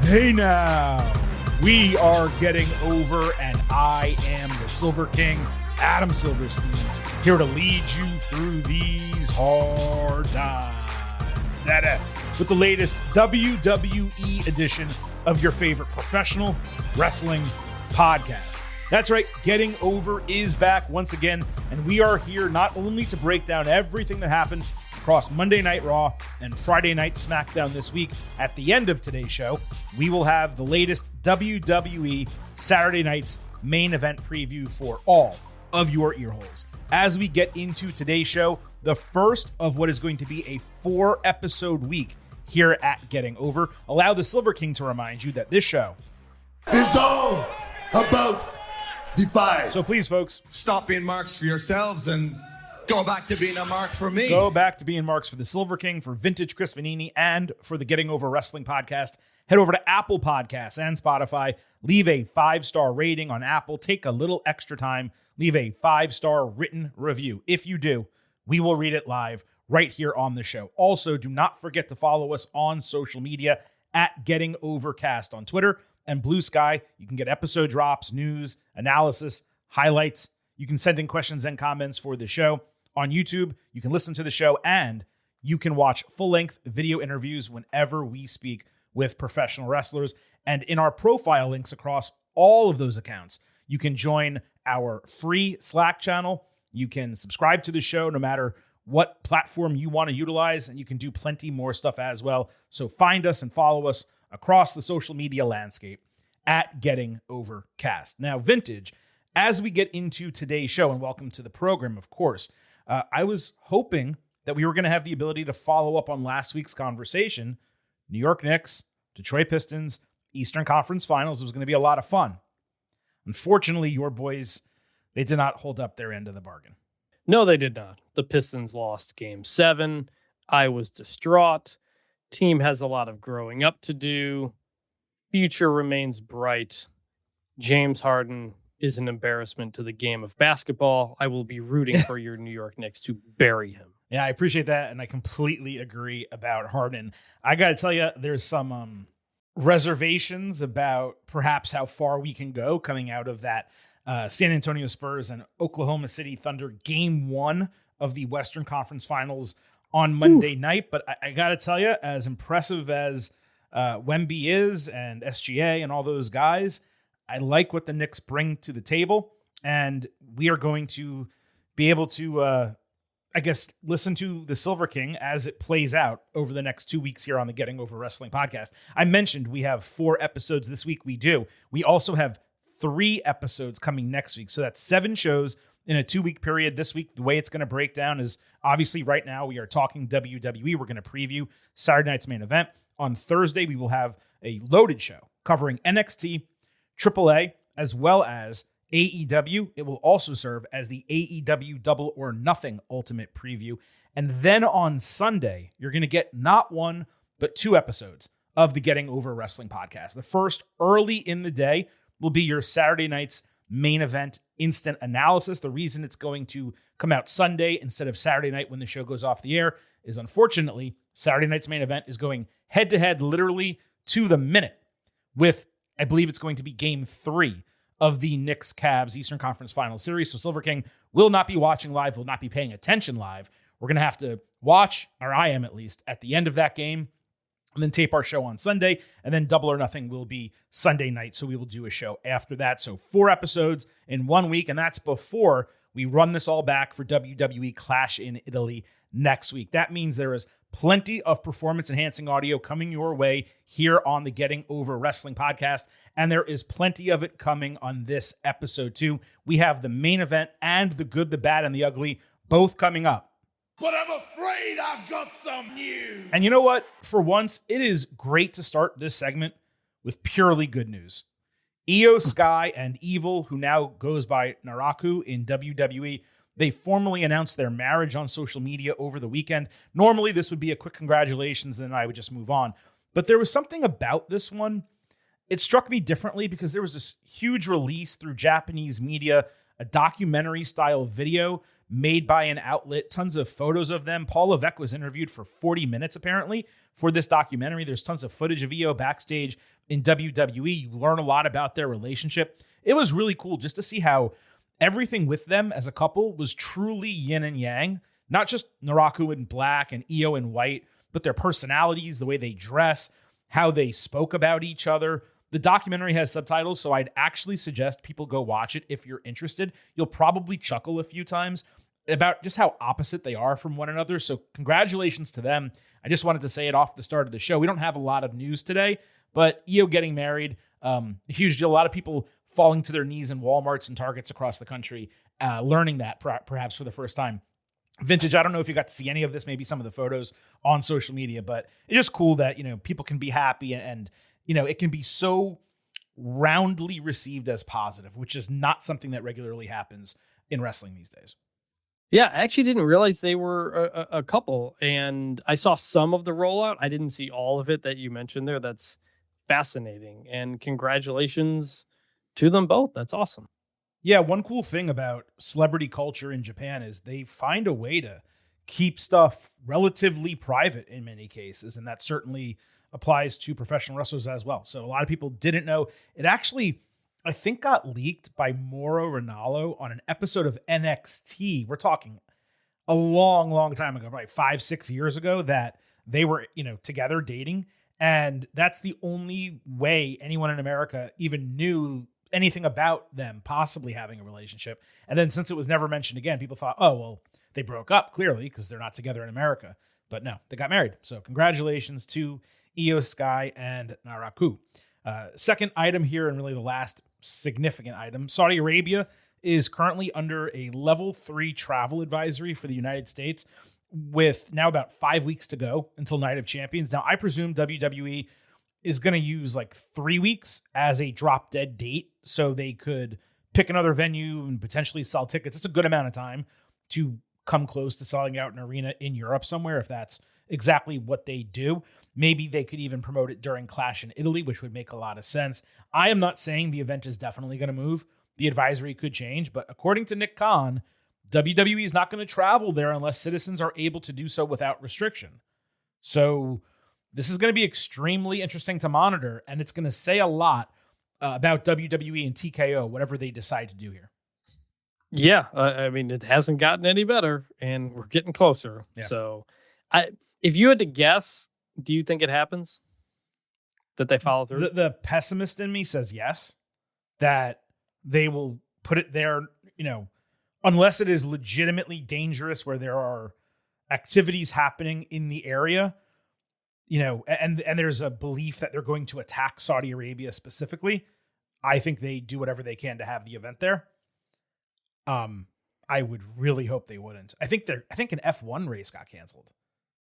Hey now, we are getting over, and I am the Silver King, Adam Silverstein, here to lead you through these hard times. With the latest WWE edition of your favorite professional wrestling podcast. That's right, Getting Over is back once again, and we are here not only to break down everything that happened across Monday Night Raw and Friday Night SmackDown this week. At the end of today's show, we will have the latest WWE Saturday Night's main event preview for all of your earholes. As we get into today's show, the first of what is going to be a 4-episode week here at Getting Over, allow the Silver King to remind you that this show is all about Defy. So please, folks, stop being marks for yourselves and go back to being a mark for me. Go back to being marks for the Silver King, for Vintage Chris Vanini, and for the Getting Over Wrestling podcast. Head over to Apple Podcasts and Spotify. Leave a 5-star rating on Apple. Take a little extra time. Leave a 5-star written review. If you do, we will read it live right here on the show. Also, do not forget to follow us on social media at Getting Overcast on Twitter and Blue Sky. You can get episode drops, news, analysis, highlights. You can send in questions and comments for the show. On YouTube, you can listen to the show, and you can watch full-length video interviews whenever we speak with professional wrestlers. And in our profile links across all of those accounts, you can join our free Slack channel. You can subscribe to the show no matter what platform you want to utilize, and you can do plenty more stuff as well. So find us and follow us across the social media landscape at Getting Overcast. Now, Vintage, as we get into today's show, and welcome to the program, of course, I was hoping that we were going to have the ability to follow up on last week's conversation. New York Knicks, Detroit Pistons, Eastern Conference Finals. It was going to be a lot of fun. Unfortunately, your boys, they did not hold up their end of the bargain. No, they did not. The Pistons lost Game 7. I was distraught. Team has a lot of growing up to do. Future remains bright. James Harden is an embarrassment to the game of basketball. I will be rooting for your New York Knicks to bury him. Yeah, I appreciate that, and I completely agree about Harden. I got to tell you, there's some reservations about perhaps how far we can go coming out of that San Antonio Spurs and Oklahoma City Thunder Game 1 of the Western Conference Finals on Monday night. But I got to tell you, as impressive as Wemby is and SGA and all those guys, I like what the Knicks bring to the table, and we are going to be able to, listen to the Silver King as it plays out over the next 2 weeks here on the Getting Over Wrestling podcast. I mentioned we have 4 episodes this week. We do. We also have 3 episodes coming next week. So that's 7 shows in a 2-week period. This week, the way it's going to break down is obviously right now we are talking WWE. We're going to preview Saturday night's main event. On Thursday, we will have a loaded show covering NXT, AAA, as well as AEW. It will also serve as the AEW Double or Nothing Ultimate Preview. And then on Sunday, you're going to get not 1, but 2 episodes of the Getting Over Wrestling podcast. The first, early in the day, will be your Saturday night's main event instant analysis. The reason it's going to come out Sunday instead of Saturday night when the show goes off the air is, unfortunately, Saturday night's main event is going head-to-head literally to the minute with, I believe it's going to be Game 3 of the Knicks-Cavs Eastern Conference Finals Series. So Silver King will not be watching live, will not be paying attention live. We're going to have to watch, or I am at least, at the end of that game, and then tape our show on Sunday, and then Double or Nothing will be Sunday night, so we will do a show after that. So 4 episodes in 1 week, and that's before we run this all back for WWE Clash in Italy next week. That means there is plenty of performance-enhancing audio coming your way here on the Getting Over Wrestling podcast, and there is plenty of it coming on this episode too. We have the main event and the good, the bad, and the ugly both coming up. But I'm afraid I've got some news. And you know what? For once, it is great to start this segment with purely good news. Io Sky and Evil, who now goes by Naraku in WWE, they formally announced their marriage on social media over the weekend. Normally, this would be a quick congratulations, and then I would just move on. But there was something about this one. It struck me differently because there was this huge release through Japanese media, a documentary-style video made by an outlet, tons of photos of them. Paul Levesque was interviewed for 40 minutes, apparently, for this documentary. There's tons of footage of Io backstage in WWE. You learn a lot about their relationship. It was really cool just to see how everything with them as a couple was truly yin and yang, not just Naraku in black and Io in white, but their personalities, the way they dress, how they spoke about each other. The documentary has subtitles, so I'd actually suggest people go watch it if you're interested. You'll probably chuckle a few times about just how opposite they are from one another. So congratulations to them. I just wanted to say it off the start of the show. We don't have a lot of news today, but Io getting married, a huge deal. A lot of people falling to their knees in Walmarts and Targets across the country, learning that perhaps for the first time. Vintage, I don't know if you got to see any of this, maybe some of the photos on social media, but it's just cool that, people can be happy and it can be so roundly received as positive, which is not something that regularly happens in wrestling these days. Yeah, I actually didn't realize they were a couple, and I saw some of the rollout. I didn't see all of it that you mentioned there. That's fascinating, and congratulations to them both. That's awesome. Yeah, one cool thing about celebrity culture in Japan is they find a way to keep stuff relatively private in many cases, and that certainly applies to professional wrestlers as well. So a lot of people didn't know. It actually, I think, got leaked by Mauro Ranallo on an episode of NXT. We're talking a long, long time ago, probably 5-6 years ago, that they were, together dating. And that's the only way anyone in America even knew anything about them possibly having a relationship. And then since it was never mentioned again, people thought, oh, well, they broke up clearly because they're not together in America. But no, they got married. So congratulations to Io Sky and Naraku. Second item here, and really the last significant item, Saudi Arabia is currently under a level 3 travel advisory for the United States with now about 5 weeks to go until Night of Champions. Now, I presume WWE is going to use like 3 weeks as a drop dead date so they could pick another venue and potentially sell tickets. It's a good amount of time to come close to selling out an arena in Europe somewhere if that's exactly what they do. Maybe they could even promote it during Clash in Italy, which would make a lot of sense. I am not saying the event is definitely going to move. The advisory could change, but according to Nick Khan, WWE is not going to travel there unless citizens are able to do so without restriction. So this is going to be extremely interesting to monitor, and it's going to say a lot about WWE and TKO, whatever they decide to do here. Yeah, I mean, it hasn't gotten any better, and we're getting closer. Yeah. So if you had to guess, do you think it happens? That they follow through? The pessimist in me says yes, that they will put it there, unless it is legitimately dangerous where there are activities happening in the area, and there's a belief that they're going to attack Saudi Arabia specifically. I think they do whatever they can to have the event there. I would really hope they wouldn't. I think an F1 race got canceled.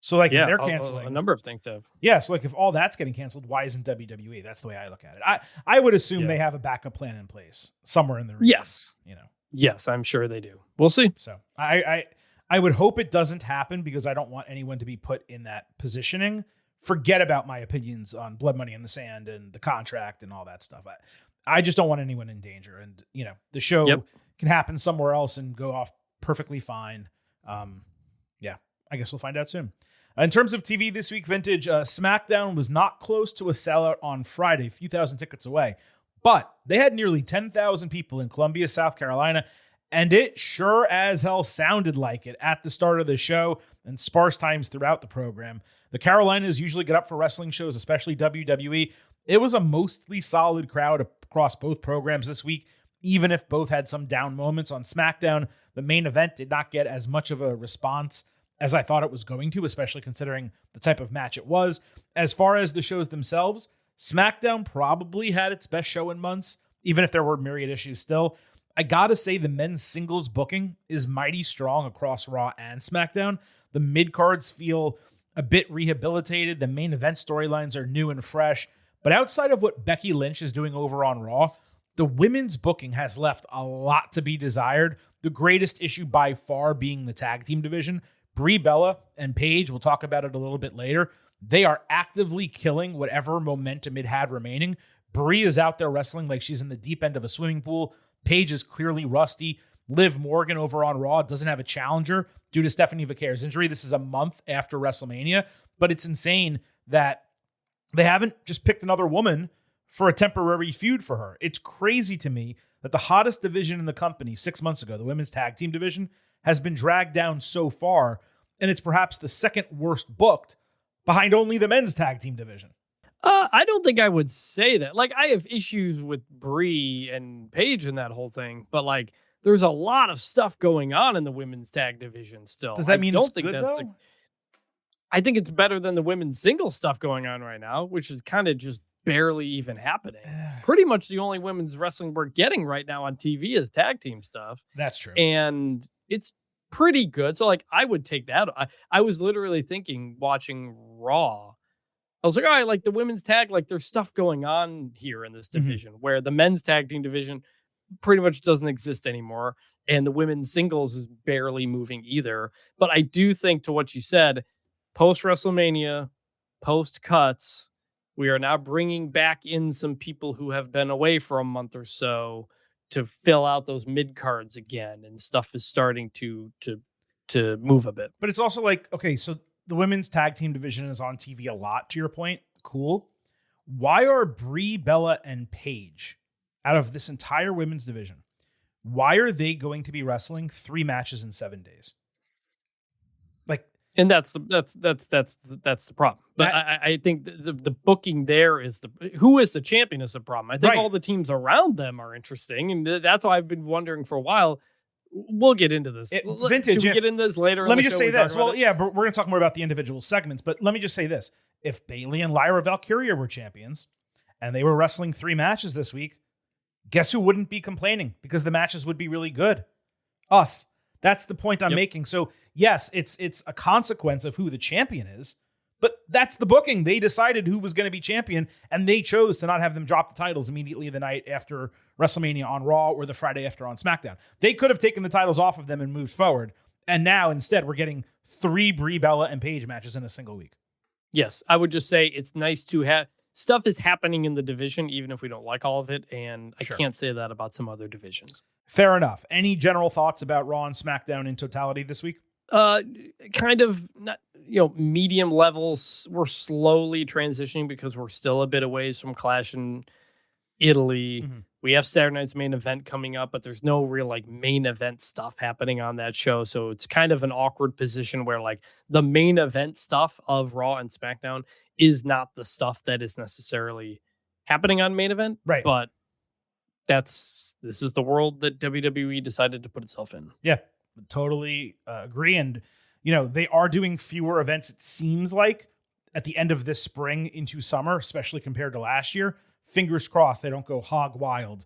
So if they're canceling a number of things have. Yeah. So if all that's getting canceled, why isn't WWE? That's the way I look at it. I would assume they have a backup plan in place somewhere in the region. Yes. Yes, I'm sure they do. We'll see. So I would hope it doesn't happen because I don't want anyone to be put in that positioning. Forget about my opinions on Blood Money in the Sand and the contract and all that stuff. I just don't want anyone in danger. And, the show can happen somewhere else and go off perfectly fine. I guess we'll find out soon. In terms of TV this week, Vintage, SmackDown was not close to a sellout on Friday, a few thousand tickets away, but they had nearly 10,000 people in Columbia, South Carolina, and it sure as hell sounded like it at the start of the show and sparse times throughout the program. The Carolinas usually get up for wrestling shows, especially WWE. It was a mostly solid crowd across both programs this week, even if both had some down moments. On SmackDown, the main event did not get as much of a response as I thought it was going to, especially considering the type of match it was. As far as the shows themselves, SmackDown probably had its best show in months, even if there were myriad issues still. I gotta say the men's singles booking is mighty strong across Raw and SmackDown. The mid-cards feel a bit rehabilitated. The main event storylines are new and fresh. But outside of what Becky Lynch is doing over on Raw, the women's booking has left a lot to be desired. The greatest issue by far being the tag team division. Brie Bella and Paige, we'll talk about it a little bit later, they are actively killing whatever momentum it had remaining. Brie is out there wrestling like she's in the deep end of a swimming pool. Paige is clearly rusty. Liv Morgan over on Raw doesn't have a challenger due to Stephanie Vaquer's injury. This is a month after WrestleMania, but it's insane that they haven't just picked another woman for a temporary feud for her. It's crazy to me that the hottest division in the company 6 months ago, the women's tag team division, has been dragged down so far, and it's perhaps the second worst booked behind only the men's tag team division. I don't think I would say that. Like, I have issues with Brie and Paige and that whole thing, but like, there's a lot of stuff going on in the women's tag division still. Does that mean don't it's think good, that's though? I think it's better than the women's singles stuff going on right now, which is kind of just barely even happening. Pretty much the only women's wrestling we're getting right now on TV is tag team stuff. That's true. And it's pretty good. So like, I would take that. I was literally thinking watching Raw. I was like, all right, like the women's tag, like there's stuff going on here in this division where the men's tag team division pretty much doesn't exist anymore. And the women's singles is barely moving either. But I do think, to what you said, post WrestleMania, post cuts, we are now bringing back in some people who have been away for a month or so to fill out those mid cards again, and stuff is starting to move a bit. But it's also like, okay, so the women's tag team division is on TV a lot, to your point. Cool. Why are Brie, Bella, and Paige, out of this entire women's division, why are they going to be wrestling 3 matches in 7 days? Like, and that's the problem. But I think the booking there is who is the champion is the problem. I think all the teams around them are interesting, and that's why I've been wondering for a while. We'll get into this. Vintage. Should we get into this later? Let me just say this. Well, yeah, but we're going to talk more about the individual segments. But let me just say this: if Bayley and Lyra Valkyria were champions, and they were wrestling 3 matches this week, guess who wouldn't be complaining? Because the matches would be really good. Us. That's the point I'm making. So yes, it's a consequence of who the champion is, but that's the booking. They decided who was going to be champion, and they chose to not have them drop the titles immediately the night after WrestleMania on Raw or the Friday after on SmackDown. They could have taken the titles off of them and moved forward, and now instead we're getting 3 Brie, Bella, and Paige matches in a single week. Yes, I would just say it's nice to have stuff is happening in the division, even if we don't like all of it, and I can't say that about some other divisions. Fair enough. Any general thoughts about Raw and SmackDown in totality this week? Kind of not, medium levels. We're slowly transitioning because we're still a bit away from Clash in Italy. We have Saturday night's main event coming up, but there's no real like main event stuff happening on that show. So it's kind of an awkward position where like the main event stuff of Raw and SmackDown is not the stuff that is necessarily happening on main event. Right. But this is the world that WWE decided to put itself in. Yeah, totally agree. And, they are doing fewer events, it seems like, at the end of this spring into summer, especially compared to last year. Fingers crossed they don't go hog wild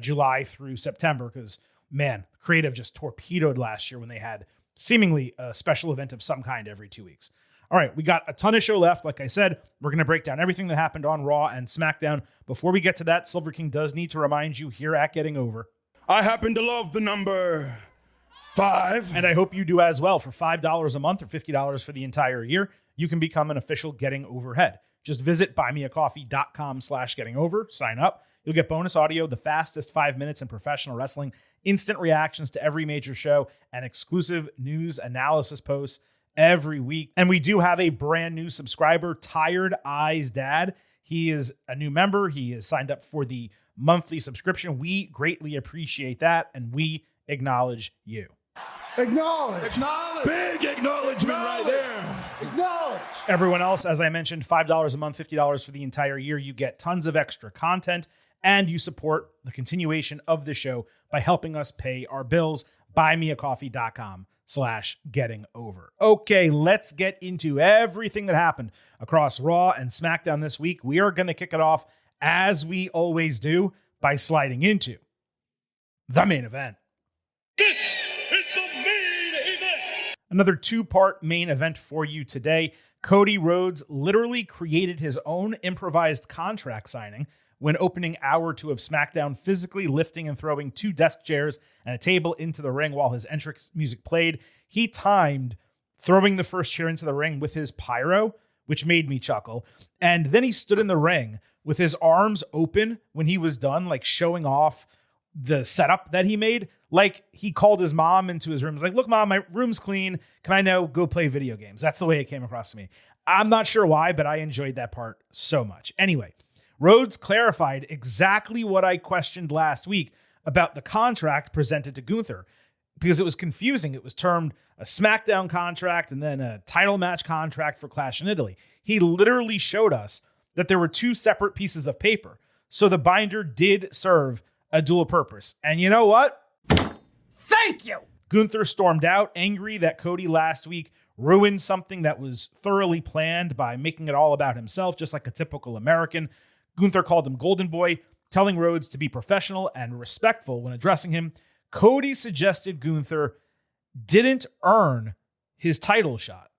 July through September, because, man, creative just torpedoed last year when they had seemingly a special event of some kind every 2 weeks. All right, we got a ton of show left. Like I said, we're going to break down everything that happened on Raw and SmackDown. Before we get to that, Silver King does need to remind you here at Getting Over, I happen to love the number 5. and I hope you do as well. For $5 a month or $50 for the entire year, you can become an official Getting Over head. Just visit buymeacoffee.com/gettingover, sign up. You'll get bonus audio, the fastest 5 minutes in professional wrestling, instant reactions to every major show, and exclusive news analysis posts every week. And we do have a brand new subscriber, Tired Eyes Dad. He is a new member. He is signed up for the monthly subscription. We greatly appreciate that, and we acknowledge you. Acknowledge. Big acknowledgement right there. Acknowledge. Everyone else, as I mentioned, $5 a month, $50 for the entire year. You get tons of extra content, and you support the continuation of the show by helping us pay our bills. buymeacoffee.com/gettingover. Okay, let's get into everything that happened across Raw and SmackDown this week. We are going to kick it off, as we always do, by sliding into the main event. This is the main event. Another 2-part main event for you today. Cody Rhodes literally created his own improvised contract signing when opening hour 2 of SmackDown, physically lifting and throwing 2 desk chairs and a table into the ring while his entrance music played. He timed throwing the first chair into the ring with his pyro, which made me chuckle. And then he stood in the ring with his arms open when he was done, like showing off the setup that he made. Like he called his mom into his room. He's like, look, Mom, my room's clean. Can I now go play video games? That's the way it came across to me. I'm not sure why, but I enjoyed that part so much. Anyway, Rhodes clarified exactly what I questioned last week about the contract presented to Gunther, because it was confusing. It was termed a SmackDown contract and then a title match contract for Clash in Italy. He literally showed us that there were two separate pieces of paper. So the binder did serve a dual purpose. And you know what? Thank you. Gunther stormed out, angry that Cody last week ruined something that was thoroughly planned by making it all about himself, just like a typical American. Gunther called him Golden Boy, telling Rhodes to be professional and respectful when addressing him. Cody suggested Gunther didn't earn his title shot.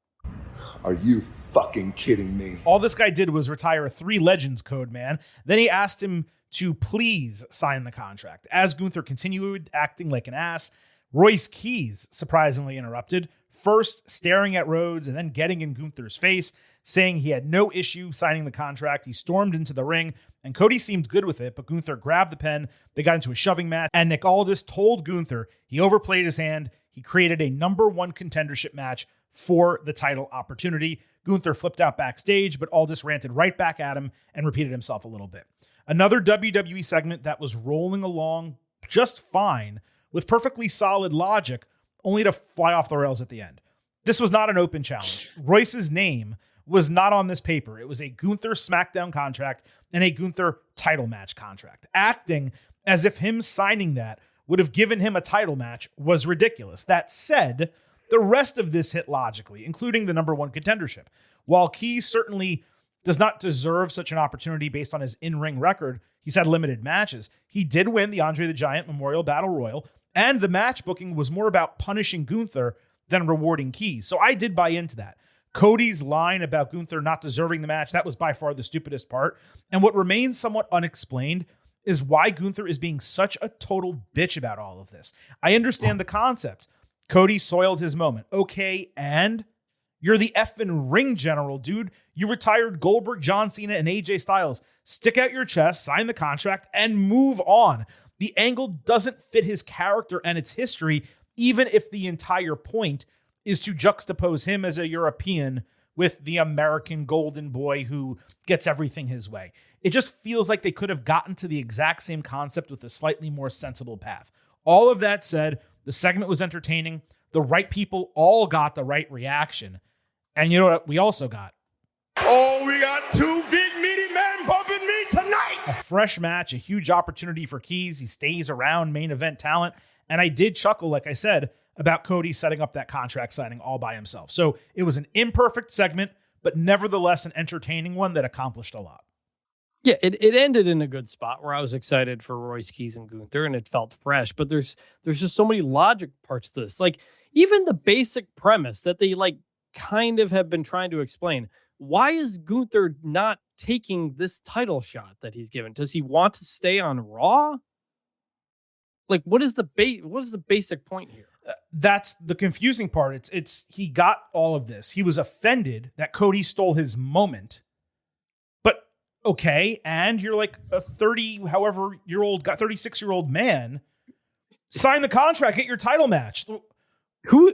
Are you fucking kidding me? All this guy did was retire a 3 Legends code, man. Then he asked him to please sign the contract. As Gunther continued acting like an ass, Royce Keys surprisingly interrupted, first staring at Rhodes and then getting in Gunther's face, saying he had no issue signing the contract. He stormed into the ring, and Cody seemed good with it, but Gunther grabbed the pen. They got into a shoving match, and Nick Aldis told Gunther he overplayed his hand. He created a number 1 contendership match for the title opportunity. Gunther flipped out backstage, but Aldis ranted right back at him and repeated himself a little bit. Another WWE segment that was rolling along just fine with perfectly solid logic, only to fly off the rails at the end. This was not an open challenge. Royce's name was not on this paper. It was a Gunther SmackDown contract and a Gunther title match contract. Acting as if him signing that would have given him a title match was ridiculous. That said, the rest of this hit logically, including the number 1 contendership. While Key certainly does not deserve such an opportunity based on his in-ring record, he's had limited matches. He did win the Andre the Giant Memorial Battle Royal, and the match booking was more about punishing Gunther than rewarding Key. So I did buy into that. Cody's line about Gunther not deserving the match, that was by far the stupidest part. And what remains somewhat unexplained is why Gunther is being such a total bitch about all of this. I understand the concept. Cody soiled his moment. Okay, and you're the effing ring general, dude. You retired Goldberg, John Cena, and AJ Styles. Stick out your chest, sign the contract, and move on. The angle doesn't fit his character and its history, even if the entire point is to juxtapose him as a European with the American golden boy who gets everything his way. It just feels like they could have gotten to the exact same concept with a slightly more sensible path. All of that said, the segment was entertaining. The right people all got the right reaction. And you know what we also got? Oh, we got 2 big meaty men bumping me tonight. A fresh match, a huge opportunity for Keys. He stays around main event talent. And I did chuckle, like I said, about Cody setting up that contract signing all by himself. So it was an imperfect segment, but nevertheless an entertaining one that accomplished a lot. Yeah, it ended in a good spot where I was excited for Royce Keys and Gunther, and it felt fresh. But there's just so many logic parts to this. Like, even the basic premise that they kind of have been trying to explain. Why is Gunther not taking this title shot that he's given? Does he want to stay on Raw? Like, what is the basic point here? That's the confusing part. It's he got all of this. He was offended that Cody stole his moment. But okay, and you're like a 36-year-old man. Sign the contract, get your title match. Who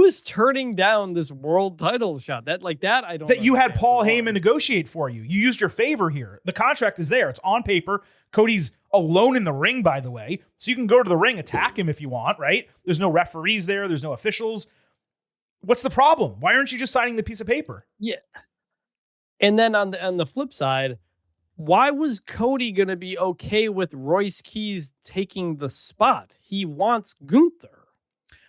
is turning down this world title shot? That I don't. That you had Paul Heyman negotiate for you. You used your favor here. The contract is there. It's on paper. Cody's alone in the ring, by the way. So you can go to the ring, attack him if you want, right? There's no referees there. There's no officials. What's the problem? Why aren't you just signing the piece of paper? Yeah. And then on the flip side, why was Cody going to be okay with Royce Keys taking the spot? He wants Gunther.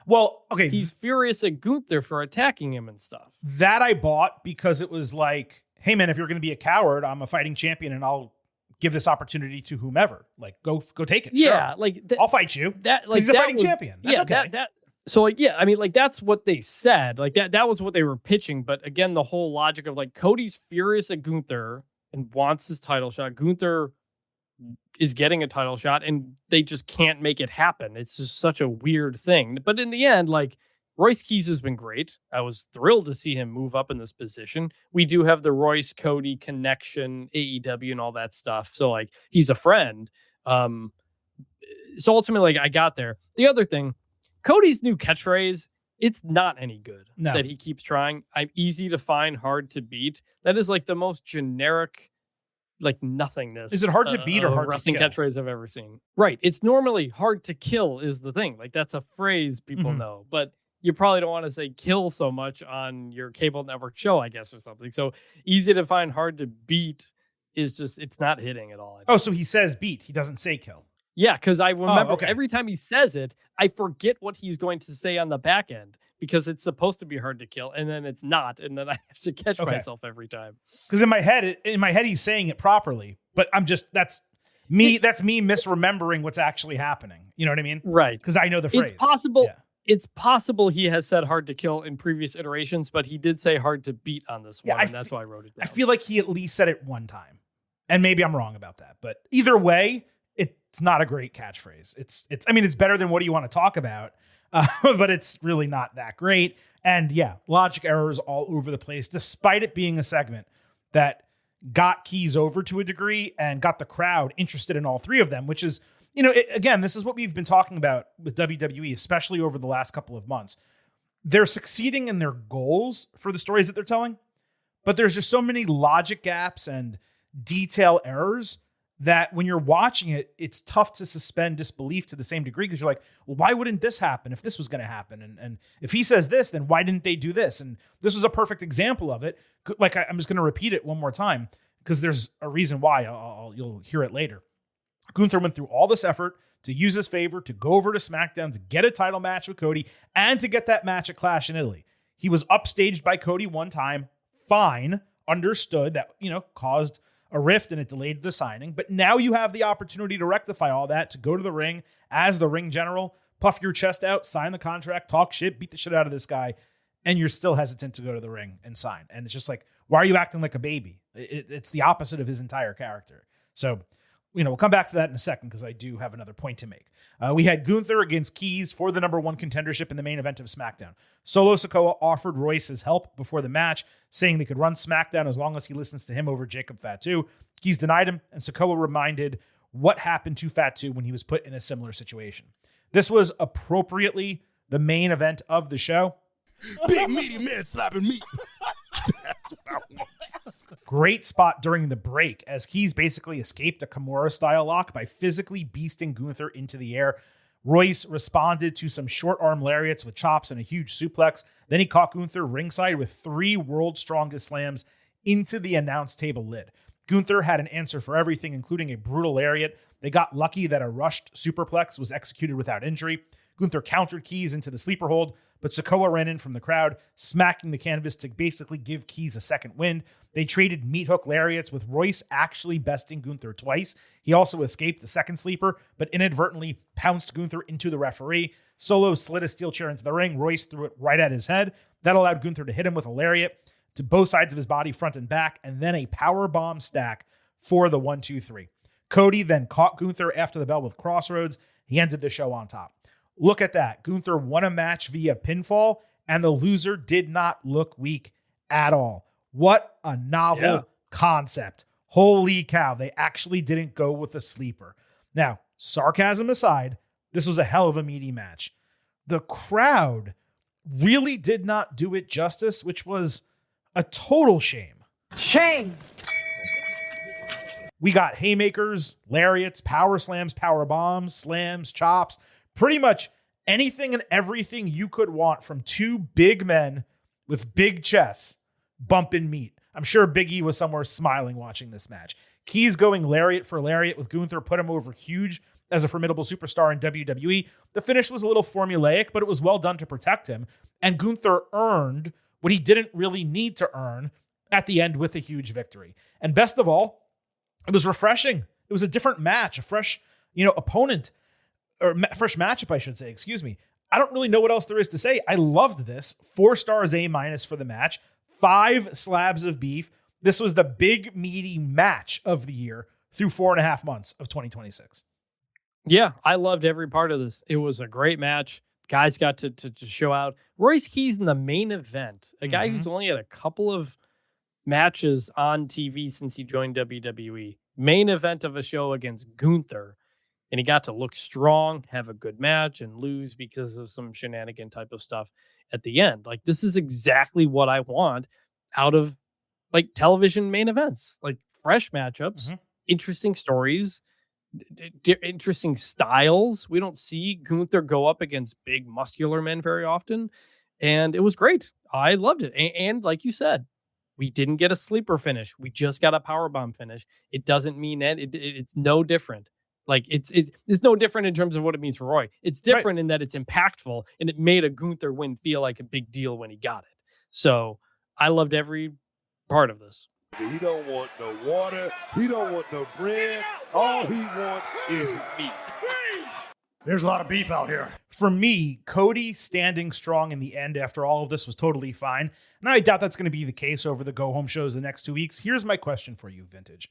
Well, okay. He's furious at Gunther for attacking him and stuff. That I bought because it was like, hey man, if you're going to be a coward, I'm a fighting champion and I'll give this opportunity to whomever. Like, go take it. Yeah, sure. I'll fight you. He's a fighting champion. That's okay. So that's what they said. Like that was what they were pitching. But again, the whole logic of Cody's furious at Gunther and wants his title shot. Gunther is getting a title shot and they just can't make it happen. It's just such a weird thing. But in the end, Royce Keys has been great. I was thrilled to see him move up in this position. We do have the Royce Cody connection, AEW and all that stuff. So he's a friend. So ultimately, I got there. The other thing, Cody's new catchphrase, it's not any good that he keeps trying. I'm easy to find, hard to beat. That is the most generic like nothingness. Is it hard to beat or hard to wrestling kill? catchphrase I've ever seen. Right. It's normally hard to kill is the thing. Like that's a phrase people Mhm. know, but you probably don't want to say kill so much on your cable network show, I guess, or something. So easy to find, hard to beat is just, it's not hitting at all. Oh, so he says beat. He doesn't say kill. Yeah, because I remember okay. every time he says it, I forget what he's going to say on the back end because it's supposed to be hard to kill, and then it's not, and then I have to catch Okay. myself every time. Because in my head, he's saying it properly, but that's me misremembering what's actually happening. You know what I mean? Right. Because I know the phrase. It's possible. Yeah. It's possible he has said hard to kill in previous iterations, but he did say hard to beat on this one, and that's why I wrote it down. I feel like he at least said it one time, and maybe I'm wrong about that. But either way, it's not a great catchphrase. It's better than what do you want to talk about, but it's really not that great. And yeah, logic errors all over the place, despite it being a segment that got Keys over to a degree and got the crowd interested in all three of them, which is, again, this is what we've been talking about with WWE, especially over the last couple of months. They're succeeding in their goals for the stories that they're telling, but there's just so many logic gaps and detail errors that when you're watching it, it's tough to suspend disbelief to the same degree because you're like, well, why wouldn't this happen if this was going to happen? And if he says this, then why didn't they do this? And this was a perfect example of it. Like, I'm just going to repeat it one more time because there's a reason why. You'll hear it later. Gunther went through all this effort to use his favor, to go over to SmackDown, to get a title match with Cody, and to get that match at Clash in Italy. He was upstaged by Cody one time. Fine. Understood that, caused a rift and it delayed the signing. But now you have the opportunity to rectify all that, to go to the ring as the ring general, puff your chest out, sign the contract, talk shit, beat the shit out of this guy, and you're still hesitant to go to the ring and sign. And it's just like, why are you acting like a baby? It's the opposite of his entire character. So, we'll come back to that in a second because I do have another point to make. We had Gunther against Keys for the number 1 contendership in the main event of SmackDown. Solo Sikoa offered Royce his help before the match, saying they could run SmackDown as long as he listens to him over Jacob Fatu. Keys denied him, and Sikoa reminded what happened to Fatu when he was put in a similar situation. This was appropriately the main event of the show. Big meaty man slapping meat. That's what I want. Great spot during the break as Keys basically escaped a Kimura-style lock by physically beasting Gunther into the air. Royce responded to some short arm lariats with chops and a huge suplex. Then he caught Gunther ringside with 3 world's strongest slams into the announce table lid. Gunther had an answer for everything, including a brutal lariat. They got lucky that a rushed superplex was executed without injury. Gunther countered Keys into the sleeper hold, but Sikoa ran in from the crowd, smacking the canvas to basically give Keys a second wind. They traded meat hook lariats, with Royce actually besting Gunther twice. He also escaped the second sleeper, but inadvertently pounced Gunther into the referee. Solo slid a steel chair into the ring. Royce threw it right at his head. That allowed Gunther to hit him with a lariat to both sides of his body, front and back, and then a power bomb stack for the 1-2-3. Cody then caught Gunther after the bell with crossroads. He ended the show on top. Look at that. Gunther won a match via pinfall, and the loser did not look weak at all. What a novel concept. Holy cow. They actually didn't go with a sleeper. Now, sarcasm aside, this was a hell of a meaty match. The crowd really did not do it justice, which was a total shame. Shame. We got haymakers, lariats, power slams, power bombs, slams, chops, pretty much anything and everything you could want from 2 big men with big chests bumping meat. I'm sure Big E was somewhere smiling watching this match. Keys going lariat for lariat with Gunther put him over huge as a formidable superstar in WWE. The finish was a little formulaic, but it was well done to protect him. And Gunther earned what he didn't really need to earn at the end with a huge victory. And best of all, it was refreshing. It was a different match, a fresh, opponent, or fresh matchup, I should say. Excuse me. I don't really know what else there is to say. I loved this. 4 stars A- for the match. 5 slabs of beef. This was the big, meaty match of the year through 4.5 months of 2026. Yeah, I loved every part of this. It was a great match. Guys got to show out. Royce Keys in the main event, a guy who's only had a couple of matches on TV since he joined WWE. Main event of a show against Gunther. And he got to look strong, have a good match, and lose because of some shenanigan type of stuff at the end. Like, this is exactly what I want out of, like, television main events. Like, fresh matchups, Mm-hmm. interesting stories, interesting styles. We don't see Gunther go up against big muscular men very often, and it was great. I loved it. And like you said, we didn't get a sleeper finish. We just got a powerbomb finish. It doesn't mean that it's no different. Like it's no different in terms of what it means for Roy. It's different in that it's impactful and it made a Gunther win feel like a big deal when he got it. So I loved every part of this. He don't want no water. He don't want no bread. All he wants is meat. There's a lot of beef out here. For me, Cody standing strong in the end after all of this was totally fine. And I doubt that's going to be the case over the go-home shows the next 2 weeks. Here's my question for you, Vintage.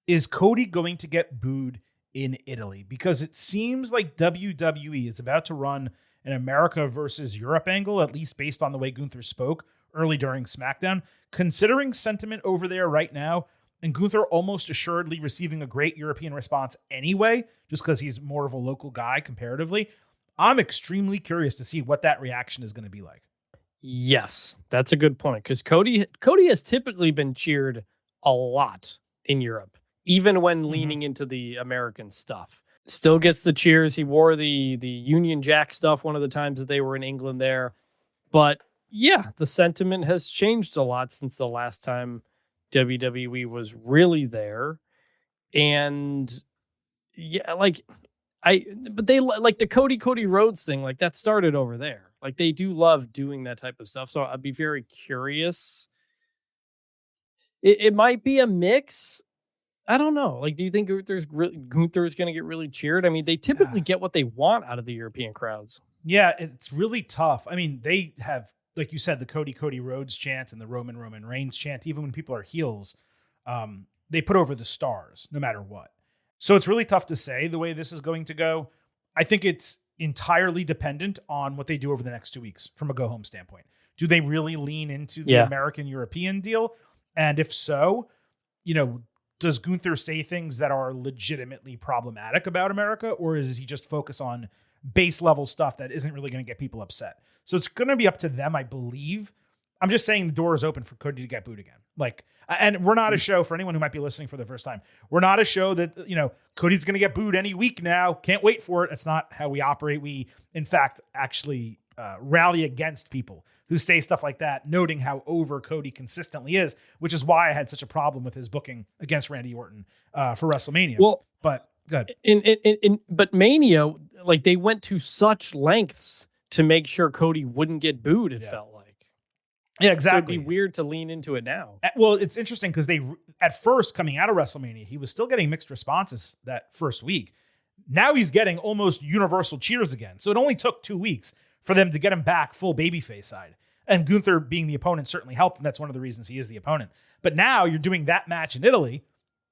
Is Cody going to get booed in Italy? Because it seems like WWE is about to run an America versus Europe angle, at least based on the way Gunther spoke early during SmackDown. Considering sentiment over there right now, and Gunther almost assuredly receiving a great European response anyway, just because he's more of a local guy comparatively, I'm extremely curious to see what that reaction is going to be like. Yes, that's a good point, because Cody has typically been cheered a lot in Europe, even when leaning into the American stuff. Still gets the cheers. He wore the Union Jack stuff one of the times that they were in England there. But yeah, the sentiment has changed a lot since the last time WWE was really there. And yeah, but they like the Cody Rhodes thing, like that started over there. Like they do love doing that type of stuff. So I'd be very curious. It might be a mix. I don't know. Like, do you think Gunther's going to get really cheered? I mean, they typically get what they want out of the European crowds. Yeah, it's really tough. I mean, they have, like you said, the Cody Rhodes chant and the Roman Reigns chant. Even when people are heels, they put over the stars no matter what. So it's really tough to say the way this is going to go. I think it's entirely dependent on what they do over the next 2 weeks from a go-home standpoint. Do they really lean into the American-European deal? And if so, does Gunther say things that are legitimately problematic about America, or is he just focus on base level stuff that isn't really going to get people upset? So it's going to be up to them, I believe. I'm just saying the door is open for Cody to get booed again. And we're not a show, for anyone who might be listening for the first time, we're not a show that, Cody's going to get booed any week now. Can't wait for it. That's not how we operate. We, in fact, actually rally against people who say stuff like that, noting how over Cody consistently is, which is why I had such a problem with his booking against Randy Orton for WrestleMania. Well, but good. But Mania, like they went to such lengths to make sure Cody wouldn't get booed. It felt like. Yeah, exactly. So it'd be weird to lean into it now. Well, it's interesting because at first coming out of WrestleMania, he was still getting mixed responses that first week. Now he's getting almost universal cheers again. So it only took 2 weeks for them to get him back full babyface side. And Gunther being the opponent certainly helped, and that's one of the reasons he is the opponent. But now you're doing that match in Italy,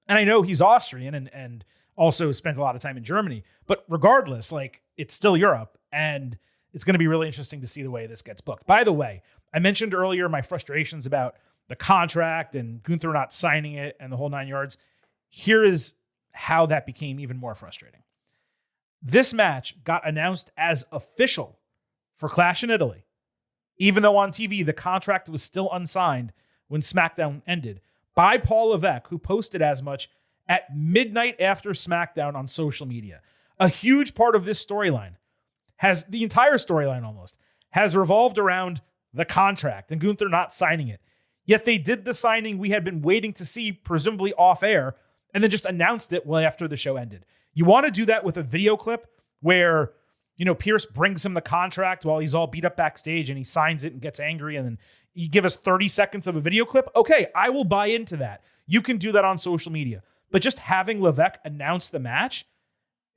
and I know he's Austrian and also spent a lot of time in Germany, but regardless, it's still Europe, and it's going to be really interesting to see the way this gets booked. By the way, I mentioned earlier my frustrations about the contract and Gunther not signing it and the whole 9 yards. Here is how that became even more frustrating. This match got announced as official for Clash in Italy, even though on TV the contract was still unsigned when SmackDown ended, by Paul Levesque, who posted as much at midnight after SmackDown on social media. A huge part of this storyline the entire storyline almost, has revolved around the contract and Gunther not signing it. Yet they did the signing we had been waiting to see, presumably off air, and then just announced it well after the show ended. You want to do that with a video clip where Pierce brings him the contract while he's all beat up backstage and he signs it and gets angry, and then you give us 30 seconds of a video clip. Okay, I will buy into that. You can do that on social media. But just having Levesque announce the match,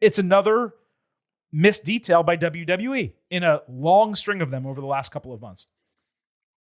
it's another missed detail by WWE in a long string of them over the last couple of months.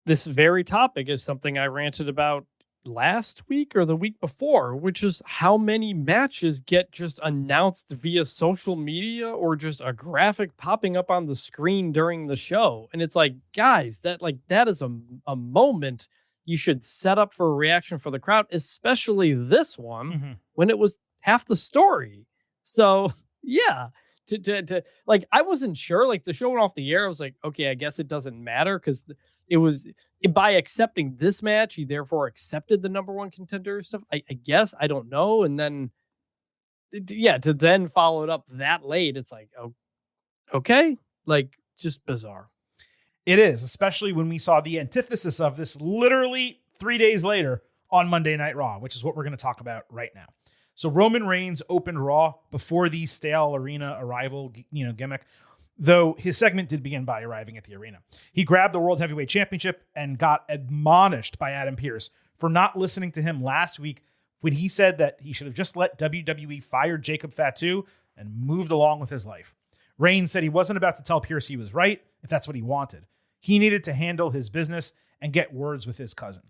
This very topic is something I ranted about last week or the week before, which is how many matches get just announced via social media or just a graphic popping up on the screen during the show. And it's like, guys, that is a moment you should set up for a reaction for the crowd, especially this one when it was half the story. So yeah, to like, I wasn't sure. Like, the show went off the air. I was like, okay, I guess it doesn't matter because it was by accepting this match, he therefore accepted the number one contender stuff. I guess I don't know. And then, yeah, to then follow it up that late, it's like, oh, okay, like just bizarre. It is, especially when we saw the antithesis of this literally 3 days later on Monday Night Raw, which is what we're going to talk about right now. So Roman Reigns opened Raw before the stale arena arrival, gimmick, though his segment did begin by arriving at the arena. He grabbed the World Heavyweight Championship and got admonished by Adam Pearce for not listening to him last week when he said that he should have just let WWE fire Jacob Fatu and moved along with his life. Reigns said he wasn't about to tell Pearce he was right if that's what he wanted. He needed to handle his business and get words with his cousin.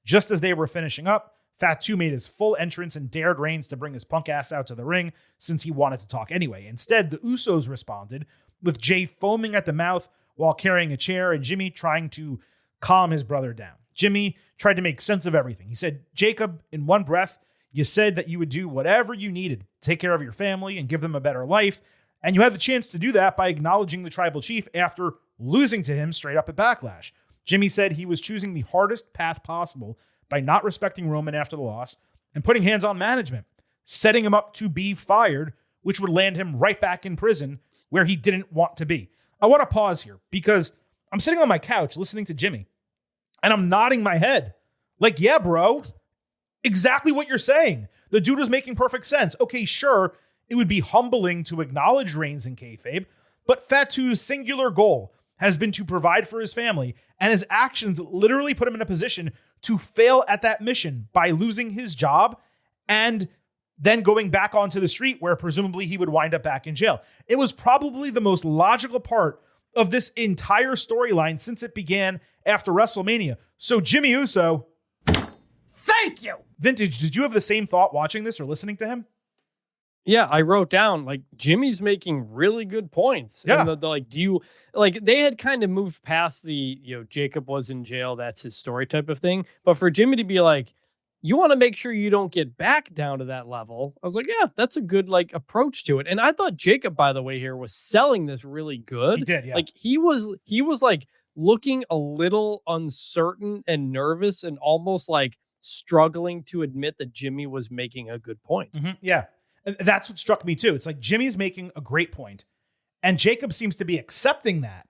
Just as they were finishing up, Fatu made his full entrance and dared Reigns to bring his punk ass out to the ring since he wanted to talk anyway. Instead, the Usos responded with Jay foaming at the mouth while carrying a chair and Jimmy trying to calm his brother down. Jimmy tried to make sense of everything. He said, Jacob, in one breath, you said that you would do whatever you needed to take care of your family and give them a better life. And you had the chance to do that by acknowledging the tribal chief after losing to him straight up at Backlash. Jimmy said he was choosing the hardest path possible by not respecting Roman after the loss and putting hands on management, setting him up to be fired, which would land him right back in prison where he didn't want to be. I want to pause here because I'm sitting on my couch listening to Jimmy and I'm nodding my head like, yeah, bro, exactly what you're saying. The dude was making perfect sense. Okay, sure, it would be humbling to acknowledge Reigns in kayfabe, but Fatu's singular goal has been to provide for his family, and his actions literally put him in a position to fail at that mission by losing his job and then going back onto the street where presumably he would wind up back in jail. It was probably the most logical part of this entire storyline since it began after WrestleMania. So Jimmy Uso, thank you. Vintage, did you have the same thought watching this or listening to him? Yeah, I wrote down like Jimmy's making really good points. Yeah. And they had kind of moved past the, Jacob was in jail, that's his story type of thing. But for Jimmy to be like, you want to make sure you don't get back down to that level. I was like, yeah, that's a good approach to it. And I thought Jacob, by the way, here was selling this really good. He did, yeah. Like he was like looking a little uncertain and nervous and almost like struggling to admit that Jimmy was making a good point. Mm-hmm, yeah. And that's what struck me too. It's like Jimmy's making a great point and Jacob seems to be accepting that.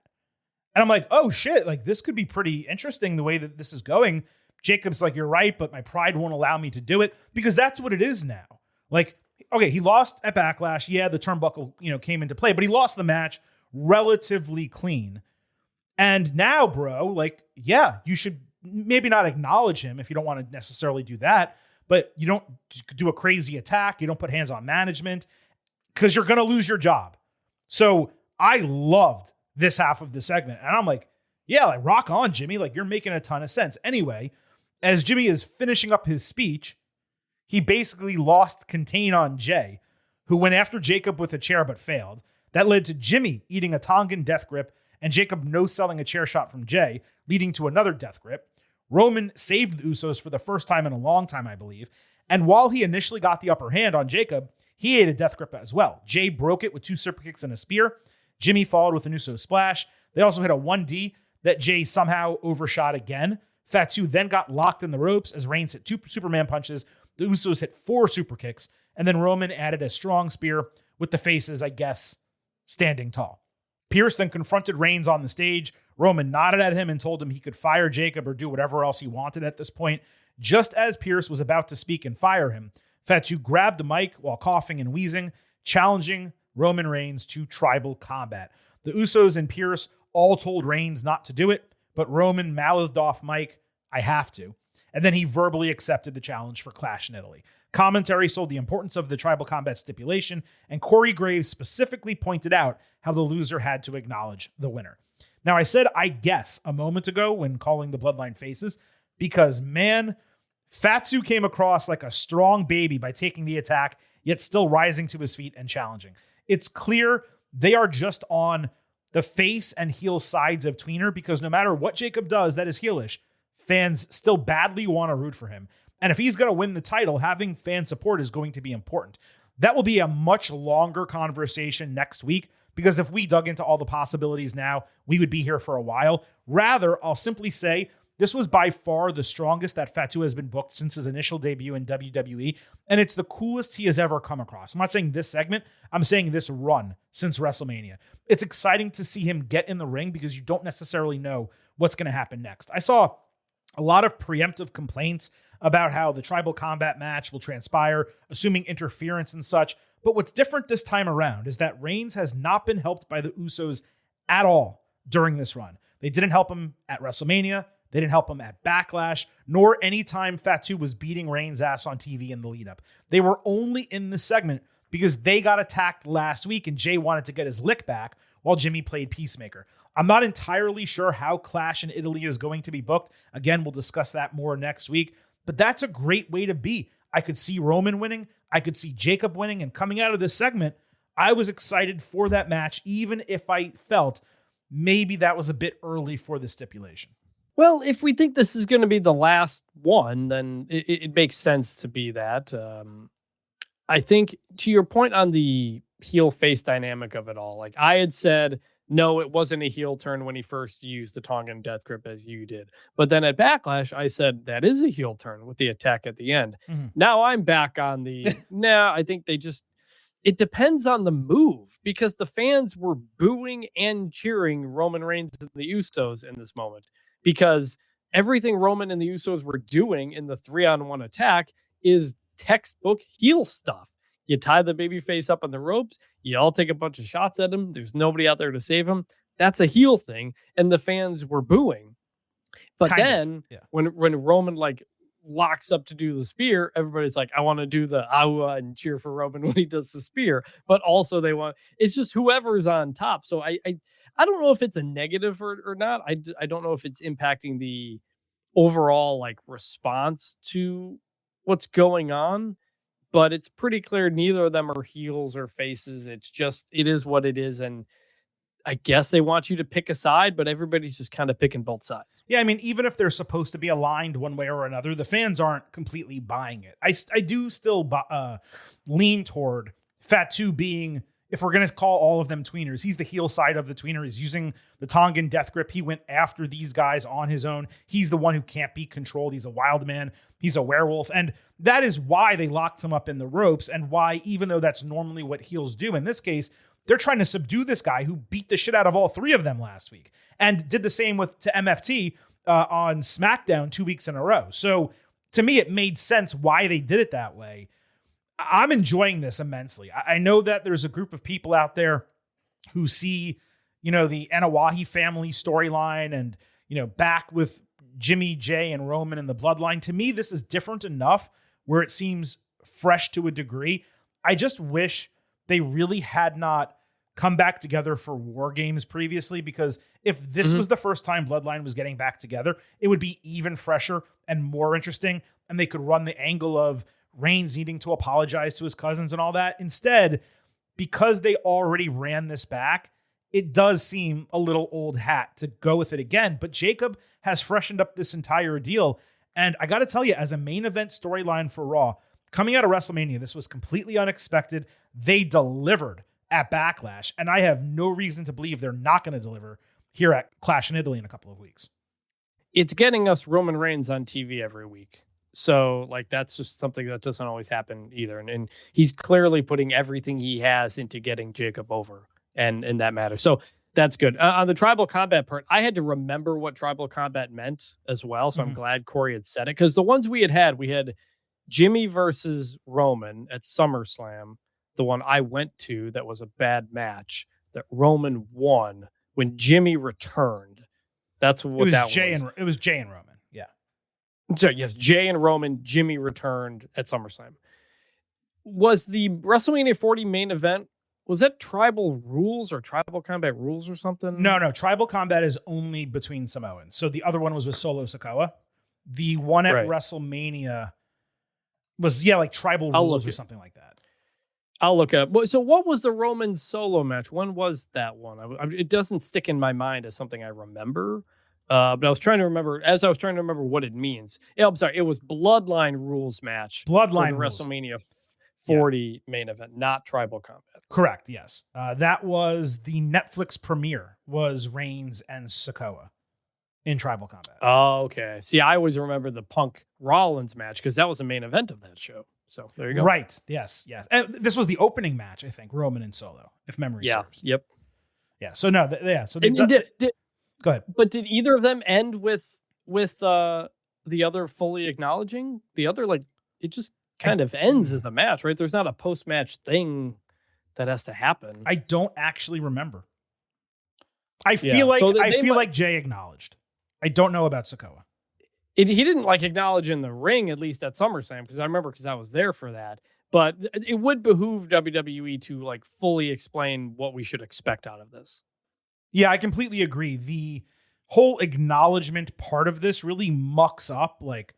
And I'm like, oh shit, like this could be pretty interesting the way that this is going. Jacob's like, you're right, but my pride won't allow me to do it because that's what it is now. Like, okay, he lost at Backlash. Yeah, the turnbuckle, came into play, but he lost the match relatively clean. And now, bro, like, yeah, you should maybe not acknowledge him if you don't want to necessarily do that, but you don't do a crazy attack. You don't put hands on management because you're going to lose your job. So I loved this half of the segment. And I'm like, yeah, like rock on, Jimmy. Like you're making a ton of sense. Anyway, as Jimmy is finishing up his speech, he basically lost contain on Jay, who went after Jacob with a chair but failed. That led to Jimmy eating a Tongan death grip and Jacob no-selling a chair shot from Jay, leading to another death grip. Roman saved the Usos for the first time in a long time, I believe. And while he initially got the upper hand on Jacob, he ate a death grip as well. Jay broke it with 2 super kicks and a spear. Jimmy followed with an Uso splash. They also hit a 1D that Jay somehow overshot again. Fatu then got locked in the ropes as Reigns hit 2 Superman punches. The Usos hit 4 super kicks. And then Roman added a strong spear with the faces, I guess, standing tall. Pearce then confronted Reigns on the stage. Roman nodded at him and told him he could fire Jacob or do whatever else he wanted at this point. Just as Pearce was about to speak and fire him, Fatu grabbed the mic while coughing and wheezing, challenging Roman Reigns to tribal combat. The Usos and Pearce all told Reigns not to do it, but Roman mouthed off mic, I have to. And then he verbally accepted the challenge for Clash in Italy. Commentary sold the importance of the tribal combat stipulation, and Corey Graves specifically pointed out how the loser had to acknowledge the winner. Now, I said I guess a moment ago when calling the Bloodline faces, because man, Fatu came across like a strong baby by taking the attack, yet still rising to his feet and challenging. It's clear they are just on the face and heel sides of tweener because no matter what Jacob does that is heelish, fans still badly want to root for him. And if he's going to win the title, having fan support is going to be important. That will be a much longer conversation next week, because if we dug into all the possibilities now, we would be here for a while. Rather, I'll simply say this was by far the strongest that Fatu has been booked since his initial debut in WWE, and it's the coolest he has ever come across. I'm not saying this segment, I'm saying this run since WrestleMania. It's exciting to see him get in the ring because you don't necessarily know what's going to happen next. I saw a lot of preemptive complaints about how the tribal combat match will transpire, assuming interference and such. But what's different this time around is that Reigns has not been helped by the Usos at all during this run. They didn't help him at WrestleMania. They didn't help him at Backlash, nor any time Fatu was beating Reigns' ass on TV in the lead up. They were only in this segment because they got attacked last week and Jay wanted to get his lick back while Jimmy played Peacemaker. I'm not entirely sure how Clash in Italy is going to be booked. Again, we'll discuss that more next week, but that's a great way to be. I could see Roman winning. I could see Jacob winning, and coming out of this segment, I was excited for that match, even if I felt maybe that was a bit early for the stipulation. Well, if we think this is going to be the last one, then it makes sense to be that. I think to your point on the heel face dynamic of it all, like I had said, no, it wasn't a heel turn when he first used the Tongan death grip as you did. But then at Backlash, I said that is a heel turn with the attack at the end. Mm-hmm. Now I'm back on the, I think it depends on the move, because the fans were booing and cheering Roman Reigns and the Usos in this moment, because everything Roman and the Usos were doing in the 3-on-1 attack is textbook heel stuff. You tie the babyface up on the ropes. You all take a bunch of shots at him. There's nobody out there to save him. That's a heel thing. And the fans were booing. But when Roman like locks up to do the spear, everybody's like, I want to do the aua and cheer for Roman when he does the spear. But also it's just whoever's on top. So I don't know if it's a negative or not. I don't know if it's impacting the overall like response to what's going on. But it's pretty clear neither of them are heels or faces. It is what it is. And I guess they want you to pick a side, but everybody's just kind of picking both sides. Yeah, I mean, even if they're supposed to be aligned one way or another, the fans aren't completely buying it. I do still lean toward Fatu being, if we're going to call all of them tweeners, he's the heel side of the tweener. He's using the Tongan death grip. He went after these guys on his own. He's the one who can't be controlled. He's a wild man. He's a werewolf. And that is why they locked him up in the ropes, and why, even though that's normally what heels do, in this case, they're trying to subdue this guy who beat the shit out of all three of them last week and did the same to MFT on SmackDown 2 weeks in a row. So to me, it made sense why they did it that way. I'm enjoying this immensely. I know that there's a group of people out there who see, the Anawahi family storyline and, back with Jimmy, Jay, and Roman in the bloodline. To me, this is different enough where it seems fresh to a degree. I just wish they really had not come back together for War Games previously, because if this was the first time Bloodline was getting back together, it would be even fresher and more interesting, and they could run the angle of Reigns needing to apologize to his cousins and all that. Instead, because they already ran this back, it does seem a little old hat to go with it again. But Jacob has freshened up this entire deal. And I got to tell you, as a main event storyline for Raw, coming out of WrestleMania, this was completely unexpected. They delivered at Backlash, and I have no reason to believe they're not going to deliver here at Clash in Italy in a couple of weeks. It's getting us Roman Reigns on TV every week. So, that's just something that doesn't always happen either. And he's clearly putting everything he has into getting Jacob over, and that matters. So that's good. On the tribal combat part, I had to remember what tribal combat meant as well. So I'm glad Corey had said it, because the ones we had Jimmy versus Roman at SummerSlam, the one I went to that was a bad match that Roman won when Jimmy returned. That's what that was. It was Jay and Roman. Yeah. So yes, Jay and Roman, Jimmy returned at SummerSlam. Was the WrestleMania 40 main event, was that tribal rules or tribal combat rules or something? No. Tribal combat is only between Samoans. So the other one was with Solo Sikoa. The one at WrestleMania was, tribal rules or something like that. I'll look up. So what was the Roman solo match? When was that one? It doesn't stick in my mind as something I remember. But I was trying to remember what it means. Yeah, I'm sorry. It was Bloodline rules match. Bloodline WrestleMania 40 main event, not Tribal Combat. Correct. Yes. That was the Netflix premiere, was Reigns and Sikoa in Tribal Combat. Oh, okay. See, I always remember the Punk Rollins match because that was the main event of that show. So there you go. Right. Yes. Yes. And this was the opening match, I think, Roman and Solo, if memory serves. Yep. Yeah. So no. So they go ahead. But did either of them end with the other fully acknowledging the other? Like, it just kind of ends as a match, right? There's not a post-match thing that has to happen. I don't actually remember. I feel like Jay acknowledged. I don't know about Sikoa. He didn't like acknowledge in the ring, at least at SummerSlam, because I was there for that. But it would behoove WWE to like fully explain what we should expect out of this. Yeah, I completely agree. The whole acknowledgement part of this really mucks up like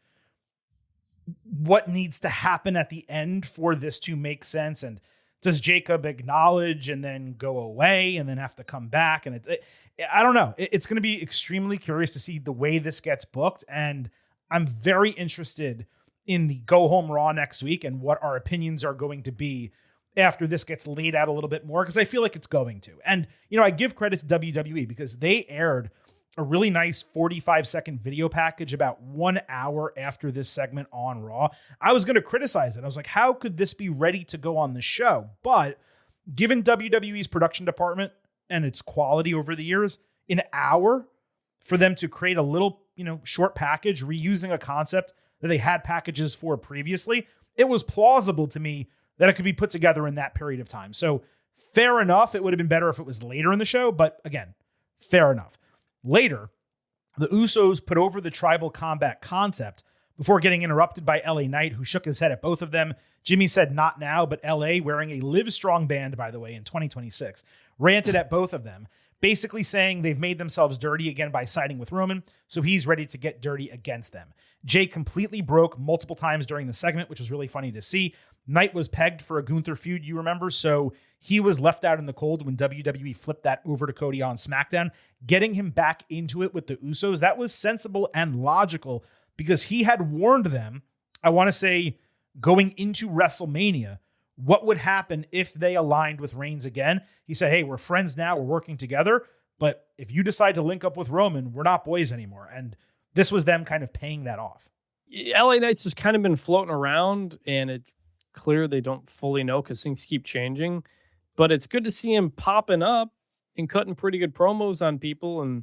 what needs to happen at the end for this to make sense. And does Jacob acknowledge and then go away and then have to come back? And I don't know. It's going to be extremely curious to see the way this gets booked. And I'm very interested in the Go Home Raw next week and what our opinions are going to be after this gets laid out a little bit more, because I feel like it's going to. And, I give credit to WWE because they aired a really nice 45-second video package about 1 hour after this segment on Raw. I was going to criticize it. I was like, how could this be ready to go on the show? But given WWE's production department and its quality over the years, an hour for them to create a little, short package reusing a concept that they had packages for previously, it was plausible to me that it could be put together in that period of time. So fair enough. It would have been better if it was later in the show, but again, fair enough. Later, the Usos put over the Tribal Combat concept before getting interrupted by LA Knight, who shook his head at both of them. Jimmy said not now, but LA, wearing a Live Strong band, by the way, in 2026, ranted at both of them, basically saying they've made themselves dirty again by siding with Roman, so he's ready to get dirty against them. Jay completely broke multiple times during the segment, which was really funny to see. Knight was pegged for a Gunther feud, you remember, so he was left out in the cold when WWE flipped that over to Cody on SmackDown. Getting him back into it with the Usos, that was sensible and logical because he had warned them, I want to say, going into WrestleMania, what would happen if they aligned with Reigns again. He said, hey, we're friends now, we're working together, but if you decide to link up with Roman, we're not boys anymore. And this was them kind of paying that off. LA Knight's just kind of been floating around, and it's clear they don't fully know because things keep changing. But it's good to see him popping up and cutting pretty good promos on people and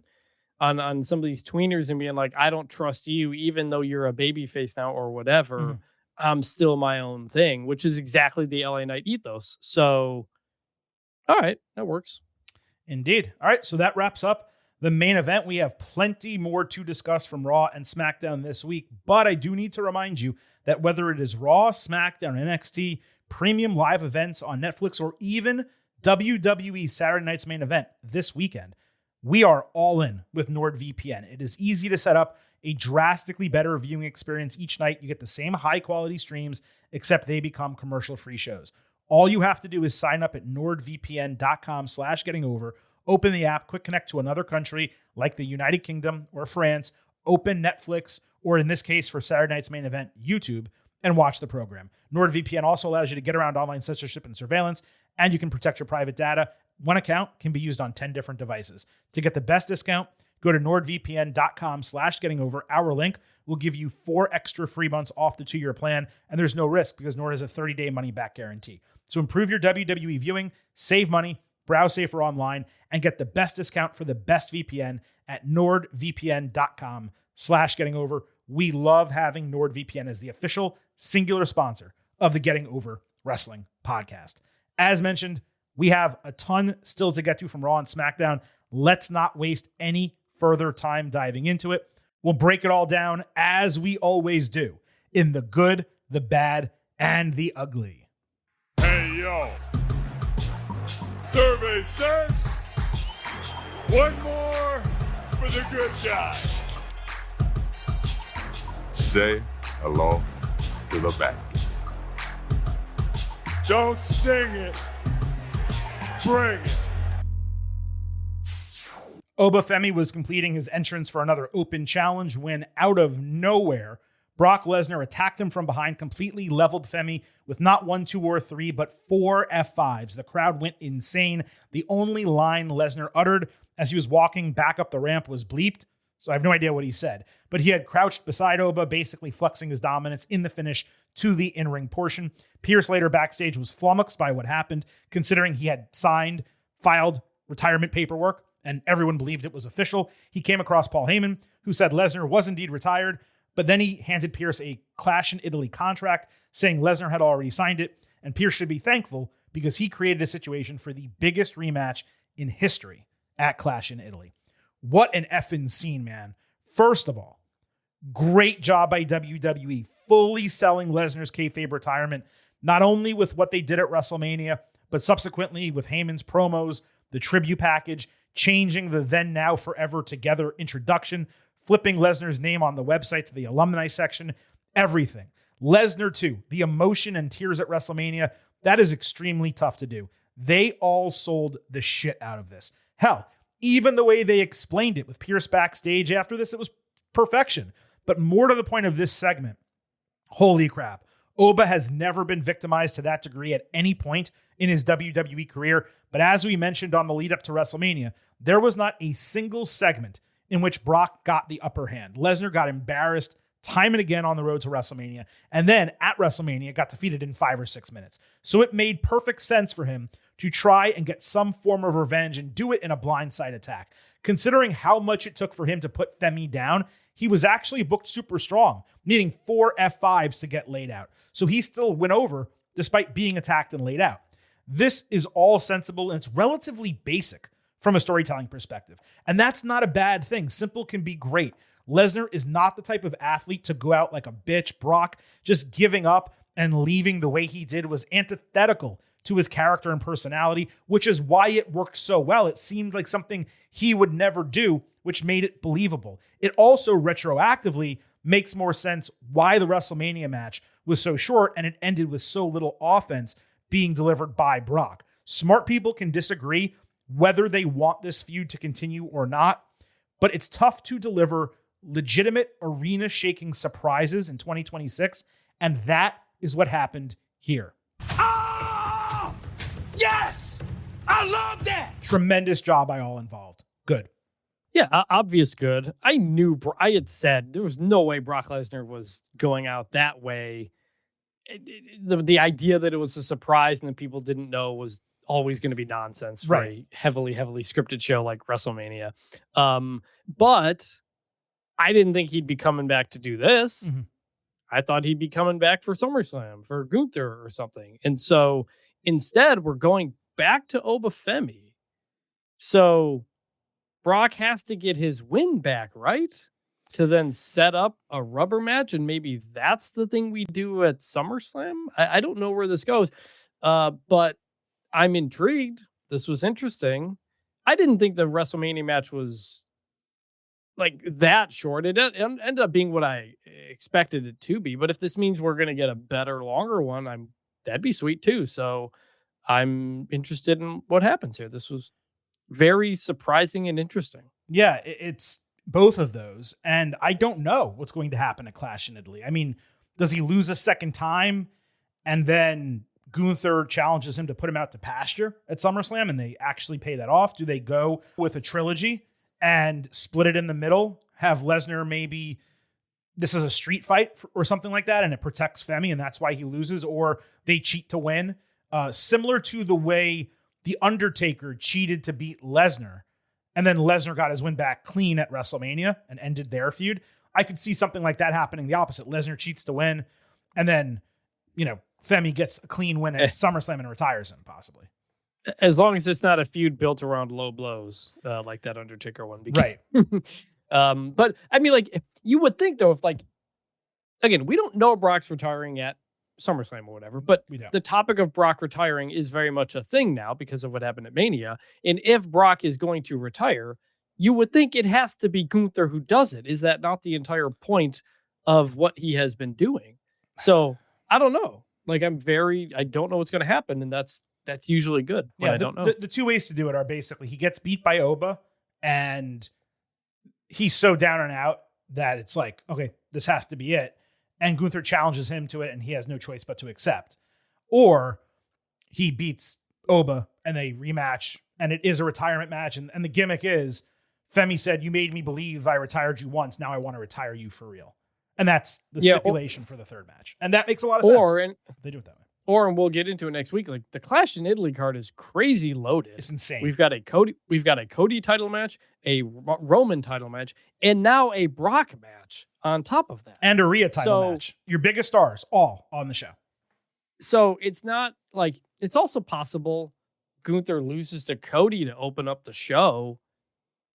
on some of these tweeners and being like, I don't trust you, even though you're a babyface now or whatever. Mm. I'm still my own thing, which is exactly the LA Knight ethos. So, all right, that works. Indeed. All right, so that wraps up the main event. We have plenty more to discuss from Raw and SmackDown this week, but I do need to remind you that whether it is Raw, SmackDown, NXT, premium live events on Netflix, or even WWE Saturday Night's Main Event this weekend, we are all in with NordVPN. It is easy to set up a drastically better viewing experience each night. You get the same high quality streams, except they become commercial-free shows. All you have to do is sign up at nordvpn.com/gettingover, open the app, quick connect to another country like the United Kingdom or France, open Netflix, or in this case for Saturday Night's Main Event, YouTube, and watch the program. NordVPN also allows you to get around online censorship and surveillance, and you can protect your private data. One account can be used on 10 different devices. To get the best discount, go to nordvpn.com/gettingover. Our link will give you 4 extra free months off the 2-year plan, and there's no risk because Nord has a 30-day money-back guarantee. So improve your WWE viewing, save money, browse safer online, and get the best discount for the best VPN at nordvpn.com/gettingover. We love having NordVPN as the official singular sponsor of the Getting Over Wrestling podcast. As mentioned, we have a ton still to get to from Raw and SmackDown. Let's not waste any further time diving into it. We'll break it all down as we always do in the good, the bad, and the ugly. Hey, yo. Survey says one more for the good guy. Say hello to the back. Don't sing it. Bring it. Oba Femi was completing his entrance for another open challenge when, out of nowhere, Brock Lesnar attacked him from behind, completely leveled Femi with not 1, 2, or 3, but 4 F5s. The crowd went insane. The only line Lesnar uttered as he was walking back up the ramp was bleeped, so I have no idea what he said. But he had crouched beside Oba, basically flexing his dominance in the finish to the in-ring portion. Pierce later backstage was flummoxed by what happened, considering he had filed retirement paperwork, and everyone believed it was official. He came across Paul Heyman, who said Lesnar was indeed retired, but then he handed Pierce a Clash in Italy contract, saying Lesnar had already signed it, and Pierce should be thankful because he created a situation for the biggest rematch in history at Clash in Italy. What an effing scene, man. First of all, great job by WWE, fully selling Lesnar's kayfabe retirement, not only with what they did at WrestleMania, but subsequently with Heyman's promos, the tribute package, changing the then now forever together introduction, flipping Lesnar's name on the website to the alumni section, everything. Lesnar too, the emotion and tears at WrestleMania, that is extremely tough to do. They all sold the shit out of this. Hell, even the way they explained it with Pierce backstage after this, it was perfection. But more to the point of this segment, holy crap. Oba has never been victimized to that degree at any point in his WWE career. But as we mentioned on the lead up to WrestleMania, there was not a single segment in which Brock got the upper hand. Lesnar got embarrassed time and again on the road to WrestleMania, and then at WrestleMania got defeated in 5 or 6 minutes. So it made perfect sense for him to try and get some form of revenge and do it in a blindside attack. Considering how much it took for him to put Femi down, he was actually booked super strong, needing 4 F5s to get laid out. So he still went over despite being attacked and laid out. This is all sensible, and it's relatively basic from a storytelling perspective. And that's not a bad thing. Simple can be great. Lesnar is not the type of athlete to go out like a bitch. Brock just giving up and leaving the way he did was antithetical to his character and personality, which is why it worked so well. It seemed like something he would never do, which made it believable. It also retroactively makes more sense why the WrestleMania match was so short and it ended with so little offense being delivered by Brock. Smart people can disagree whether they want this feud to continue or not, but it's tough to deliver legitimate arena-shaking surprises in 2026, and that is what happened here. Oh! Yes! I love that! Tremendous job by all involved. Good. Yeah, obvious good. I had said there was no way Brock Lesnar was going out that way. The idea that it was a surprise and that people didn't know was always going to be nonsense for a heavily scripted show like WrestleMania. But I didn't think he'd be coming back to do this. Mm-hmm. I thought he'd be coming back for SummerSlam, for Gunther or something. And so instead, we're going back to Oba Femi. So Brock has to get his win back, right? To then set up a rubber match, and maybe that's the thing we do at SummerSlam. I don't know where this goes, but I'm intrigued. This was interesting. I didn't think the WrestleMania match was like that short. It ended up being what I expected it to be. But if this means we're going to get a better, longer one, that'd be sweet too. So I'm interested in what happens here. This was very surprising and interesting. Yeah, it's both of those. And I don't know what's going to happen at Clash in Italy. I mean, does he lose a second time and then Gunther challenges him to put him out to pasture at SummerSlam and they actually pay that off? Do they go with a trilogy and split it in the middle? Have Lesnar maybe this is a street fight or something like that and it protects Femi and that's why he loses, or they cheat to win? Similar to the way The Undertaker cheated to beat Lesnar and then Lesnar got his win back clean at WrestleMania and ended their feud. I could see something like that happening the opposite. Lesnar cheats to win and then, Femi gets a clean win at SummerSlam and retires him, possibly. As long as it's not a feud built around low blows, like that Undertaker one. Right. But I mean, like, you would think though, if again, we don't know Brock's retiring at SummerSlam or whatever, but the topic of Brock retiring is very much a thing now because of what happened at Mania. And if Brock is going to retire, you would think it has to be Gunther who does it. Is that not the entire point of what he has been doing? So I don't know. Like, I don't know what's going to happen. And that's usually good. Yeah, I don't know. The two ways to do it are basically he gets beat by Oba and he's so down and out that it's like, okay, this has to be it. and Gunther challenges him to it and he has no choice but to accept. Or he beats Oba and they rematch and it is a retirement match. And the gimmick is Femi said, you made me believe I retired you once. Now I want to retire you for real. And that's the stipulation for the third match. And that makes a lot of sense. If they do it that way. And we'll get into it next week. Like the Clash in Italy card is crazy loaded. It's insane. We've got a Cody title match, a Roman title match, and now a Brock match on top of that. And a Rhea title match. Your biggest stars all on the show. So it's not like, it's also possible Gunther loses to Cody to open up the show,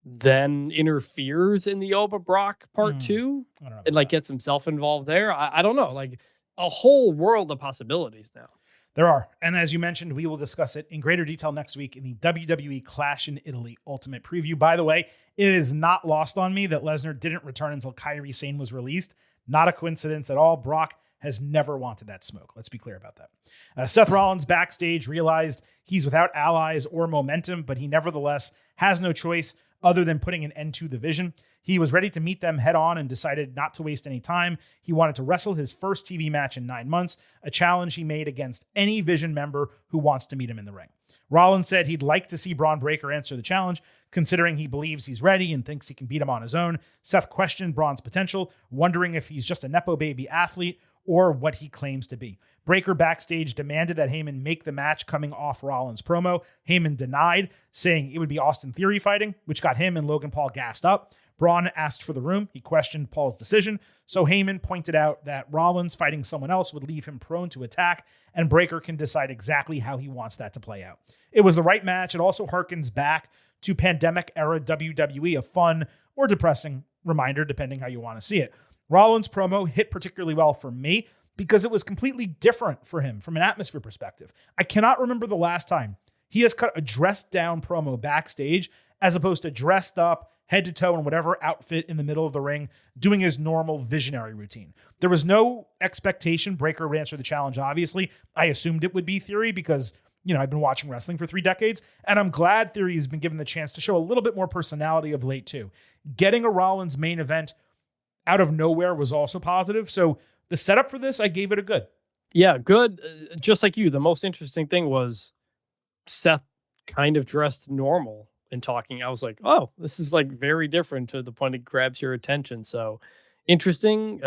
then interferes in the Oba Brock part 2 and like gets himself involved there. I don't know. Like a whole world of possibilities now. There are. And as you mentioned, we will discuss it in greater detail next week in the WWE Clash in Italy Ultimate Preview. By the way, it is not lost on me that Lesnar didn't return until Kairi Sane was released. Not a coincidence at all. Brock has never wanted that smoke. Let's be clear about that. Seth Rollins backstage realized he's without allies or momentum, but he nevertheless has no choice other than putting an end to the Vision. He was ready to meet them head on and decided not to waste any time. He wanted to wrestle his first TV match in 9 months, a challenge he made against any Vision member who wants to meet him in the ring. Rollins said he'd like to see Braun Breaker answer the challenge, considering he believes he's ready and thinks he can beat him on his own. Seth questioned Braun's potential, wondering if he's just a Nepo baby athlete or what he claims to be. Breaker backstage demanded that Heyman make the match coming off Rollins' promo. Heyman denied, saying it would be Austin Theory fighting, which got him and Logan Paul gassed up. Braun asked for the room. He questioned Paul's decision. So Heyman pointed out that Rollins fighting someone else would leave him prone to attack, and Breaker can decide exactly how he wants that to play out. It was the right match. It also harkens back to pandemic-era WWE, a fun or depressing reminder, depending how you want to see it. Rollins' promo hit particularly well for me because it was completely different for him from an atmosphere perspective. I cannot remember the last time he has cut a dressed-down promo backstage as opposed to dressed up, head to toe in whatever outfit in the middle of the ring, doing his normal visionary routine. There was no expectation Breaker would answer the challenge, obviously. I assumed it would be Theory because, I've been watching wrestling for 3 decades, and I'm glad Theory has been given the chance to show a little bit more personality of late, too. Getting a Rollins main event out of nowhere was also positive. So the setup for this, I gave it a good. Yeah, good. Just like you, the most interesting thing was Seth kind of dressed normal and talking. I was like, oh, this is like very different to the point it grabs your attention. So interesting,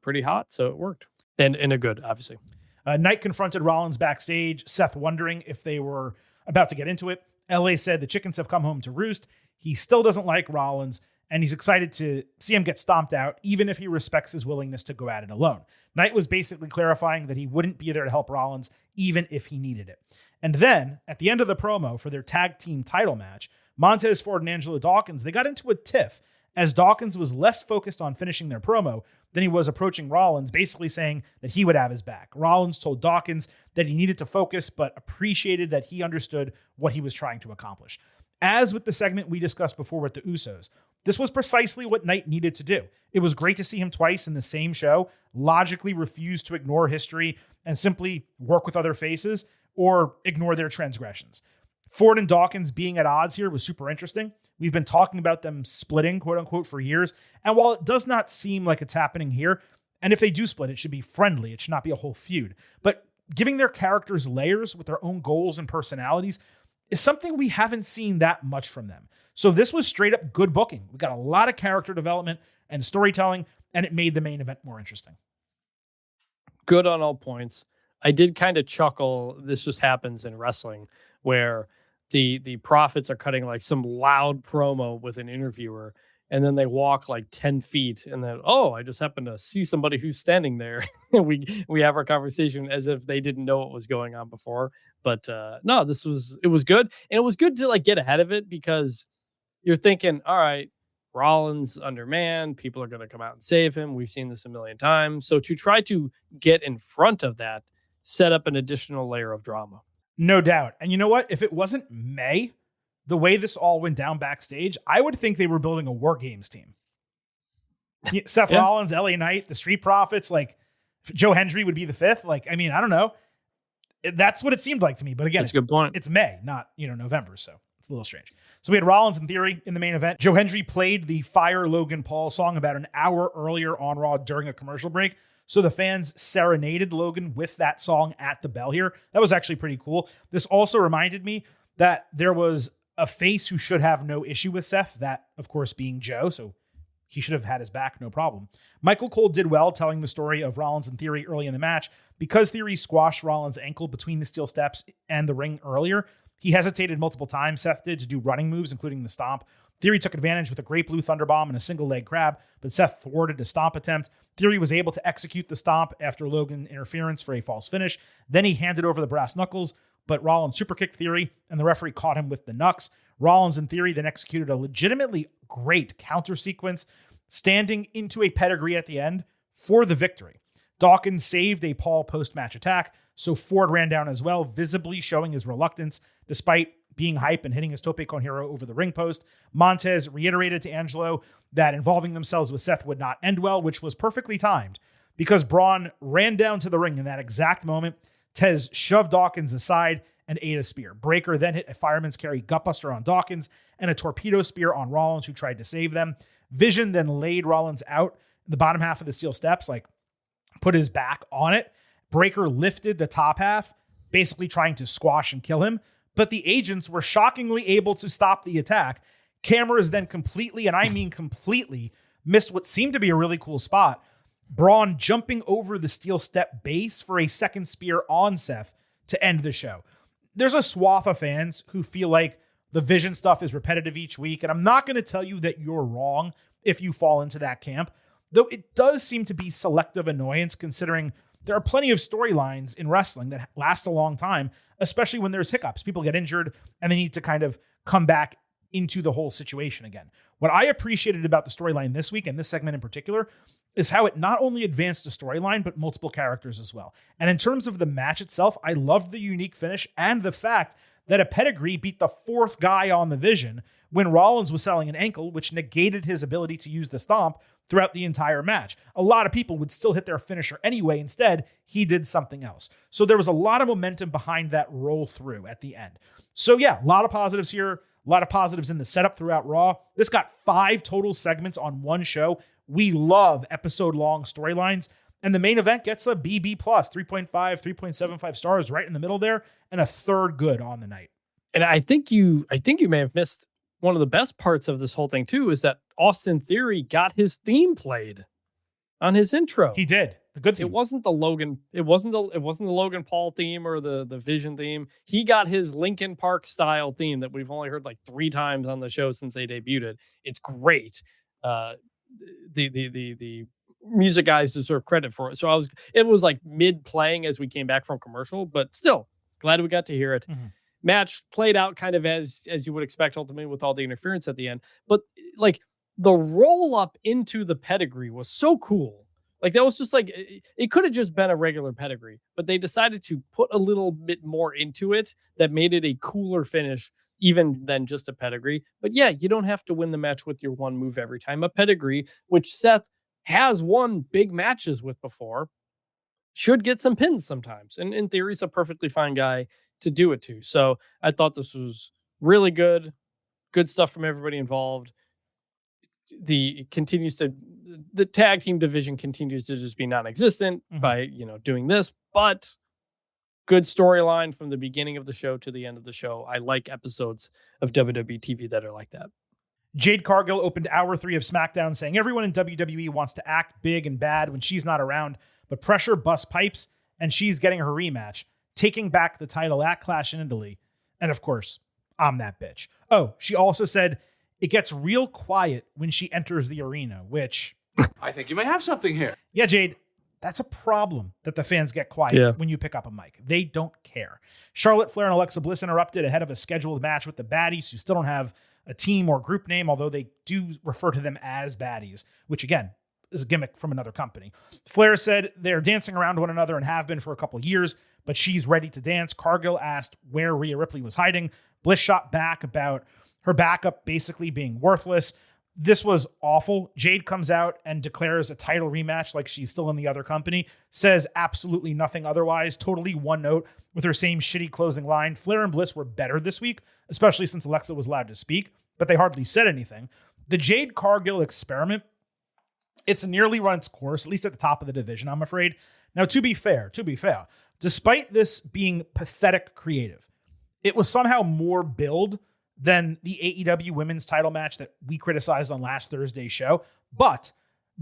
pretty hot. So it worked. And a good, obviously. Knight confronted Rollins backstage, Seth wondering if they were about to get into it. LA said the chickens have come home to roost. He still doesn't like Rollins, and he's excited to see him get stomped out, even if he respects his willingness to go at it alone. Knight was basically clarifying that he wouldn't be there to help Rollins, even if he needed it. And then, at the end of the promo for their tag team title match, Montez Ford and Angelo Dawkins, they got into a tiff, as Dawkins was less focused on finishing their promo than he was approaching Rollins, basically saying that he would have his back. Rollins told Dawkins that he needed to focus, but appreciated that he understood what he was trying to accomplish. As with the segment we discussed before with the Usos, this was precisely what Knight needed to do. It was great to see him twice in the same show, logically refuse to ignore history and simply work with other faces or ignore their transgressions. Ford and Dawkins being at odds here was super interesting. We've been talking about them splitting, quote unquote, for years. And while it does not seem like it's happening here, and if they do split, it should be friendly. It should not be a whole feud. But giving their characters layers with their own goals and personalities is something we haven't seen that much from them. So this was straight up good booking. We got a lot of character development and storytelling, and it made the main event more interesting. Good on all points. I did kind of chuckle. This just happens in wrestling where the Profits are cutting like some loud promo with an interviewer, and then they walk like 10 feet and then, oh, I just happened to see somebody who's standing there. we have our conversation as if they didn't know what was going on before. But no, it was good. And it was good to like get ahead of it because you're thinking, all right, Rollins undermanned, people are going to come out and save him. We've seen this a million times. So to try to get in front of that, set up an additional layer of drama. No doubt. And you know what? If it wasn't May, the way this all went down backstage, I would think they were building a War Games team. Seth Rollins, LA Knight, the Street Profits, like Joe Hendry would be the 5th. Like, I mean, I don't know. That's what it seemed like to me. But again, that's a good point. It's May, not, November. So it's a little strange. So we had Rollins and Theory in the main event. Joe Hendry played the Fire Logan Paul song about an hour earlier on Raw during a commercial break. So the fans serenaded Logan with that song at the bell here. That was actually pretty cool. This also reminded me that there was a face who should have no issue with Seth, that of course being Joe. So he should have had his back, no problem. Michael Cole did well telling the story of Rollins and Theory early in the match. Because Theory squashed Rollins' ankle between the steel steps and the ring earlier, he hesitated multiple times, Seth did, to do running moves, including the stomp. Theory took advantage with a great blue thunderbomb and a single leg crab, but Seth thwarted a stomp attempt. Theory was able to execute the stomp after Logan interference for a false finish. Then he handed over the brass knuckles, but Rollins superkicked Theory, and the referee caught him with the knucks. Rollins and Theory then executed a legitimately great counter sequence, standing into a pedigree at the end for the victory. Dawkins saved a Paul post-match attack, so Ford ran down as well, visibly showing his reluctance despite being hype and hitting his tope con hero over the ring post. Montez reiterated to Angelo that involving themselves with Seth would not end well, which was perfectly timed because Braun ran down to the ring in that exact moment. Tez shoved Dawkins aside and ate a spear. Breaker then hit a fireman's carry gutbuster on Dawkins and a torpedo spear on Rollins, who tried to save them. Vision then laid Rollins out in the bottom half of the steel steps, put his back on it. Breaker lifted the top half, basically trying to squash and kill him, but the agents were shockingly able to stop the attack. Cameras then completely, and I mean completely, missed what seemed to be a really cool spot. Braun jumping over the steel step base for a second spear on Seth to end the show. There's a swath of fans who feel like the Vision stuff is repetitive each week, and I'm not going to tell you that you're wrong if you fall into that camp, though it does seem to be selective annoyance considering there are plenty of storylines in wrestling that last a long time, especially when there's hiccups. People get injured and they need to kind of come back into the whole situation again. What I appreciated about the storyline this week, and this segment in particular, is how it not only advanced the storyline, but multiple characters as well. And in terms of the match itself, I loved the unique finish and the fact that a pedigree beat the fourth guy on the Vision when Rollins was selling an ankle, which negated his ability to use the stomp throughout the entire match. A lot of people would still hit their finisher anyway. Instead, he did something else. So there was a lot of momentum behind that roll through at the end. So yeah, a lot of positives here. A lot of positives in the setup throughout Raw. This got 5 total segments on one show. We love episode-long storylines. And the main event gets a BB+, 3.5, 3.75 stars right in the middle there, and a third good on the night. And I think you may have missed one of the best parts of this whole thing too, is that Austin Theory got his theme played on his intro. He did. The good theme. It wasn't the Logan Paul theme or the Vision theme. He got his Linkin Park style theme that we've only heard 3 times on the show since they debuted it. It's great. The music guys deserve credit for it. So it was mid playing as we came back from commercial, but still glad we got to hear it. Mm-hmm. Match played out kind of as you would expect ultimately with all the interference at the end. But the roll up into the pedigree was so cool. That was just it could have just been a regular pedigree, but they decided to put a little bit more into it that made it a cooler finish even than just a pedigree. But yeah, you don't have to win the match with your one move every time. A pedigree, which Seth has won big matches with before, should get some pins sometimes. And in theory, he's a perfectly fine guy to do it to. So I thought this was really good stuff from everybody involved. The tag team division continues to just be non-existent by, doing this, but good storyline from the beginning of the show to the end of the show. I like episodes of WWE TV that are like that. Jade Cargill opened hour 3 of SmackDown saying everyone in WWE wants to act big and bad when she's not around, but pressure busts pipes and she's getting her rematch, taking back the title at Clash in Italy. And of course, I'm that bitch. Oh, she also said it gets real quiet when she enters the arena, which I think you may have something here. Yeah, Jade, that's a problem that the fans get quiet when you pick up a mic. They don't care. Charlotte Flair and Alexa Bliss interrupted ahead of a scheduled match with the baddies who still don't have a team or group name, although they do refer to them as baddies, which again is a gimmick from another company. Flair said they're dancing around one another and have been for a couple of years, but she's ready to dance. Cargill asked where Rhea Ripley was hiding. Bliss shot back about her backup basically being worthless. This was awful. Jade comes out and declares a title rematch like she's still in the other company, says absolutely nothing otherwise, totally one note with her same shitty closing line. Flair and Bliss were better this week, especially since Alexa was allowed to speak, but they hardly said anything. The Jade Cargill experiment It's nearly run its course, at least at the top of the division, I'm afraid. Now, to be fair, despite this being pathetic creative, it was somehow more build than the AEW women's title match that we criticized on last Thursday's show. But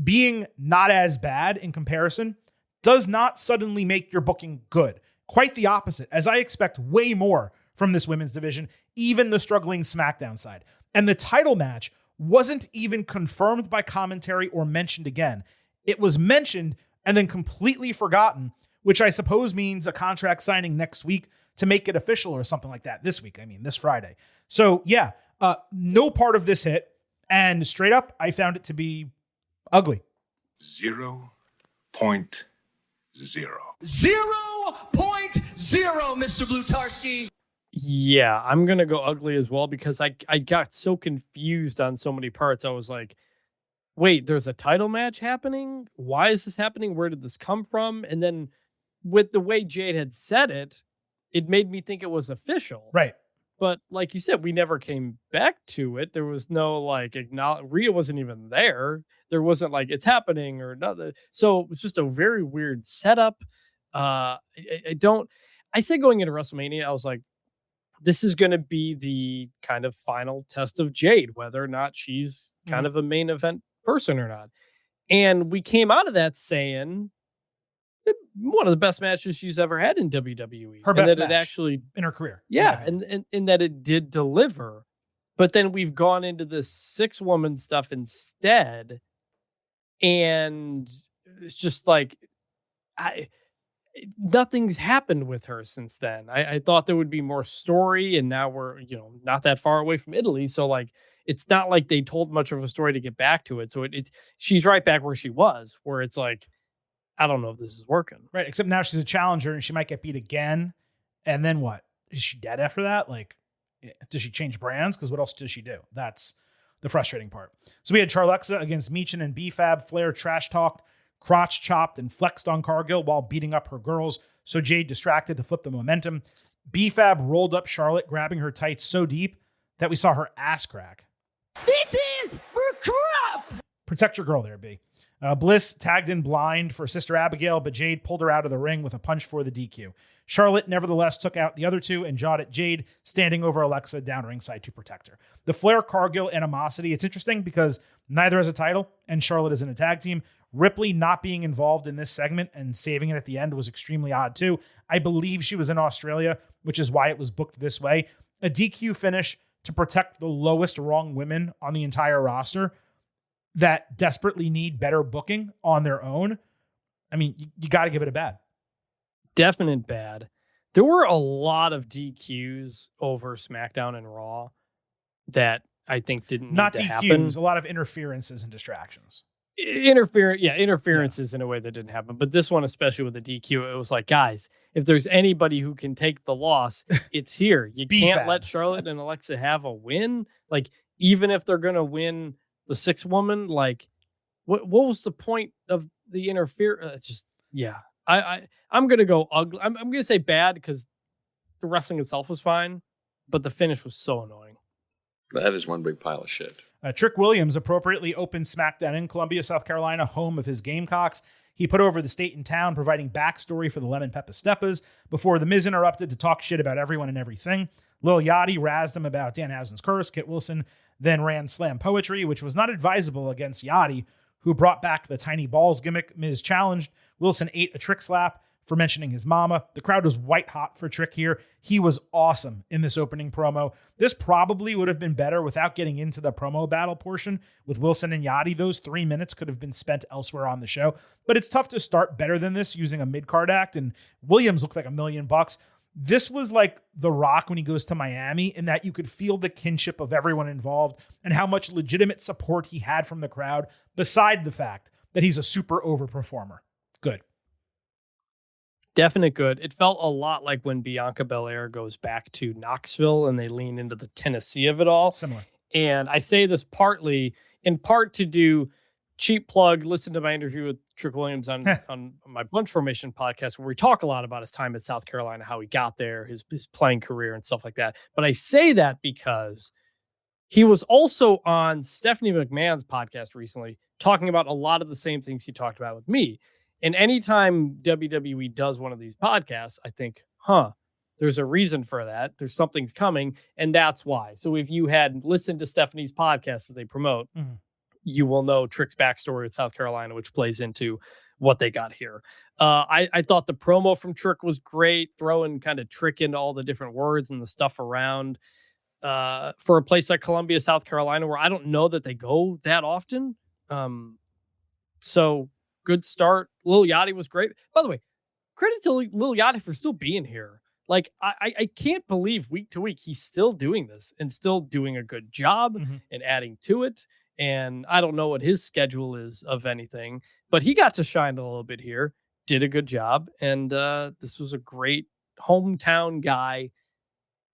being not as bad in comparison does not suddenly make your booking good. Quite the opposite, as I expect way more from this women's division, even the struggling SmackDown side. And the title match wasn't even confirmed by commentary or mentioned again. It was mentioned and then completely forgotten, which I suppose means a contract signing next week to make it official or something like that this week. I mean, this Friday. So yeah, no part of this hit. And straight up, I found it to be ugly. 0.0. 0.0, Mr. Blutarski. Yeah, I'm going to go ugly as well because I got so confused on so many parts. I was like, wait, there's a title match happening? Why is this happening? Where did this come from? And then with the way Jade had said it, it made me think it was official. Right. But like you said, we never came back to it. There was no like Rhea wasn't even there. There wasn't like it's happening or nothing. So it was just a very weird setup. I said going into WrestleMania, I was like, this is going to be the kind of final test of Jade, whether or not she's kind of a main event person or not. And we came out of that saying one of the best matches she's ever had in WWE. Her best and that match it actually in her career. Yeah, and that it did deliver. But then we've gone into this 6-woman stuff instead. And it's just like nothing's happened with her since then. I thought there would be more story, and now we're, not that far away from Italy. So like, it's not like they told much of a story to get back to it. So she's right back where she was, where it's like, I don't know if this is working. Right. Except now she's a challenger and she might get beat again. And then what? Is she dead after that? Like, does she change brands? Because what else does she do? That's the frustrating part. So we had Charlexa against Meechin and B-Fab. Flair trash talked, crotch chopped, and flexed on Cargill while beating up her girls. So Jade distracted to flip the momentum. B-Fab rolled up Charlotte, grabbing her tights so deep that we saw her ass crack. This is for crap! Protect your girl there, B. Bliss tagged in blind for Sister Abigail, but Jade pulled her out of the ring with a punch for the DQ. Charlotte nevertheless took out the other two and jawed at Jade, standing over Alexa down ringside to protect her. The Flair Cargill animosity, it's interesting because neither has a title and Charlotte is in a tag team. Ripley not being involved in this segment and saving it at the end was extremely odd too. I believe she was in Australia, which is why it was booked this way. A DQ finish to protect the lowest rung women on the entire roster that desperately need better booking on their own. I mean, you got to give it a bad. Definite bad. There were a lot of DQs over SmackDown and Raw that I think didn't not need to DQs, happen. a lot of interferences and distractions. Interferences in a way that didn't happen. But this one, especially with the DQ, it was like, guys, if there's anybody who can take the loss, it's here. You can't let Charlotte and Alexa have a win. Like, even if they're going to win the 6-woman, like, what was the point of the interference? It's just, yeah. I'm going to go ugly. I'm going to say bad because the wrestling itself was fine, but the finish was so annoying. That is one big pile of shit. Trick Williams appropriately opened SmackDown in Columbia, South Carolina, home of his Gamecocks. He put over the state and town, providing backstory for the Lemon Pepper Steppers before The Miz interrupted to talk shit about everyone and everything. Lil Yachty razzed him about Danhausen's curse. Kit Wilson then ran slam poetry, which was not advisable against Yachty, who brought back the tiny balls gimmick. Miz challenged. Wilson ate a Trick slap for mentioning his mama. The crowd was white hot for Trick here. He was awesome in this opening promo. This probably would have been better without getting into the promo battle portion with Wilson and Yachty. Those 3 minutes could have been spent elsewhere on the show, but it's tough to start better than this using a mid-card act, and Williams looked like $1 million. This was like The Rock when he goes to Miami, in that you could feel the kinship of everyone involved and how much legitimate support he had from the crowd, beside the fact that he's a super overperformer. Good. Definite good. It felt a lot like when Bianca Belair goes back to Knoxville and they lean into the Tennessee of it all. Similar. And I say this in part to do cheap plug. Listen to my interview with Trick Williams on my Bunch Formation podcast, where we talk a lot about his time at South Carolina, how he got there, his playing career and stuff like that. But I say that because He was also on Stephanie McMahon's podcast recently, talking about a lot of the same things he talked about with me. And anytime WWE does one of these podcasts, I think, there's a reason for that. There's something coming, and that's why. So if you had listened to Stephanie's podcast that they promote, you will know Trick's backstory at South Carolina, which plays into what they got here. I thought the promo from Trick was great, throwing kind of Trick into all the different words and the stuff around. For a place like Columbia, South Carolina, where I don't know that they go that often. So good start. Lil Yachty was great. By the way, credit to Lil Yachty for still being here. Like, I can't believe week to week he's still doing this and still doing a good job and adding to it. And I don't know what his schedule is of anything, but he got to shine a little bit here, did a good job. And this was a great hometown guy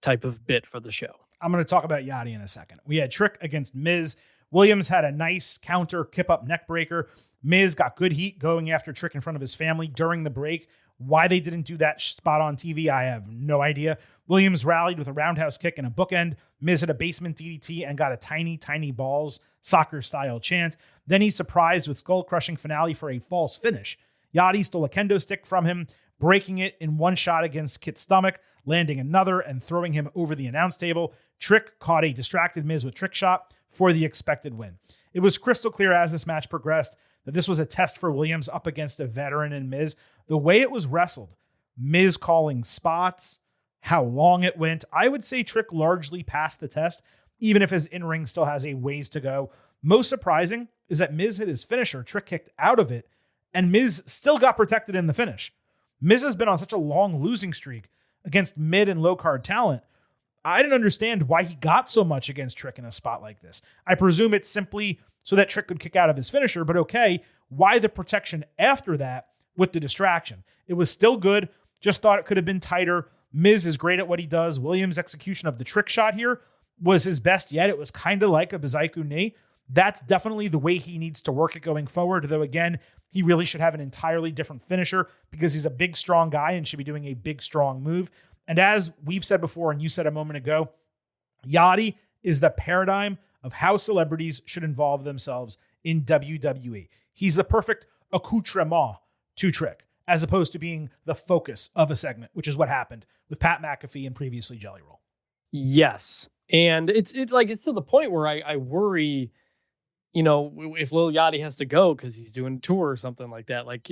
type of bit for the show. I'm going to talk about Yachty in a second. We had Trick against Miz. Williams had a nice counter kip-up neck breaker. Miz got good heat going after Trick in front of his family during the break. Why they didn't do that spot on TV, I have no idea. Williams rallied with a roundhouse kick and a bookend. Miz had a basement DDT and got a tiny, tiny balls soccer-style chant. Then he surprised with skull-crushing finale for a false finish. Yachty stole a kendo stick from him, breaking it in one shot against Kit's stomach, landing another and throwing him over the announce table. Trick caught a distracted Miz with trick shot for the expected win. It was crystal clear as this match progressed that this was a test for Williams up against a veteran in Miz. The way it was wrestled, Miz calling spots, how long it went, I would say Trick largely passed the test, even if his in-ring still has a ways to go. Most surprising is that Miz hit his finisher, Trick kicked out of it, and Miz still got protected in the finish. Miz has been on such a long losing streak against mid and low card talent. I didn't understand why he got so much against Trick in a spot like this. I presume it's simply so that Trick could kick out of his finisher, but okay, why the protection after that with the distraction? It was still good, just thought it could have been tighter. Miz is great at what he does. Williams' execution of the trick shot here was his best yet. It was kind of like a Bazaiku knee. That's definitely the way he needs to work it going forward, though again, he really should have an entirely different finisher because he's a big, strong guy and should be doing a big, strong move. And as we've said before, and you said a moment ago, Yachty is the paradigm of how celebrities should involve themselves in WWE. He's the perfect accoutrement to Trick, as opposed to being the focus of a segment, which is what happened with Pat McAfee and previously Jelly Roll. Yes. And it's to the point where I worry, if Lil Yachty has to go because he's doing a tour or something like that, like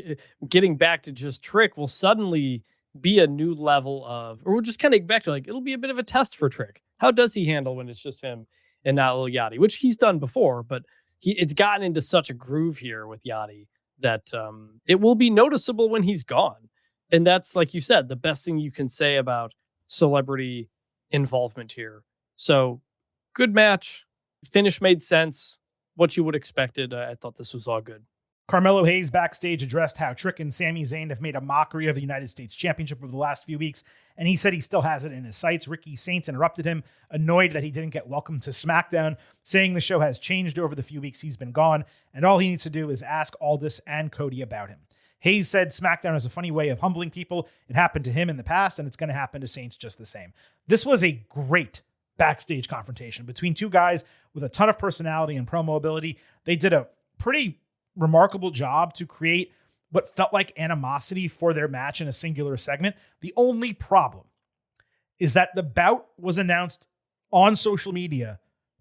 getting back to just Trick will suddenly be a new level of, or we'll just kind of back to it'll be a bit of a test for Trick. How does he handle when it's just him and not Lil Yachty, which he's done before, but it's gotten into such a groove here with Yachty that it will be noticeable when he's gone. And that's, like you said, the best thing you can say about celebrity involvement here. So good match. Finish made sense. What you would expected. I thought this was all good. Carmelo Hayes backstage addressed how Trick and Sami Zayn have made a mockery of the United States Championship over the last few weeks, and he said he still has it in his sights. Ricky Saints interrupted him, annoyed that he didn't get welcomed to SmackDown, saying the show has changed over the few weeks he's been gone, and all he needs to do is ask Aldis and Cody about him. Hayes said SmackDown is a funny way of humbling people. It happened to him in the past, and it's going to happen to Saints just the same. This was a great backstage confrontation between two guys with a ton of personality and promo ability. They did a pretty remarkable job to create what felt like animosity for their match in a singular segment. The only problem is that the bout was announced on social media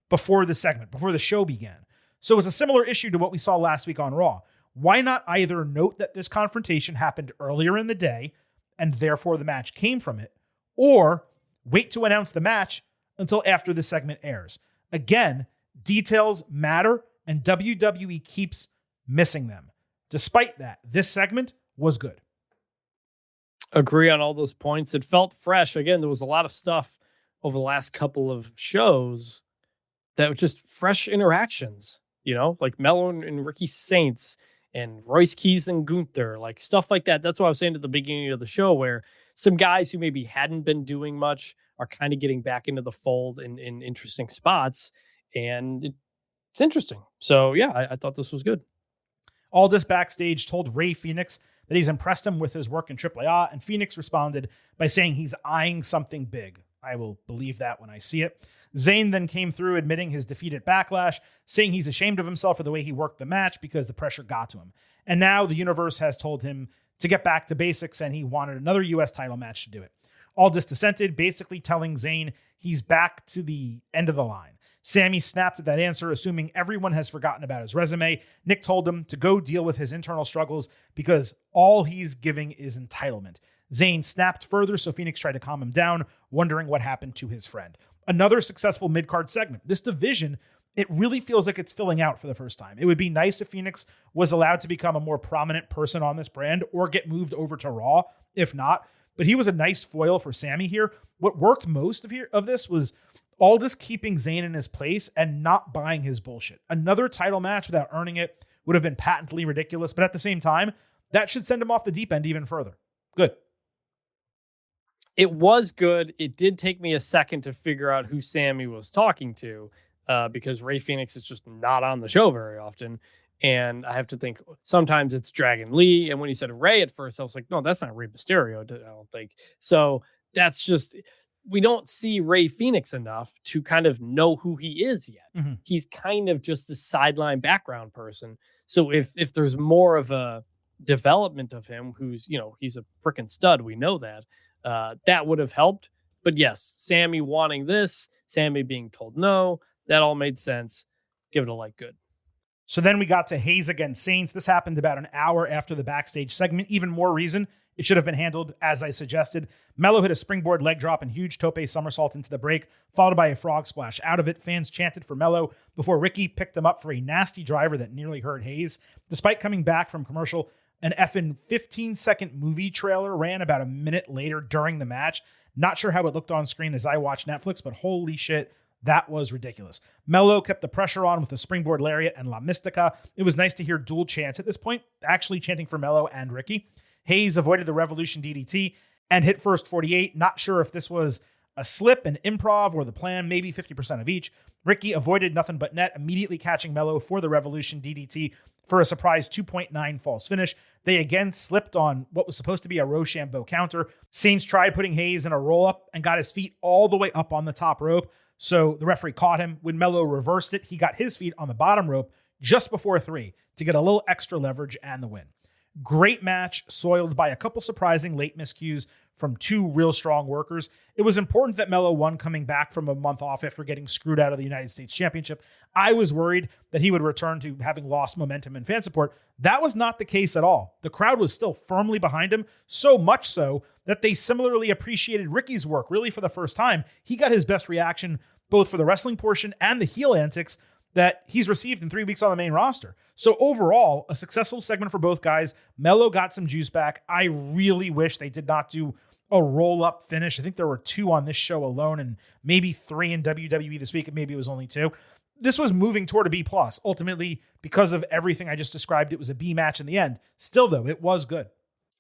before the segment, before the show began. So it's a similar issue to what we saw last week on Raw. Why not either note that this confrontation happened earlier in the day and therefore the match came from it, or wait to announce the match until after the segment airs? Again, details matter and WWE keeps missing them. Despite that, this segment was good. Agree on all those points. It felt fresh. Again, there was a lot of stuff over the last couple of shows that was just fresh interactions, like Melo and Ricky Saints and Royce Keys and Gunther, like stuff like that. That's what I was saying at the beginning of the show, where some guys who maybe hadn't been doing much are kind of getting back into the fold in interesting spots. And it's interesting. So yeah, I thought this was good. Aldis backstage told Ray Phoenix that he's impressed him with his work in AAA, and Phoenix responded by saying he's eyeing something big. I will believe that when I see it. Zayn then came through admitting his defeat at Backlash, saying he's ashamed of himself for the way he worked the match because the pressure got to him. And now the universe has told him to get back to basics, and he wanted another U.S. title match to do it. Aldis dissented, basically telling Zayn he's back to the end of the line. Sammy snapped at that answer, assuming everyone has forgotten about his resume. Nick told him to go deal with his internal struggles because all he's giving is entitlement. Zayn snapped further, so Phoenix tried to calm him down, wondering what happened to his friend. Another successful mid-card segment. This division, it really feels like it's filling out for the first time. It would be nice if Phoenix was allowed to become a more prominent person on this brand or get moved over to Raw, if not. But he was a nice foil for Sammy here. What worked most of this was Aldis keeping Zayn in his place and not buying his bullshit. Another title match without earning it would have been patently ridiculous, but at the same time, that should send him off the deep end even further. Good. It was good. It did take me a second to figure out who Sammy was talking to because Rey Fenix is just not on the show very often. And I have to think sometimes it's Dragon Lee. And when he said Rey at first, I was like, no, that's not Rey Mysterio, I don't think. So that's just, we don't see Rey Fenix enough to kind of know who he is yet. Mm-hmm. He's kind of just a sideline background person. So if there's more of a development of him, who's, he's a freaking stud, we know that, that would have helped. But yes, Sammy wanting this, Sammy being told no, that all made sense. Give it a like good. So then we got to Hayes against Saints. This happened about an hour after the backstage segment. Even more reason it should have been handled as I suggested. Melo hit a springboard leg drop and huge tope somersault into the break, followed by a frog splash. Out of it, fans chanted for Melo before Ricky picked him up for a nasty driver that nearly hurt Hayes. Despite coming back from commercial, an effing 15-second movie trailer ran about a minute later during the match. Not sure how it looked on screen as I watched Netflix, but holy shit, that was ridiculous. Melo kept the pressure on with a springboard lariat and La Mystica. It was nice to hear dual chants at this point, actually chanting for Melo and Ricky. Hayes avoided the Revolution DDT and hit first 48. Not sure if this was a slip, an improv, or the plan, maybe 50% of each. Ricky avoided nothing but net, immediately catching Melo for the Revolution DDT for a surprise 2.9 false finish. They again slipped on what was supposed to be a Rochambeau counter. Saints tried putting Hayes in a roll-up and got his feet all the way up on the top rope. So the referee caught him. When Melo reversed it, he got his feet on the bottom rope just before 3 to get a little extra leverage and the win. Great match, soiled by a couple surprising late miscues from 2 real strong workers. It was important that Melo won coming back from a month off after getting screwed out of the United States Championship. I was worried that he would return to having lost momentum and fan support. That was not the case at all. The crowd was still firmly behind him, so much so that they similarly appreciated Ricky's work, really for the first time. He got his best reaction both for the wrestling portion and the heel antics that he's received in 3 weeks on the main roster. So overall, a successful segment for both guys. Melo got some juice back. I really wish they did not do a roll-up finish. I think there were 2 on this show alone and maybe 3 in WWE this week, and maybe it was only 2. This was moving toward a B+. Ultimately, because of everything I just described, it was a B match in the end. Still, though, it was good.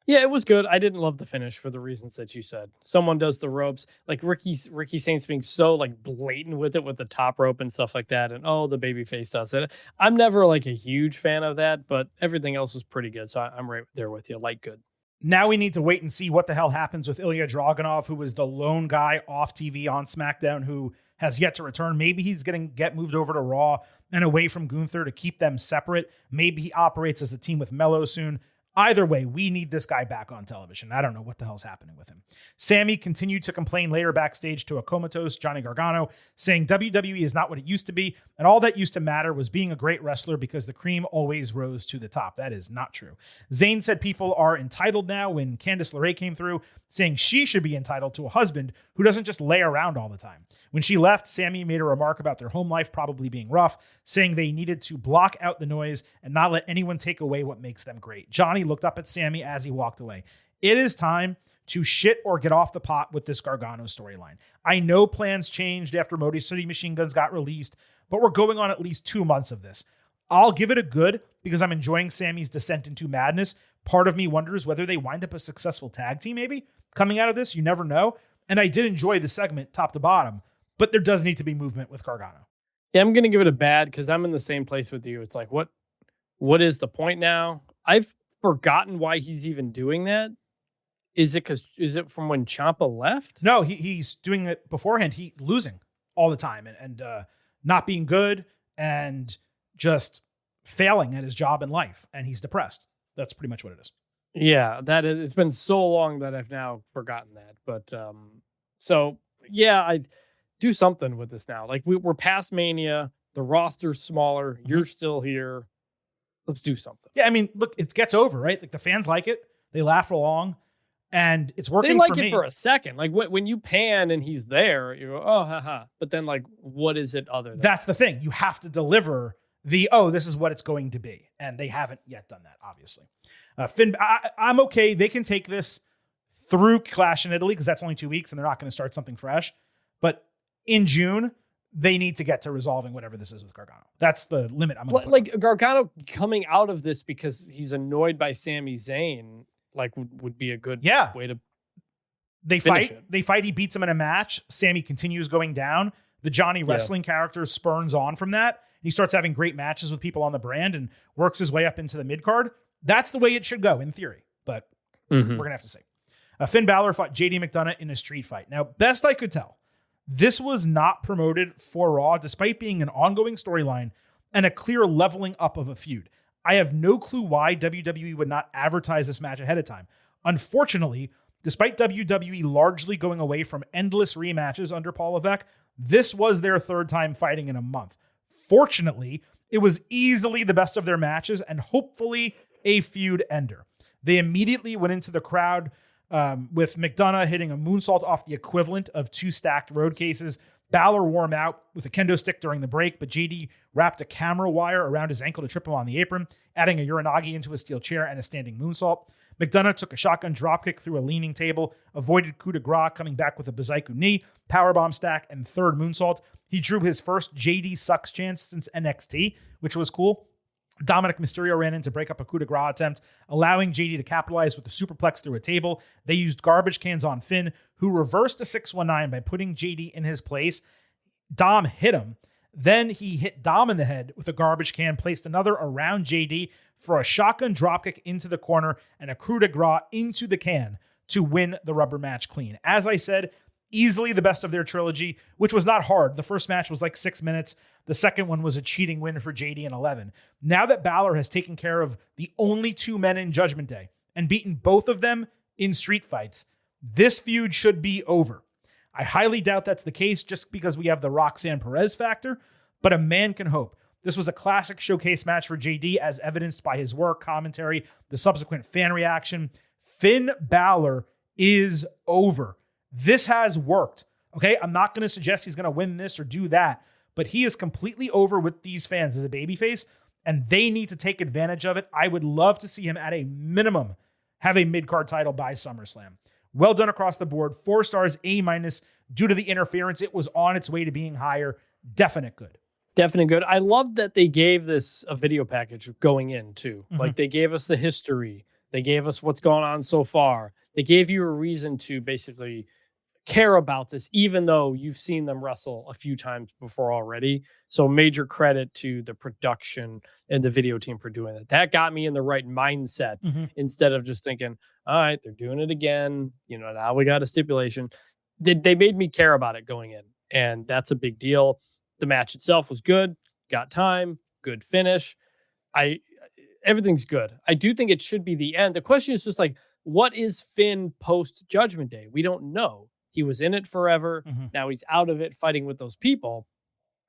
Yeah, it was good. I didn't love the finish for the reasons that you said. Someone does the ropes, like Ricky Saints being so blatant with it with the top rope and stuff like that. And the babyface does it. I'm never a huge fan of that, but everything else is pretty good. So I'm right there with you. Good. Now we need to wait and see what the hell happens with Ilya Dragunov, who was the lone guy off TV on SmackDown who has yet to return. Maybe he's going to get moved over to Raw and away from Gunther to keep them separate. Maybe he operates as a team with Melo soon. Either way, we need this guy back on television. I don't know what the hell's happening with him. Sammy continued to complain later backstage to a comatose Johnny Gargano, saying WWE is not what it used to be, and all that used to matter was being a great wrestler because the cream always rose to the top. That is not true. Zayn said people are entitled now when Candice LeRae came through, saying she should be entitled to a husband who doesn't just lay around all the time. When she left, Sammy made a remark about their home life probably being rough, saying they needed to block out the noise and not let anyone take away what makes them great. Johnny looked up at Sammy as he walked away. It is time to shit or get off the pot with this Gargano storyline. I know plans changed after Motor City Machine Guns got released, but we're going on at least 2 months of this. I'll give it a good because I'm enjoying Sammy's descent into madness. Part of me wonders whether they wind up a successful tag team maybe coming out of this. You never know. And I did enjoy the segment top to bottom, but there does need to be movement with Gargano. Yeah, I'm going to give it a bad because I'm in the same place with you. It's what is the point now? I've forgotten why he's even doing that. Is it from when Ciampa left? No, he's doing it beforehand. He losing all the time and not being good and just failing at his job in life. And he's depressed. That's pretty much what it is. Yeah, that is. It's been so long that I've now forgotten that. But so yeah, I do something with this now. Like we're past Mania. The roster's smaller. You're still here. Let's do something. Yeah, I mean, look, it gets over, right? Like the fans like it. They laugh along. And it's working they like for it me. for a second. Like when you pan and he's there, you go, oh, haha. But then, like, what is it other than That's the thing. You have to deliver this is what it's going to be. And they haven't yet done that, obviously. Finn, I'm okay. They can take this through Clash in Italy because that's only 2 weeks and they're not going to start something fresh. But in June, they need to get to resolving whatever this is with Gargano. That's the limit I'm going to put. Like Gargano coming out of this because he's annoyed by Sami Zayn. Like would be a good way to they fight. He beats him in a match. Sammy continues going down. The Johnny wrestling character spurns on from that. He starts having great matches with people on the brand and works his way up into the mid card. That's the way it should go in theory, but we're gonna have to see. Finn Balor fought JD McDonough in a street fight. Now, best I could tell, this was not promoted for Raw, despite being an ongoing storyline and a clear leveling up of a feud. I have no clue why WWE would not advertise this match ahead of time. Unfortunately, despite WWE largely going away from endless rematches under Paul Levesque, this was their third time fighting in a month. Fortunately, it was easily the best of their matches and hopefully a feud ender. They immediately went into the crowd with McDonough hitting a moonsault off the equivalent of 2 stacked road cases. Balor wore him out with a kendo stick during the break, but JD wrapped a camera wire around his ankle to trip him on the apron, adding a Uranagi into a steel chair and a standing moonsault. McDonough took a shotgun dropkick through a leaning table, avoided coup de grace, coming back with a Bazaiku knee, powerbomb stack, and third moonsault. He drew his first JD sucks chance since NXT, which was cool. Dominic Mysterio ran in to break up a coup de grace attempt, allowing JD to capitalize with a superplex through a table. They used garbage cans on Finn, who reversed a 619 by putting JD in his place. Dom hit him. Then he hit Dom in the head with a garbage can, placed another around JD for a shotgun dropkick into the corner and a coup de grace into the can to win the rubber match clean. As I said, easily the best of their trilogy, which was not hard. The first match was like 6 minutes. The second one was a cheating win for JD in 11. Now that Balor has taken care of the only 2 men in Judgment Day and beaten both of them in street fights, this feud should be over. I highly doubt that's the case just because we have the Roxanne Perez factor, but a man can hope. This was a classic showcase match for JD as evidenced by his work, commentary, the subsequent fan reaction. Finn Balor is over. This has worked. Okay, I'm not going to suggest he's going to win this or do that, but he is completely over with these fans as a babyface, and they need to take advantage of it. I would love to see him at a minimum have a mid-card title by SummerSlam. Well done across the board. 4 stars, A-. Due to the interference, it was on its way to being higher. Definite good. Definitely good. I love that they gave this a video package going in too. Like they gave us the history. They gave us what's gone on so far. They gave you a reason to basically care about this, even though you've seen them wrestle a few times before already. So major credit to the production and the video team for doing that. That got me in the right mindset instead of just thinking, all right, they're doing it again. You know, now we got a stipulation. They made me care about it going in, and that's a big deal. The match itself was good, got time, good finish. Everything's good. I do think it should be the end. The question is just like, what is Finn post Judgment Day? We don't know. He was in it forever. Now he's out of it fighting with those people.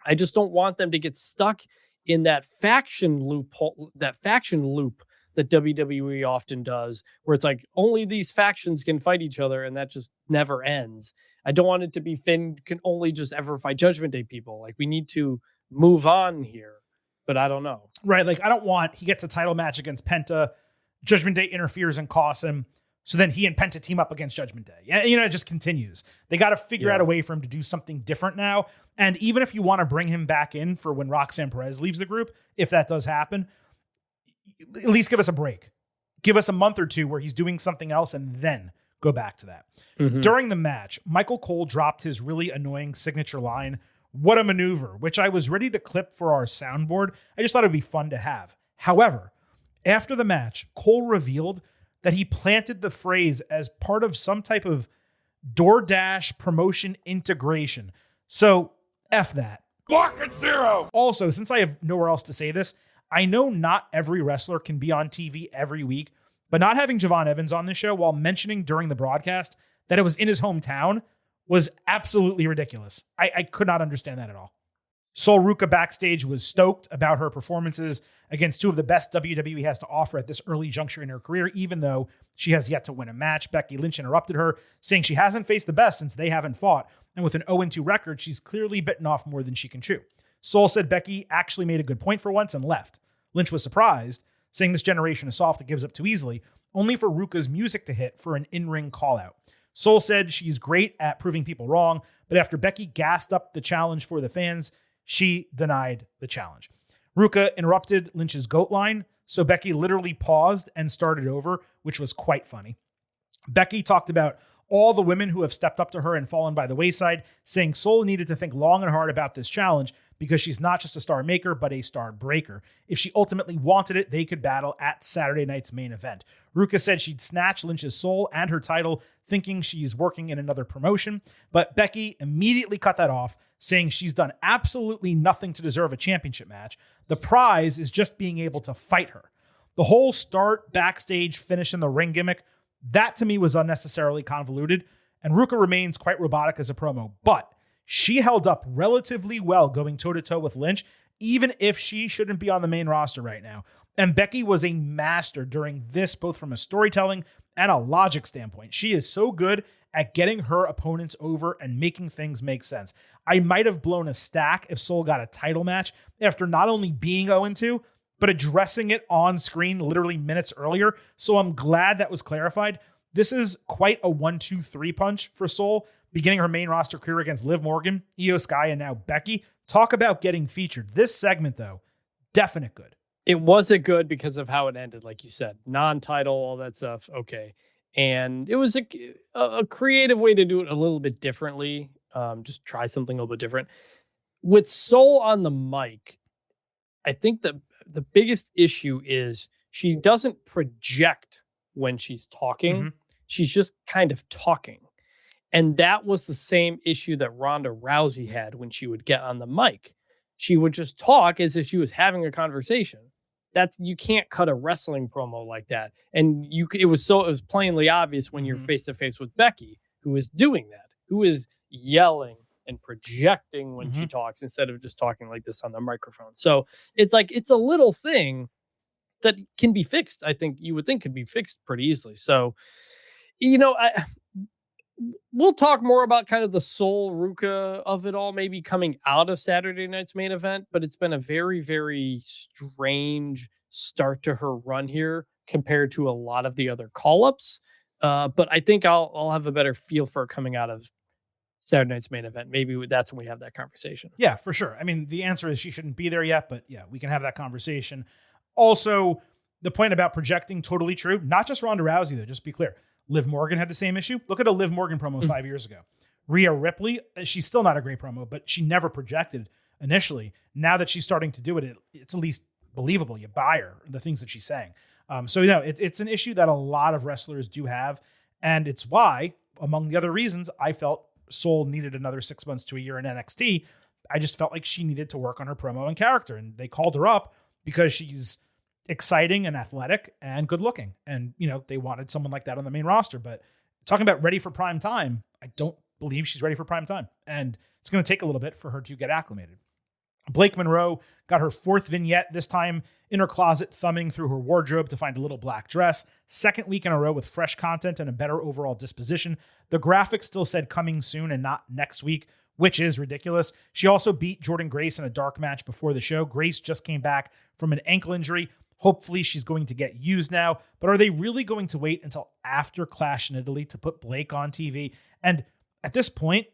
I just don't want them to get stuck in that faction loop that WWE often does, where it's like only these factions can fight each other and that just never ends. I don't want it to be Finn can only just ever fight Judgment Day people. Like we need to move on here, but I don't know. Right. Like I don't want, he gets a title match against Penta, Judgment Day interferes and costs him. So then he and Penta team up against Judgment Day. And, you know, it just continues. They got to figure out a way for him to do something different now. And even if you want to bring him back in for when Roxanne Perez leaves the group, if that does happen, at least give us a break. Give us a month or 2 where he's doing something else and then go back to that. During the match, Michael Cole dropped his really annoying signature line, "What a maneuver," which I was ready to clip for our soundboard. I just thought it'd be fun to have. However, after the match, Cole revealed that he planted the phrase as part of some type of DoorDash promotion integration. So F that. Block at 0. Also, since I have nowhere else to say this, I know not every wrestler can be on TV every week, but not having Javon Evans on this show while mentioning during the broadcast that it was in his hometown was absolutely ridiculous. I could not understand that at all. Sol Ruca backstage was stoked about her performances against two of the best WWE has to offer at this early juncture in her career, even though she has yet to win a match. Becky Lynch interrupted her, saying she hasn't faced the best since they haven't fought, and with an 0-2 record, she's clearly bitten off more than she can chew. Sol said Becky actually made a good point for once and left. Lynch was surprised, saying this generation is soft that gives up too easily, only for Ruca's music to hit for an in-ring call-out. Sol said she's great at proving people wrong, but after Becky gassed up the challenge for the fans, she denied the challenge. Ruca interrupted Lynch's GOAT line, so Becky literally paused and started over, which was quite funny. Becky talked about all the women who have stepped up to her and fallen by the wayside, saying Sol needed to think long and hard about this challenge because she's not just a star maker, but a star breaker. If she ultimately wanted it, they could battle at Saturday night's main event. Ruca said she'd snatch Lynch's soul and her title, thinking she's working in another promotion, but Becky immediately cut that off, saying she's done absolutely nothing to deserve a championship match. The prize is just being able to fight her. The whole start, backstage, finish in the ring gimmick, that to me was unnecessarily convoluted, and Ruca remains quite robotic as a promo, but she held up relatively well going toe-to-toe with Lynch, even if she shouldn't be on the main roster right now. And Becky was a master during this, both from a storytelling and a logic standpoint. She is so good at getting her opponents over and making things make sense. I might have blown a stack if Sol got a title match after not only being 0-2, but addressing it on screen literally minutes earlier. So I'm glad that was clarified. This is quite a 1-2-3 punch for Sol, beginning her main roster career against Liv Morgan, Io Sky, and now Becky. Talk about getting featured. This segment, though, definite good. It wasn't good because of how it ended, like you said. Non-title, all that stuff, okay. And it was a creative way to do it a little bit differently. Just try something a little bit different. With Sol on the mic, I think the biggest issue is she doesn't project when she's talking. Mm-hmm. She's just kind of talking. And that was the same issue that Ronda Rousey had when she would get on the mic. She would just talk as if she was having a conversation. You can't cut a wrestling promo like that. And it was plainly obvious when you're face to face with Becky, who is doing that, who is yelling and projecting when she talks instead of just talking like this on the microphone. So it's a little thing that can be fixed. I think you would think could be fixed pretty easily. So, we'll talk more about kind of the Sol Ruca of it all, maybe coming out of Saturday night's main event, but it's been a very, very strange start to her run here compared to a lot of the other call-ups. But I think I'll have a better feel for her coming out of Saturday night's main event. Maybe that's when we have that conversation. Yeah, for sure. I mean, the answer is she shouldn't be there yet, but yeah, we can have that conversation. Also, the point about projecting, totally true. Not just Ronda Rousey, though, just to be clear. Liv Morgan had the same issue. Look at a Liv Morgan promo 5 years ago. Rhea Ripley, she's still not a great promo, but she never projected initially. Now that she's starting to do it, it's at least believable. You buy her, the things that she's saying. It's an issue that a lot of wrestlers do have. And it's why, among the other reasons, I felt Sol needed another 6 months to a year in NXT. I just felt like she needed to work on her promo and character. And they called her up because she's exciting and athletic and good looking. And, they wanted someone like that on the main roster. But talking about ready for prime time, I don't believe she's ready for prime time. And it's going to take a little bit for her to get acclimated. Blake Monroe got her fourth vignette, this time in her closet, thumbing through her wardrobe to find a little black dress. Second week in a row with fresh content and a better overall disposition. The graphic still said coming soon and not next week, which is ridiculous. She also beat Jordan Grace in a dark match before the show. Grace just came back from an ankle injury. Hopefully she's going to get used now, but are they really going to wait until after Clash in Italy to put Blake on TV? And at this point,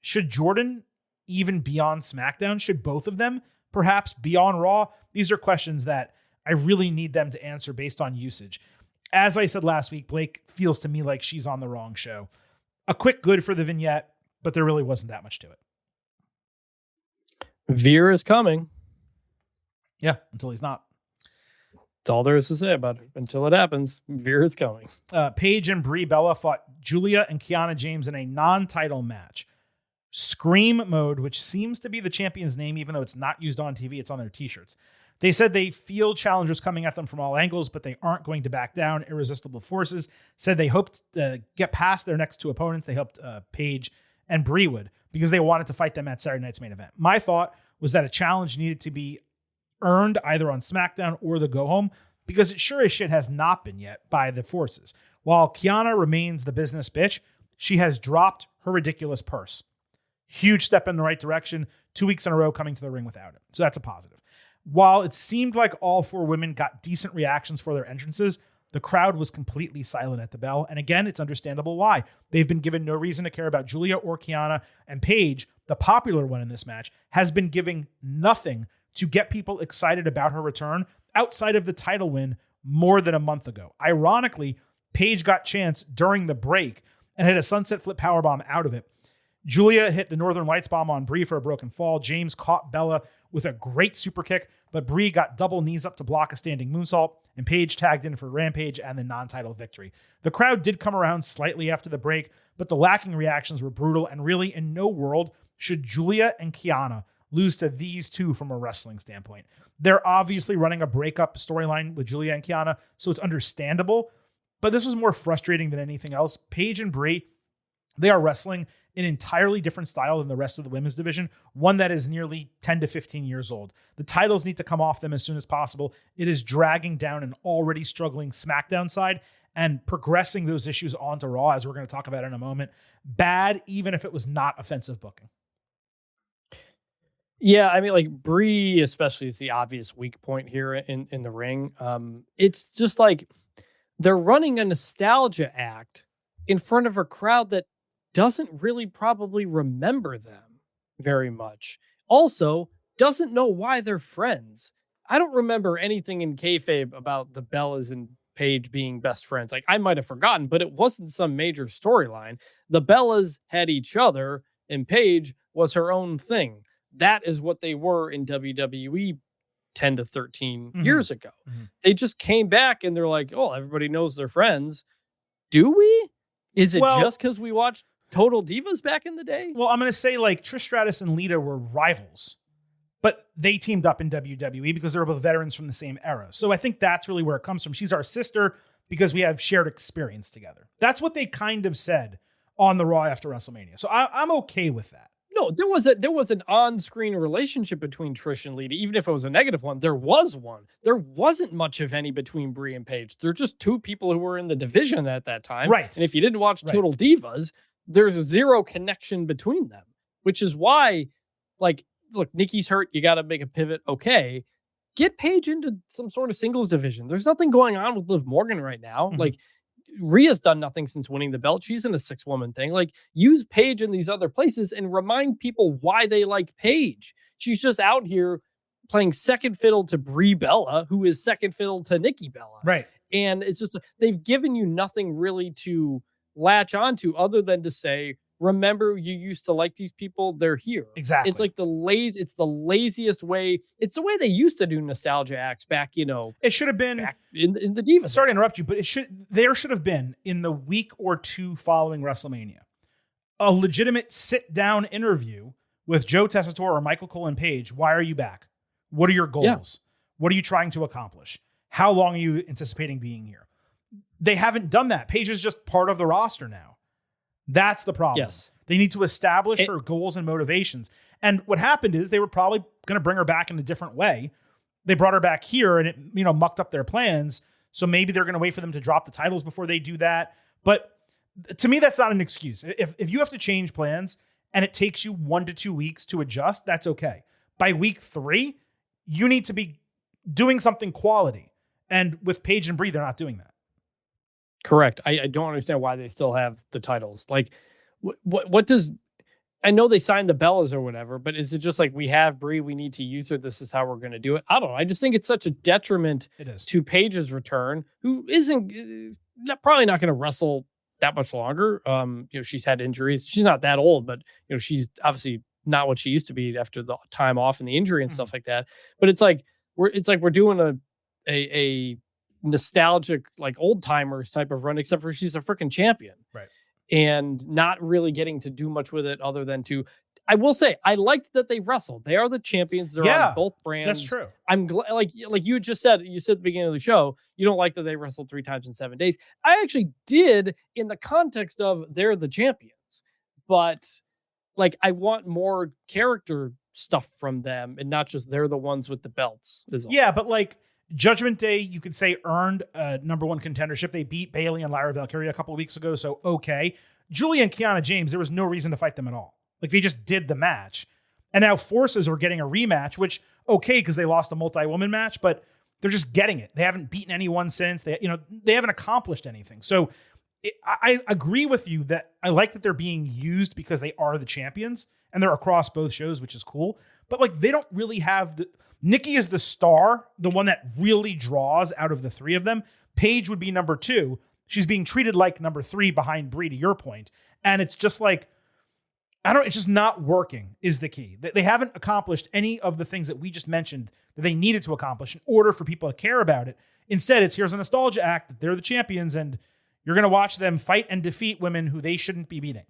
should Jordan even be on SmackDown? Should both of them perhaps be on Raw? These are questions that I really need them to answer based on usage. As I said last week, Blake feels to me like she's on the wrong show. A quick good for the vignette, but there really wasn't that much to it. Veer is coming. Yeah, until he's not. That's all there is to say about it. Until it happens, Veer is coming. Paige and Brie Bella fought Julia and Kiana James in a non-title match. Scream Mode, which seems to be the champion's name, even though it's not used on TV, it's on their t-shirts. They said they feel challengers coming at them from all angles, but they aren't going to back down. Irresistible Forces said they hoped to get past their next two opponents. They hoped Paige and Brie would, because they wanted to fight them at Saturday night's main event. My thought was that a challenge needed to be earned either on SmackDown or the go home, because it sure as shit has not been yet by the Forces. While Kiana remains the business bitch, she has dropped her ridiculous purse. Huge step in the right direction, 2 weeks in a row coming to the ring without it. So that's a positive. While it seemed like all four women got decent reactions for their entrances, the crowd was completely silent at the bell. And again, it's understandable why. They've been given no reason to care about Julia or Kiana, and Paige, the popular one in this match, has been giving nothing to get people excited about her return outside of the title win more than a month ago. Ironically, Paige got chance during the break and hit a sunset flip powerbomb out of it. Julia hit the Northern Lights bomb on Brie for a broken fall. James caught Bella with a great super kick, but Brie got double knees up to block a standing moonsault, and Paige tagged in for Rampage and the non-title victory. The crowd did come around slightly after the break, but the lacking reactions were brutal, and really in no world should Julia and Kiana lose to these two from a wrestling standpoint. They're obviously running a breakup storyline with Julia and Kiana, so it's understandable, but this was more frustrating than anything else. Paige and Brie, they are wrestling an entirely different style than the rest of the women's division, one that is nearly 10 to 15 years old. The titles need to come off them as soon as possible. It is dragging down an already struggling SmackDown side and progressing those issues onto Raw, as we're going to talk about in a moment. Bad, even if it was not offensive booking. Yeah, I mean, like Brie, especially, is the obvious weak point here in the ring. It's just like they're running a nostalgia act in front of a crowd that doesn't really probably remember them very much. Also, doesn't know why they're friends. I don't remember anything in kayfabe about the Bellas and Paige being best friends. Like, I might have forgotten, but it wasn't some major storyline. The Bellas had each other, and Paige was her own thing. That is what they were in WWE 10 to 13 years ago. They just came back and they're like, oh, everybody knows they're friends. Do we? Is it just because we watched Total Divas back in the day? Well, I'm going to say, like, Trish Stratus and Lita were rivals, but they teamed up in WWE because they were both veterans from the same era. So I think that's really where it comes from. She's our sister because we have shared experience together. That's what they kind of said on the Raw after WrestleMania. So I'm okay with that. No, there was an on-screen relationship between Trish and Lita, even if it was a negative one. There was one. There wasn't much of any between Brie and Paige. They're just two people who were in the division at that time. Right. And if you didn't watch Total Divas, there's zero connection between them, which is why, like, look, Nikki's hurt. You got to make a pivot. Okay. Get Paige into some sort of singles division. There's nothing going on with Liv Morgan right now. Like, Rhea's done nothing since winning the belt. She's in a 6-woman thing. Like, use Paige in these other places and remind people why they like Paige. She's just out here playing second fiddle to Brie Bella, who is second fiddle to Nikki Bella. Right. And it's just, they've given you nothing really to latch onto other than to say, remember, you used to like these people. They're here. Exactly. It's like it's the laziest way. It's the way they used to do nostalgia acts back, it should have been back in the Divas. Sorry to interrupt you, but there should have been, in the week or two following WrestleMania, a legitimate sit-down interview with Joe Tessitore or Michael Cole and Paige. Why are you back? What are your goals? Yeah. What are you trying to accomplish? How long are you anticipating being here? They haven't done that. Paige is just part of the roster now. That's the problem. Yes. They need to establish her goals and motivations. And what happened is they were probably going to bring her back in a different way. They brought her back here and it, mucked up their plans. So maybe they're going to wait for them to drop the titles before they do that. But to me, that's not an excuse. If you have to change plans and it takes you 1 to 2 weeks to adjust, that's okay. By week 3, you need to be doing something quality. And with Paige and Brie, they're not doing that. Correct. I don't understand why they still have the titles. Like, what does, I know they signed the Bellas or whatever, but is it just like, we have Brie, we need to use her, this is how we're going to do it? I don't know. I just think it's such a detriment to Paige's return, who isn't probably not going to wrestle that much longer. She's had injuries. She's not that old, but she's obviously not what she used to be after the time off and the injury and stuff like that. But it's like we're doing a nostalgic, like old timers type of run, except for she's a freaking champion. Right. And not really getting to do much with it other than I will say, I liked that they wrestled. They are the champions. They're on both brands. That's true. I'm glad, like you just said, you said at the beginning of the show, you don't like that they wrestled 3 times in 7 days. I actually did in the context of they're the champions, but like, I want more character stuff from them and not just they're the ones with the belts. Yeah, but like Judgment Day, you could say earned a number 1 contendership. They beat Bayley and Lyra Valkyria a couple of weeks ago, so okay. Julia and Kiana James, there was no reason to fight them at all. Like, they just did the match. And now Forces are getting a rematch, which, okay, because they lost a multi-woman match, but they're just getting it. They haven't beaten anyone since. They haven't accomplished anything. So I agree with you that I like that they're being used because they are the champions and they're across both shows, which is cool. But like, they don't really have Nikki is the star, the one that really draws out of the 3 of them. Paige would be number 2. She's being treated like number 3 behind Brie, to your point. And it's just like, it's just not working is the key. They haven't accomplished any of the things that we just mentioned that they needed to accomplish in order for people to care about it. Instead, here's a nostalgia act that they're the champions and you're going to watch them fight and defeat women who they shouldn't be beating.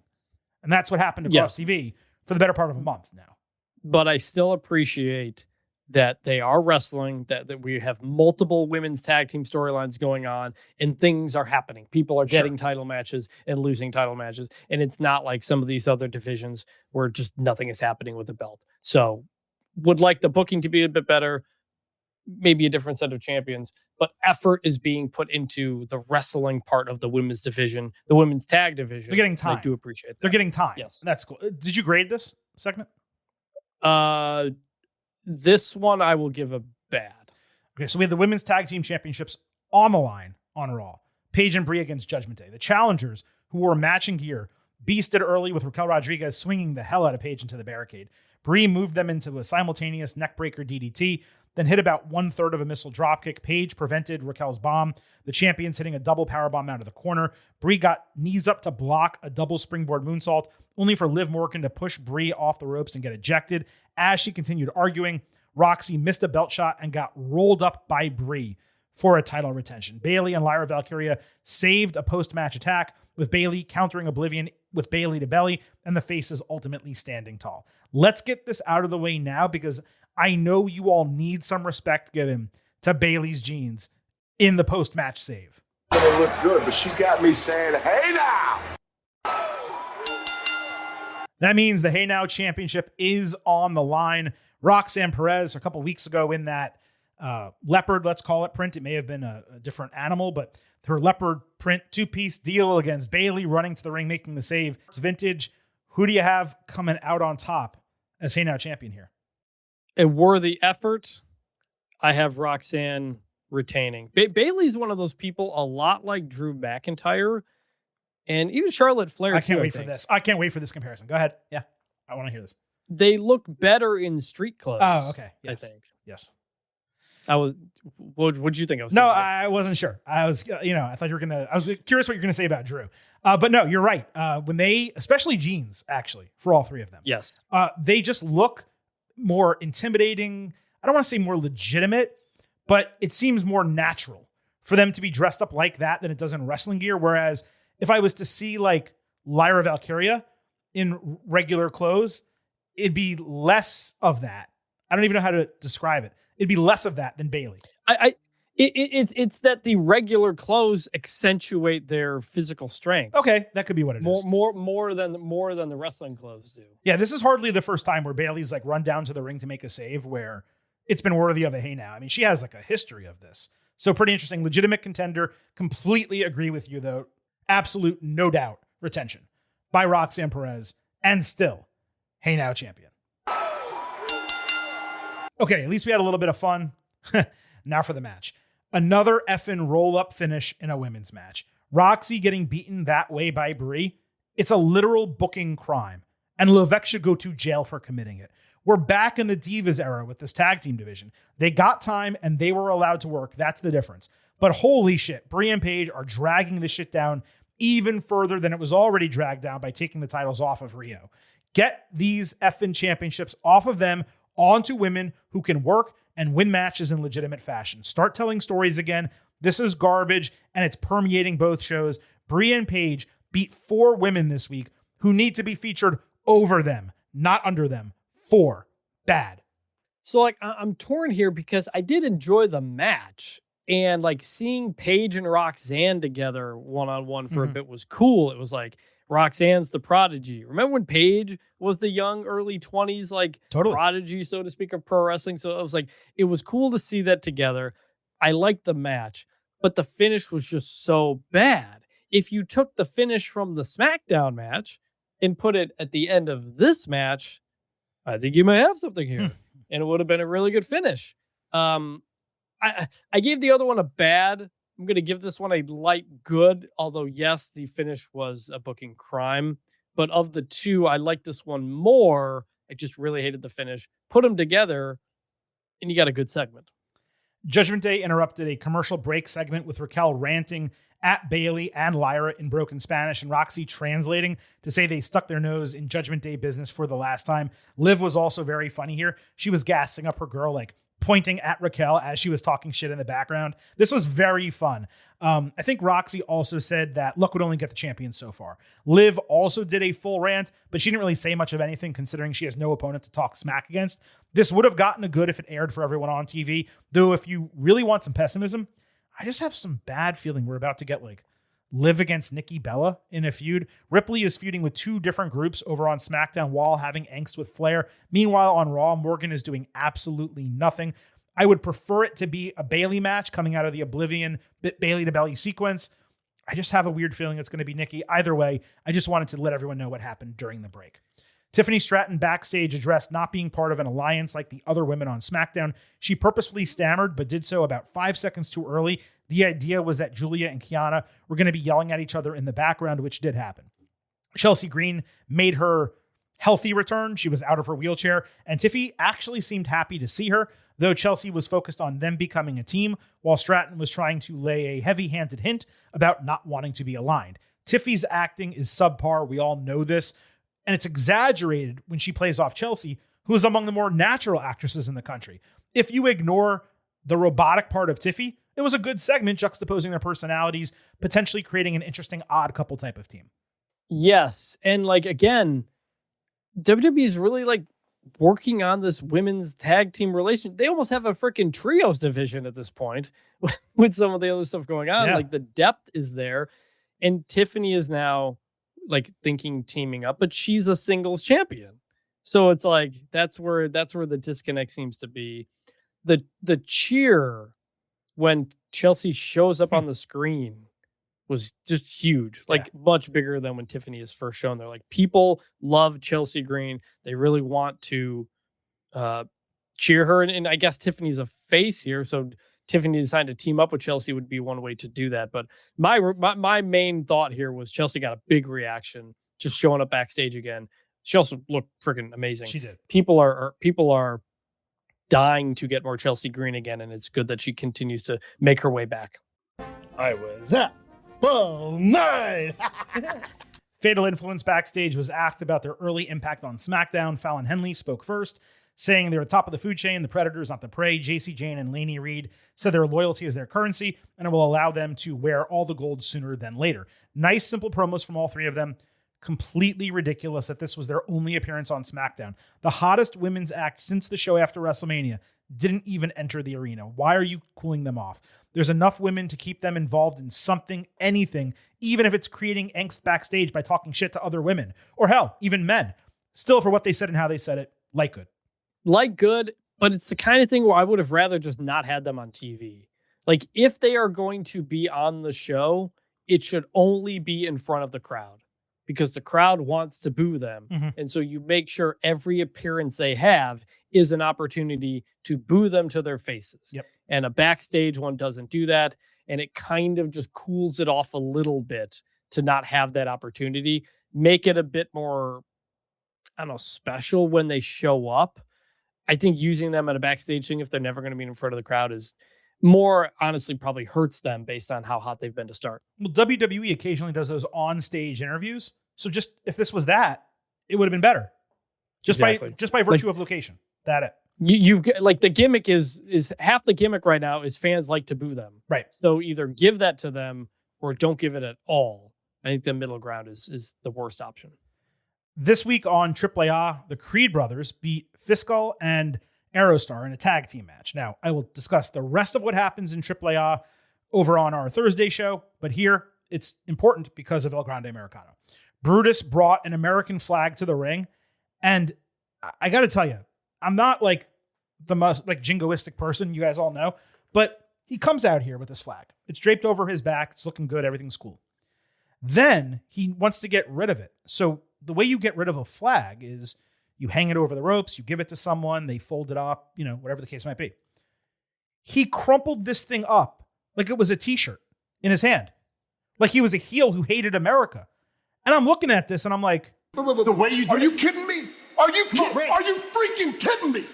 And that's what happened across TV for the better part of a month now. But I still appreciate that they are wrestling, that we have multiple women's tag team storylines going on and things are happening. People are getting title matches and losing title matches. And it's not like some of these other divisions where just nothing is happening with the belt. So would like the booking to be a bit better, maybe a different set of champions, but effort is being put into the wrestling part of the women's division, the women's tag division. They're getting time. I do appreciate that. They're getting time. Yes. That's cool. Did you grade this segment? This one I will give a bad. Okay, so we have the women's tag team championships on the line on Raw. Paige and Brie against Judgment Day. The challengers, who wore matching gear, beasted early with Raquel Rodriguez swinging the hell out of Paige into the barricade. Brie moved them into a simultaneous neckbreaker DDT, then hit about 1/3 of a missile dropkick. Paige prevented Raquel's bomb. The champions hitting a double powerbomb out of the corner. Brie got knees up to block a double springboard moonsault, only for Liv Morgan to push Brie off the ropes and get ejected. As she continued arguing, Roxy missed a belt shot and got rolled up by Brie for a title retention. Bayley and Lyra Valkyria saved a post-match attack, with Bayley countering Oblivion with Bayley to belly, and the faces ultimately standing tall. Let's get this out of the way now, because I know you all need some respect given to Bayley's jeans in the post-match save. They look good, but she's got me saying, hey now! That means the Hey Now Championship is on the line. Roxanne Perez, a couple weeks ago in that leopard, let's call it, print. It may have been a different animal, but her leopard print 2-piece deal against Bayley, running to the ring, making the save. It's vintage. Who do you have coming out on top as Hey Now champion here? A worthy effort. I have Roxanne retaining. Bayley's one of those people, a lot like Drew McIntyre, and even Charlotte Flair. I can't wait for this. I can't wait for this comparison. Go ahead. Yeah, I want to hear this. They look better in street clothes. Oh, okay. Yes. I think. Yes. What'd you think I was? No, I wasn't sure. I was, I thought you were I was curious what you're gonna say about Drew. But no, you're right. When they, especially jeans, actually, for all 3 of them. Yes. They just look more intimidating. I don't want to say more legitimate, but it seems more natural for them to be dressed up like that than it does in wrestling gear. Whereas if I was to see like Lyra Valkyria in regular clothes, it'd be less of that. I don't even know how to describe it. It'd be less of that than Bayley. It's that the regular clothes accentuate their physical strength. Okay, that could be what it is. More than the wrestling clothes do. Yeah, this is hardly the first time where Bayley's like run down to the ring to make a save where it's been worthy of a Hey Now. I mean, she has like a history of this. So pretty interesting. Legitimate contender. Completely agree with you though. Absolute, no doubt, retention by Roxanne Perez, and still Hey Now champion. Okay, at least we had a little bit of fun. Now for the match. Another effing roll-up finish in a women's match. Roxy getting beaten that way by Brie. It's a literal booking crime, and Levesque should go to jail for committing it. We're back in the Divas era with this tag team division. They got time, and they were allowed to work. That's the difference. But holy shit, Brie and Paige are dragging this shit down even further than it was already dragged down by taking the titles off of Rio. Get these effing championships off of them onto women who can work and win matches in legitimate fashion. Start telling stories again. This is garbage, and it's permeating both shows. Brie and Paige beat 4 women this week who need to be featured over them, not under them. 4. Bad. So like I'm torn here because I did enjoy the match, and like seeing Paige and Roxanne together one-on-one for a bit was cool. It was like Roxanne's the prodigy. Remember when Paige was the young early 20s like prodigy, so to speak, of pro wrestling? So it was like it was cool to see that together. I liked the match, but the finish was just so bad. If you took the finish from the SmackDown match and put it at the end of this match, I think you may have something here. And it would have been a really good finish. I gave the other one a bad. I'm going to give this one a light good, although, yes, the finish was a booking crime. But of the two, I like this one more. I just really hated the finish. Put them together, and you got a good segment. Judgment Day interrupted a commercial break segment with Raquel ranting at Bailey and Lyra in broken Spanish and Roxy translating to say they stuck their nose in Judgment Day business for the last time. Liv was also very funny here. She was gassing up her girl, like pointing at Raquel as she was talking shit in the background. This was very fun. I think Roxy also said that luck would only get the champion so far. Liv also did a full rant, but she didn't really say much of anything considering she has no opponent to talk smack against. This would have gotten a good if it aired for everyone on TV, though if you really want some pessimism, I just have some bad feeling we're about to get like Liv against Nikki Bella in a feud. Ripley is feuding with 2 different groups over on SmackDown while having angst with Flair. Meanwhile, on Raw, Morgan is doing absolutely nothing. I would prefer it to be a Bayley match coming out of the Oblivion Bayley to Belly sequence. I just have a weird feeling it's going to be Nikki. Either way, I just wanted to let everyone know what happened during the break. Tiffany Stratton backstage addressed not being part of an alliance like the other women on SmackDown. She purposefully stammered, but did so about 5 seconds too early. The idea was that Julia and Kiana were going to be yelling at each other in the background, which did happen. Chelsea Green made her healthy return. She was out of her wheelchair, and Tiffy actually seemed happy to see her, though Chelsea was focused on them becoming a team, while Stratton was trying to lay a heavy-handed hint about not wanting to be aligned. Tiffy's acting is subpar. We all know this. And it's exaggerated when she plays off Chelsea, who is among the more natural actresses in the country. If you ignore the robotic part of Tiffy, it was a good segment juxtaposing their personalities, potentially creating an interesting odd couple type of team. Yes. And like, again, WWE is really like working on this women's tag team relation. They almost have a freaking trios division at this point with some of the other stuff going on. Yeah. Like the depth is there. And Tiffany is now like thinking teaming up, but she's a singles champion. So it's like, that's where the disconnect seems to be. The cheer when Chelsea shows up on the screen was just huge, like much bigger than when Tiffany is first shown there. Like people love Chelsea Green. They really want to cheer her. And I guess Tiffany's a face here. So Tiffany decided to team up with Chelsea would be one way to do that. But my main thought here was Chelsea got a big reaction just showing up backstage again. She also looked freaking amazing. She did. People are dying to get more Chelsea Green again, and it's good that she continues to make her way back. I was up all night. Fatal Influence backstage was asked about their early impact on SmackDown. Fallon Henley spoke first, saying they're at the top of the food chain, the predators, not the prey. JC Jane and Lainey Reed said their loyalty is their currency, and it will allow them to wear all the gold sooner than later. Nice, simple promos from all three of them. Completely ridiculous that this was their only appearance on SmackDown. The hottest women's act since the show after WrestleMania didn't even enter the arena. Why are you cooling them off? There's enough women to keep them involved in something, anything, even if it's creating angst backstage by talking shit to other women, or hell, even men. Still, for what they said and how they said it, like good. Like good, but it's the kind of thing where I would have rather just not had them on TV. Like, if they are going to be on the show, it should only be in front of the crowd because the crowd wants to boo them. Mm-hmm. And so you make sure every appearance they have is an opportunity to boo them to their faces. Yep. And a backstage one doesn't do that. And it kind of just cools it off a little bit to not have that opportunity. Make it a bit more, I don't know, special when they show up. I think using them at a backstage thing, if they're never going to be in front of the crowd, is more, honestly, probably hurts them based on how hot they've been to start. Well, WWE occasionally does those on-stage interviews. So just if this was that, it would have been better. Just by virtue of location. That it. You've got, like, the gimmick is half the gimmick right now is fans like to boo them. Right. So either give that to them or don't give it at all. I think the middle ground is the worst option. This week on AAA, the Creed brothers beat Fiscal and Aerostar in a tag team match. Now, I will discuss the rest of what happens in AAA over on our Thursday show, but here it's important because of El Grande Americano. Brutus brought an American flag to the ring, and I got to tell you, I'm not like the most like jingoistic person, you guys all know, but he comes out here with this flag. It's draped over his back. It's looking good. Everything's cool. Then he wants to get rid of it. So the way you get rid of a flag is you hang it over the ropes, you give it to someone, they fold it up, whatever the case might be. He crumpled this thing up like it was a t-shirt in his hand. Like he was a heel who hated America. And I'm looking at this and I'm like, The way you are you kidding me? Are you freaking kidding me?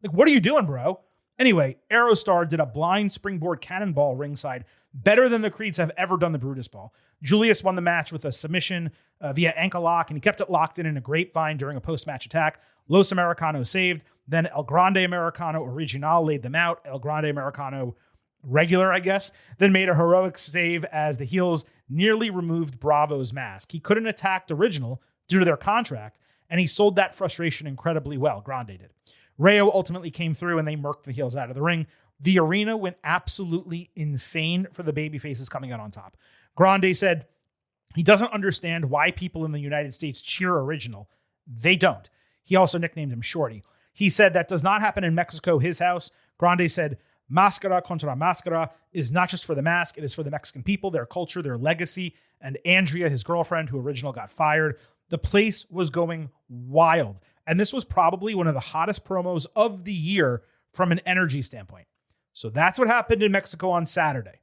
Like, what are you doing, bro? Anyway, Aerostar did a blind springboard cannonball ringside better than the Creeds have ever done the Brutus ball. Julius won the match with a submission via ankle lock, and he kept it locked in a grapevine during a post-match attack. Los Americanos saved. Then El Grande Americano Original laid them out. El Grande Americano regular, I guess, then made a heroic save as the heels nearly removed Bravo's mask. He couldn't attack Original due to their contract, and he sold that frustration incredibly well. Grande did. Rayo ultimately came through and they murked the heels out of the ring. The arena went absolutely insane for the babyfaces coming out on top. Grande said he doesn't understand why people in the United States cheer Original. They don't. He also nicknamed him Shorty. He said that does not happen in Mexico, his house. Grande said, Máscara contra Máscara is not just for the mask, it is for the Mexican people, their culture, their legacy. And Andrea, his girlfriend, who Original got fired. The place was going wild. And this was probably one of the hottest promos of the year from an energy standpoint. So that's what happened in Mexico on Saturday.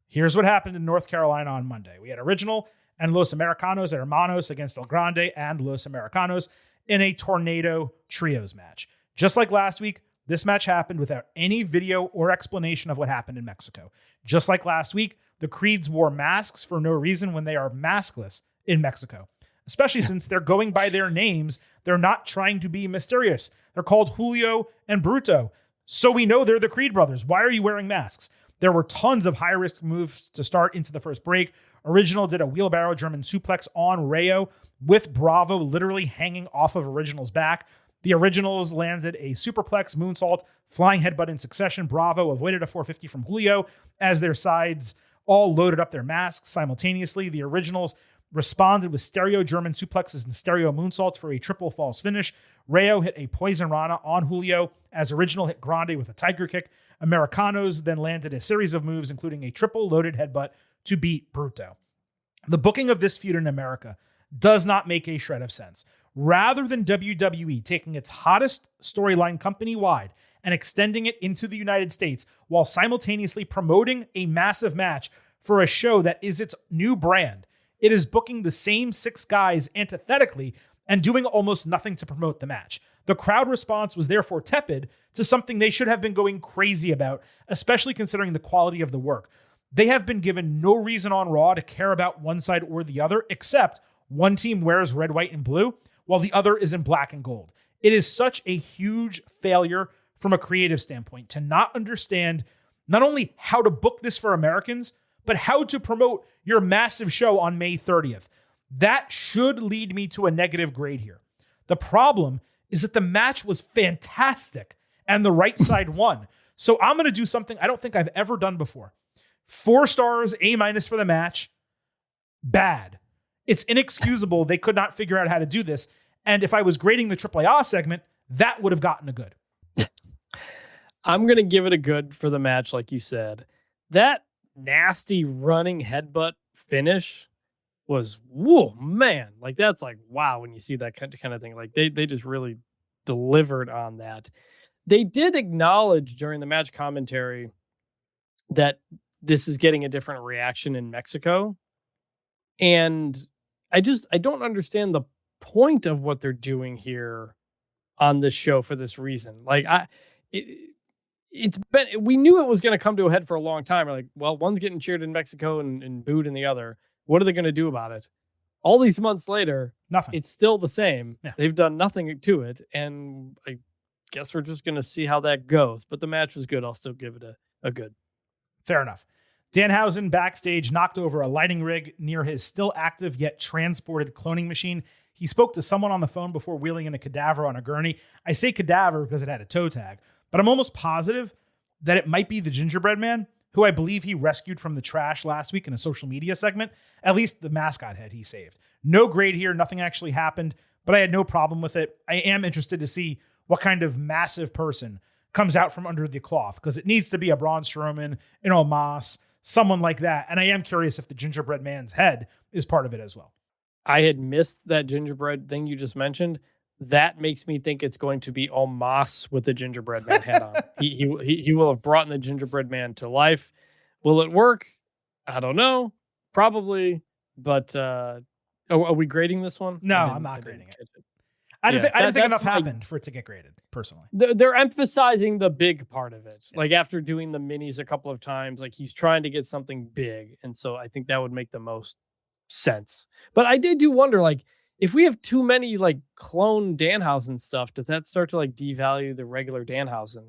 Here's what happened in North Carolina on Monday. We had Original and Los Americanos Hermanos against El Grande and Los Americanos in a tornado trios match. Just like last week, this match happened without any video or explanation of what happened in Mexico. Just like last week, the Creeds wore masks for no reason when they are maskless in Mexico. Especially since they're going by their names. They're not trying to be mysterious. They're called Julio and Bruto. So we know they're the Creed brothers. Why are you wearing masks? There were tons of high-risk moves to start into the first break. Original did a wheelbarrow German suplex on Rayo with Bravo literally hanging off of Original's back. The Originals landed a superplex, moonsault, flying headbutt in succession. Bravo avoided a 450 from Julio as their sides all loaded up their masks simultaneously. The Originals responded with stereo German suplexes and stereo moonsaults for a triple false finish. Rayo hit a poison rana on Julio as Original hit Grande with a tiger kick. Americanos then landed a series of moves, including a triple loaded headbutt to beat Bruto. The booking of this feud in America does not make a shred of sense. Rather than WWE taking its hottest storyline company-wide and extending it into the United States while simultaneously promoting a massive match for a show that is its new brand, it is booking the same 6 guys antithetically and doing almost nothing to promote the match. The crowd response was therefore tepid to something they should have been going crazy about, especially considering the quality of the work. They have been given no reason on Raw to care about one side or the other, except one team wears red, white, and blue, while the other is in black and gold. It is such a huge failure from a creative standpoint to not understand not only how to book this for Americans, but how to promote your massive show on May 30th. That should lead me to a negative grade here. The problem is that the match was fantastic and the right side won. So I'm going to do something I don't think I've ever done before. 4 stars, A- for the match. Bad. It's inexcusable. They could not figure out how to do this. And if I was grading the AAA segment, that would have gotten a good. I'm going to give it a good for the match, like you said. That nasty running headbutt finish was, whoa, man. Like, that's like, wow, when you see that kind of thing. Like, they just really delivered on that. They did acknowledge during the match commentary that this is getting a different reaction in Mexico. And I don't understand the point of what they're doing here on this show for this reason. Like, we knew it was going to come to a head for a long time. We're like, well, one's getting cheered in Mexico and booed in the other. What are they going to do about it? All these months later, nothing. It's still the same. Yeah. They've done nothing to it. And guess we're just going to see how that goes. But the match was good. I'll still give it a good. Fair enough. Danhausen backstage knocked over a lighting rig near his still active yet transported cloning machine. He spoke to someone on the phone before wheeling in a cadaver on a gurney. I say cadaver because it had a toe tag, but I'm almost positive that it might be the gingerbread man, who I believe he rescued from the trash last week in a social media segment. At least the mascot head he saved. No grade here. Nothing actually happened, but I had no problem with it. I am interested to see what kind of massive person comes out from under the cloth, because it needs to be a Braun Strowman, an Omos, someone like that. And I am curious if the gingerbread man's head is part of it as well. I had missed that gingerbread thing you just mentioned. That makes me think it's going to be Omos with the gingerbread man hat on. He will have brought in the gingerbread man to life. Will it work? I don't know. Probably. But are we grading this one? No, I'm not grading it. I didn't think enough happened for it to get graded, personally. They're emphasizing the big part of it. Yeah. Like after doing the minis a couple of times, like he's trying to get something big. And so I think that would make the most sense. But I did wonder, like, if we have too many like clone Danhausen stuff, does that start to like devalue the regular Danhausen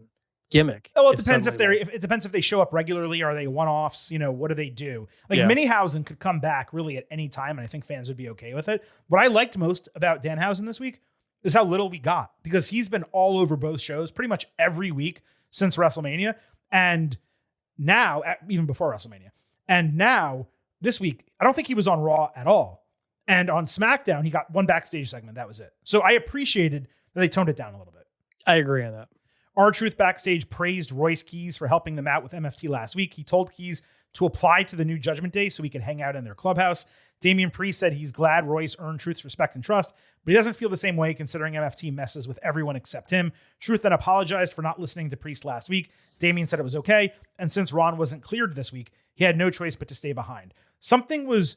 gimmick? Well, it depends it depends if they show up regularly. Are they one-offs? What do they do? Like Minihausen could come back really at any time, and I think fans would be okay with it. What I liked most about Danhausen this week is how little we got, because he's been all over both shows pretty much every week since WrestleMania, and now even before WrestleMania, and now this week I don't think he was on Raw at all. And on SmackDown, he got one backstage segment. That was it. So I appreciated that they toned it down a little bit. I agree on that. R-Truth backstage praised Royce Keys for helping them out with MFT last week. He told Keys to apply to the new Judgment Day so he could hang out in their clubhouse. Damian Priest said he's glad Royce earned Truth's respect and trust, but he doesn't feel the same way considering MFT messes with everyone except him. Truth then apologized for not listening to Priest last week. Damian said it was okay, and since Ron wasn't cleared this week, he had no choice but to stay behind. Something was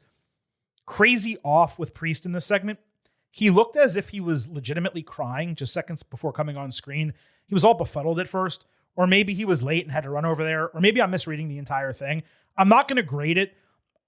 crazy off with Priest in this segment. He looked as if he was legitimately crying just seconds before coming on screen. He was all befuddled at first, or maybe he was late and had to run over there, or maybe I'm misreading the entire thing. I'm not going to grade it.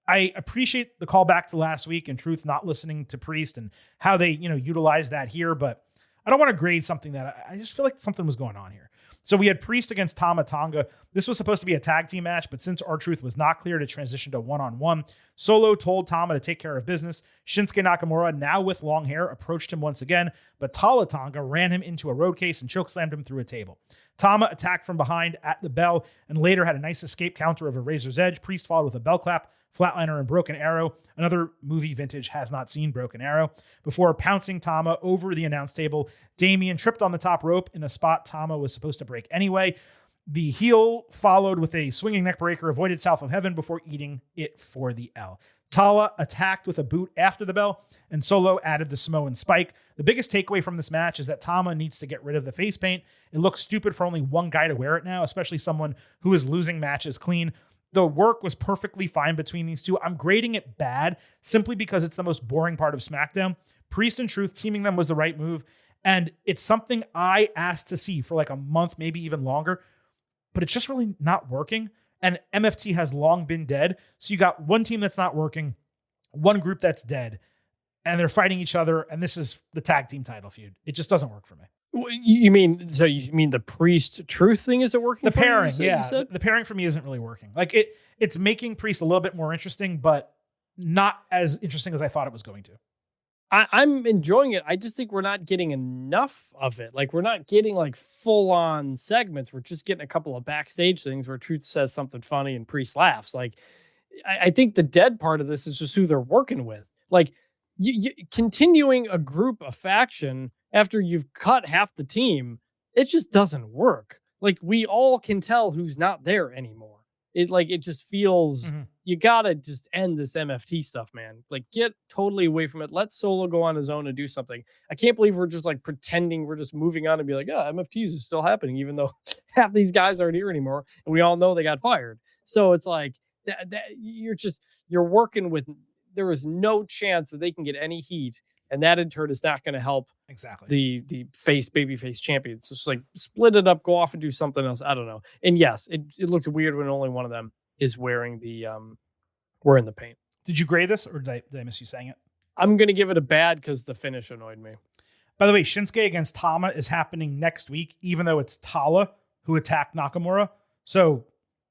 I appreciate the callback to last week and Truth not listening to Priest and how they, utilize that here, but I don't want to grade something that I just feel like something was going on here. So we had Priest against Tama Tonga. This was supposed to be a tag team match, but since R-Truth was not clear to transition to one-on-one, Solo told Tama to take care of business. Shinsuke Nakamura, now with long hair, approached him once again, but Tama Tonga ran him into a road case and chokeslammed him through a table. Tama attacked from behind at the bell and later had a nice escape counter of a Razor's Edge. Priest followed with a bell clap, Flatliner, and Broken Arrow. Another movie vintage has not seen Broken Arrow. Before pouncing Tama over the announce table, Damian tripped on the top rope in a spot Tama was supposed to break anyway. The heel followed with a swinging neckbreaker, avoided South of Heaven before eating it for the L. Tala attacked with a boot after the bell, and Solo added the Samoan spike. The biggest takeaway from this match is that Tama needs to get rid of the face paint. It looks stupid for only one guy to wear it now, especially someone who is losing matches clean. The work was perfectly fine between these two. I'm grading it bad simply because it's the most boring part of SmackDown. Priest and Truth teaming them was the right move, and it's something I asked to see for like a month, maybe even longer, but it's just really not working. And MFT has long been dead. So you got one team that's not working, one group that's dead, and they're fighting each other, and this is the tag team title feud. It just doesn't work for me. You mean the Priest Truth thing isn't working? The pairing, the pairing for me isn't really working. Like it's making Priest a little bit more interesting, but not as interesting as I thought it was going to. I'm enjoying it. I just think we're not getting enough of it. Like we're not getting like full on segments. We're just getting a couple of backstage things where Truth says something funny and Priest laughs. Like I think the dead part of this is just who they're working with. Like you continuing a group, a faction after you've cut half the team, it just doesn't work. Like we all can tell who's not there anymore. It just feels you gotta just end this MFT stuff, man. Like get totally away from it. Let Solo go on his own and do something. I can't believe we're just like pretending we're just moving on and be like, MFTs is still happening, even though half these guys aren't here anymore, and we all know they got fired. So it's like that you're working with. There is no chance that they can get any heat. And that in turn is not going to help exactly the babyface champions. It's just like split it up, go off and do something else. I don't know. And yes, it looks weird when only one of them is wearing the paint. Did you grade this, or did I miss you saying it? I'm going to give it a bad because the finish annoyed me. By the way, Shinsuke against Tama is happening next week, even though it's Tala who attacked Nakamura. So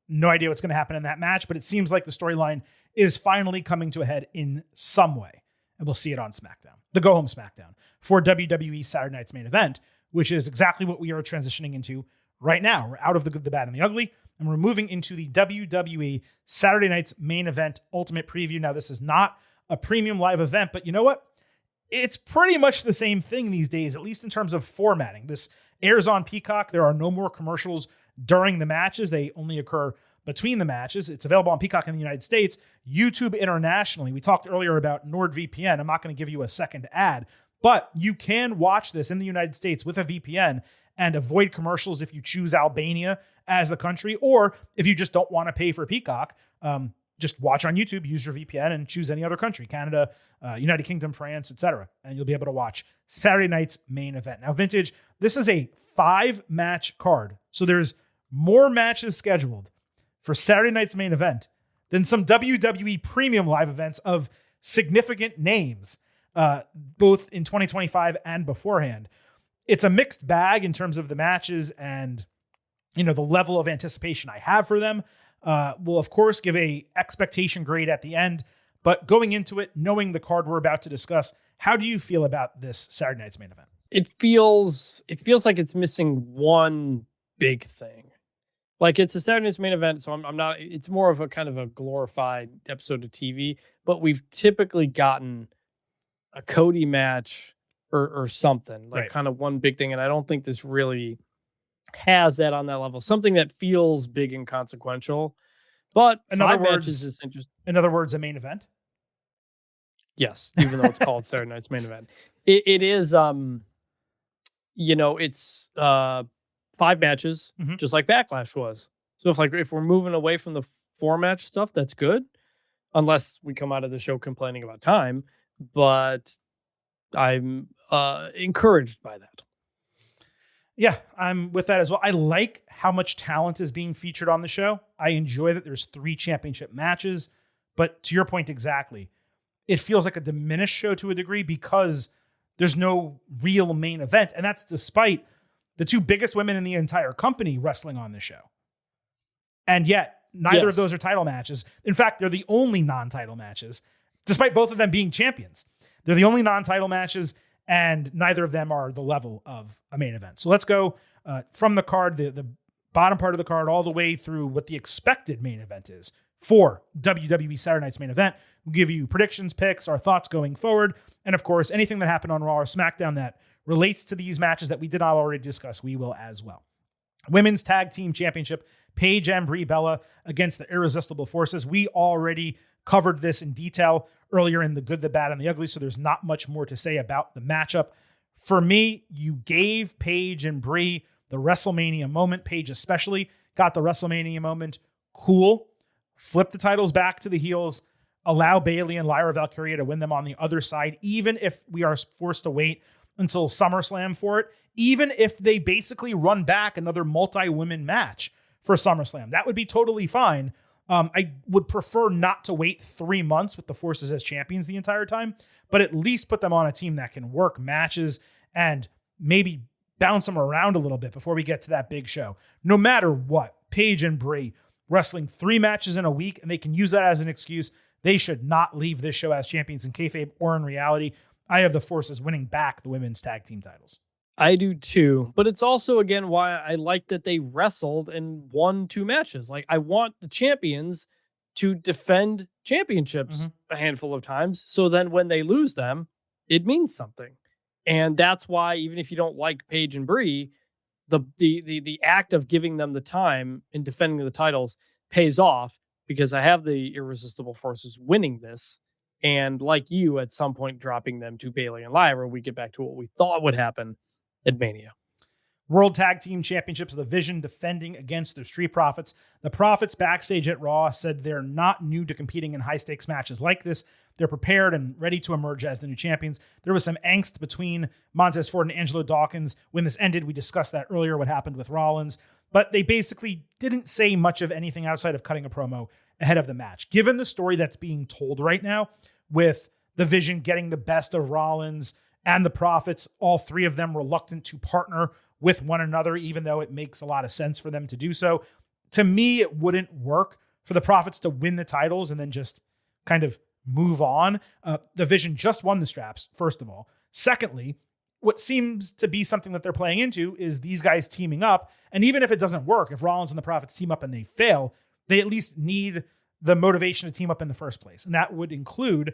no idea what's going to happen in that match, but it seems like the storyline is finally coming to a head in some way. And we'll see it on SmackDown, the Go Home SmackDown, for WWE Saturday Night's Main Event, which is exactly what we are transitioning into right now. We're out of the good, the bad, and the ugly, and we're moving into the WWE Saturday Night's Main Event Ultimate Preview. Now, this is not a premium live event, but you know what? It's pretty much the same thing these days, at least in terms of formatting. This airs on Peacock. There are no more commercials during the matches. They only occur between the matches. It's available on Peacock in the United States, YouTube internationally. We talked earlier about NordVPN. I'm not going to give you a second ad, but you can watch this in the United States with a VPN and avoid commercials if you choose Albania as the country, or if you just don't want to pay for Peacock, just watch on YouTube, use your VPN, and choose any other country, Canada, United Kingdom, France, etc. And you'll be able to watch Saturday Night's Main Event. Now, Vintage, this is a 5-match card. So there's more matches scheduled for Saturday Night's Main Event than some WWE premium live events of significant names, both in 2025 and beforehand. It's a mixed bag in terms of the matches and, the level of anticipation I have for them. We'll, of course, give a expectation grade at the end, but going into it, knowing the card we're about to discuss, how do you feel about this Saturday Night's Main Event? It feels like it's missing one big thing. Like, it's a Saturday Night's Main Event, so I'm not, it's more of a kind of a glorified episode of TV, but we've typically gotten a Cody match or something, like kind of one big thing, and I don't think this really has that on that level. Something that feels big and consequential, but in 5 other words, matches is interesting. In other words, a main event? Yes, even though it's called Saturday Night's Main Event. It is, it's 5 matches, just like Backlash was. So if we're moving away from the 4-match stuff, that's good, unless we come out of the show complaining about time. But I'm encouraged by that. Yeah, I'm with that as well. I like how much talent is being featured on the show. I enjoy that there's 3 championship matches, but to your point exactly, it feels like a diminished show to a degree because there's no real main event. And that's despite the 2 biggest women in the entire company wrestling on the show. And yet, neither of those are title matches. In fact, they're the only non-title matches, despite both of them being champions. They're the only non-title matches, and neither of them are the level of a main event. So let's go from the card, the bottom part of the card, all the way through what the expected main event is for WWE Saturday Night's Main Event. We'll give you predictions, picks, our thoughts going forward, and of course, anything that happened on Raw or SmackDown that relates to these matches that we did not already discuss, we will as well. Women's Tag Team Championship, Paige and Brie Bella against the Irresistible Forces. We already covered this in detail earlier in the good, the bad, and the ugly, so there's not much more to say about the matchup. For me, you gave Paige and Brie the WrestleMania moment. Paige especially got the WrestleMania moment. Cool. Flip the titles back to the heels. Allow Bayley and Lyra Valkyria to win them on the other side, even if we are forced to wait until SummerSlam for it, even if they basically run back another multi-women match for SummerSlam. That would be totally fine. I would prefer not to wait 3 months with the Forces as champions the entire time, but at least put them on a team that can work matches and maybe bounce them around a little bit before we get to that big show. No matter what, Paige and Brie wrestling 3 matches in a week, and they can use that as an excuse. They should not leave this show as champions in kayfabe or in reality. I have the Forces winning back the women's tag team titles. I do too, but it's also, again, why I like that they wrestled and won 2 matches. Like, I want the champions to defend championships a handful of times, so then when they lose them, it means something. And that's why, even if you don't like Paige and Brie, the act of giving them the time and defending the titles pays off, because I have the Irresistible Forces winning this, and like you, at some point dropping them to Bayley and Lyra, we get back to what we thought would happen at Mania. World Tag Team Championships, the Vision defending against the Street Profits. The Profits backstage at Raw said they're not new to competing in high-stakes matches like this. They're prepared and ready to emerge as the new champions. There was some angst between Montez Ford and Angelo Dawkins when this ended. We discussed that earlier, what happened with Rollins. But they basically didn't say much of anything outside of cutting a promo ahead of the match. Given the story that's being told right now, with the Vision getting the best of Rollins and the Profits, all three of them reluctant to partner with one another, even though it makes a lot of sense for them to do so. To me, it wouldn't work for the Profits to win the titles and then just kind of move on. The Vision just won the straps, first of all. Secondly, what seems to be something that they're playing into is these guys teaming up. And even if it doesn't work, if Rollins and the Profits team up and they fail, they at least need the motivation to team up in the first place. And that would include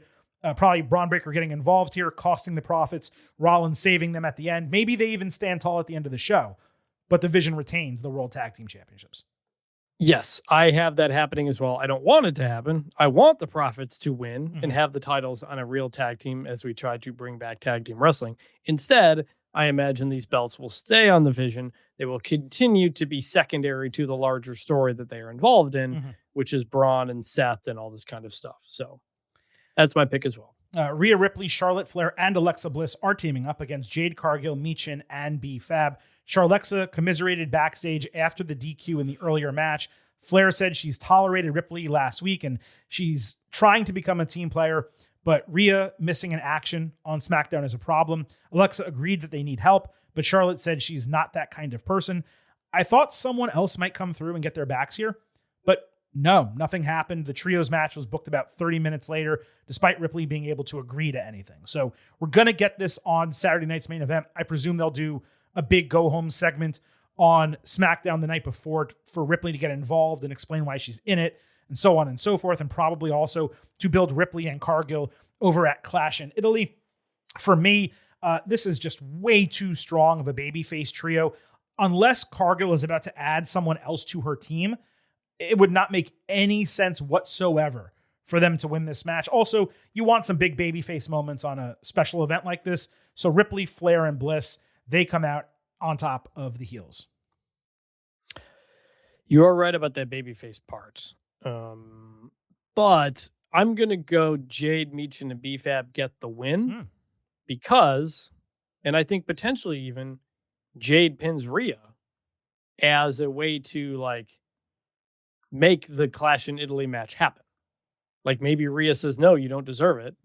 probably Braun Breaker getting involved here, costing the Profits, Rollins saving them at the end. Maybe they even stand tall at the end of the show, but the Vision retains the World Tag Team Championships. Yes, I have that happening as well. I don't want it to happen. I want the Profits to win and have the titles on a real tag team as we try to bring back tag team wrestling. Instead, I imagine these belts will stay on the Vision. They will continue to be secondary to the larger story that they are involved in, which is Braun and Seth and all this kind of stuff. So that's my pick as well. Rhea Ripley, Charlotte Flair, and Alexa Bliss are teaming up against Jade Cargill, Michin, and B-Fab. Charlexa commiserated backstage after the DQ in the earlier match. Flair said she's tolerated Ripley last week and she's trying to become a team player, but Rhea missing in action on SmackDown is a problem. Alexa agreed that they need help, but Charlotte said she's not that kind of person. I thought someone else might come through and get their backs here, but no, nothing happened. The trios match was booked about 30 minutes later, despite Ripley being able to agree to anything. So we're going to get this on Saturday night's main event. I presume they'll do a big go-home segment on SmackDown the night before for Ripley to get involved and explain why she's in it, and so on and so forth, and probably also to build Ripley and Cargill over at Clash in Italy. For me, this is just way too strong of a babyface trio. Unless Cargill is about to add someone else to her team, it would not make any sense whatsoever for them to win this match. Also, you want some big babyface moments on a special event like this. So Ripley, Flair, and Bliss, they come out on top of the heels. You are right about that babyface part. But I'm going to go Jade, Michin, and B-Fab get the win because, and I think potentially even, Jade pins Rhea as a way to like make the Clash in Italy match happen. Like maybe Rhea says, no, you don't deserve it.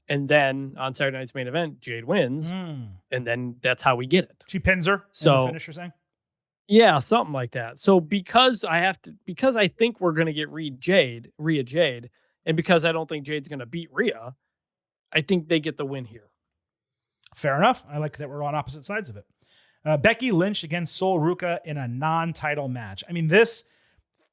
And then on Saturday night's main event, Jade wins. And then that's how we get it. She pins her in the finish, you're saying? Yeah, something like that. So because I think we're going to get Rhea Jade, and because I don't think Jade's going to beat Rhea, I think they get the win here. Fair enough. I like that we're on opposite sides of it. Becky Lynch against Sol Ruca in a non-title match. I mean, this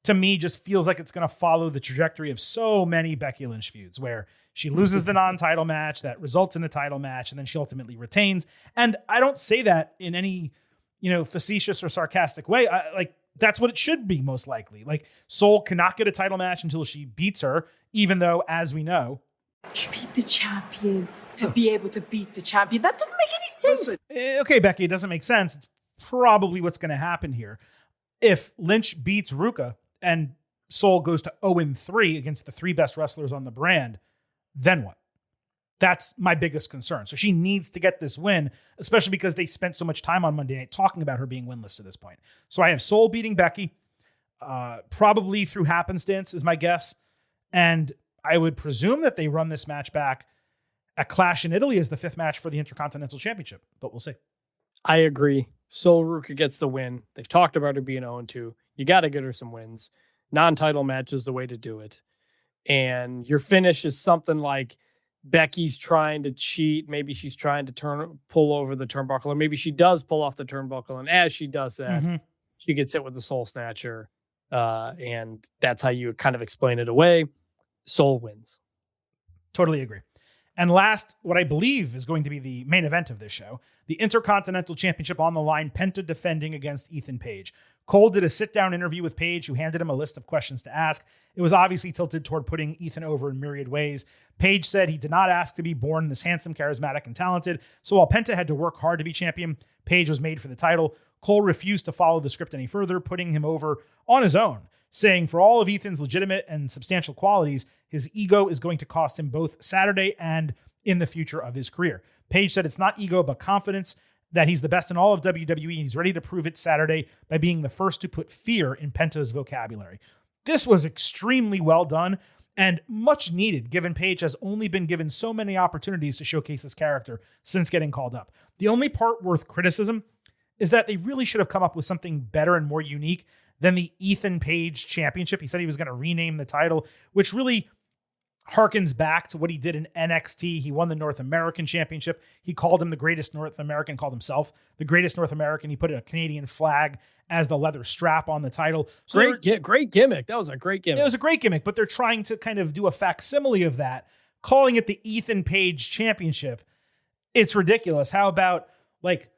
to me just feels like it's going to follow the trajectory of so many Becky Lynch feuds where she loses the non-title match that results in a title match and then she ultimately retains. And I don't say that in any, facetious or sarcastic way. That's what it should be most likely. Like Sol cannot get a title match until she beats her, even though, as we know, you beat the champion to be able to beat the champion. That doesn't make any sense. Okay, Becky, it doesn't make sense. It's probably what's going to happen here. If Lynch beats Ruca and Sol goes to 0-3 against the three best wrestlers on the brand, then what? That's my biggest concern. So she needs to get this win, especially because they spent so much time on Monday night talking about her being winless to this point. So I have Sol beating Becky, probably through happenstance is my guess. And I would presume that they run this match back at Clash in Italy as the fifth match for the Intercontinental Championship, but we'll see. I agree. Sol Ruca gets the win. They've talked about her being 0-2. You got to get her some wins. Non-title match is the way to do it. And your finish is something like Becky's trying to cheat. Maybe she's trying to pull over the turnbuckle, or maybe she does pull off the turnbuckle. And as she does that, she gets hit with the Soul Snatcher. And that's how you kind of explain it away. Sol wins. Totally agree. And last, what I believe is going to be the main event of this show, the Intercontinental Championship on the line, Penta defending against Ethan Page. Cole did a sit-down interview with Page, who handed him a list of questions to ask. It was obviously tilted toward putting Ethan over in myriad ways. Page said he did not ask to be born this handsome, charismatic, and talented. So while Penta had to work hard to be champion, Page was made for the title. Cole refused to follow the script any further, putting him over on his own, saying for all of Ethan's legitimate and substantial qualities, his ego is going to cost him both Saturday and in the future of his career. Page said it's not ego, but confidence, that he's the best in all of WWE, and he's ready to prove it Saturday by being the first to put fear in Penta's vocabulary. This was extremely well done, and much needed given Page has only been given so many opportunities to showcase his character since getting called up. The only part worth criticism is that they really should have come up with something better and more unique than the Ethan Page Championship. He said he was going to rename the title, which really harkens back to what he did in NXT. He won the North American Championship. He called him the greatest North American, called himself the greatest North American. He put a Canadian flag as the leather strap on the title. So great gimmick. That was a great gimmick. It was a great gimmick, but they're trying to kind of do a facsimile of that, calling it the Ethan Page Championship. It's ridiculous. How about like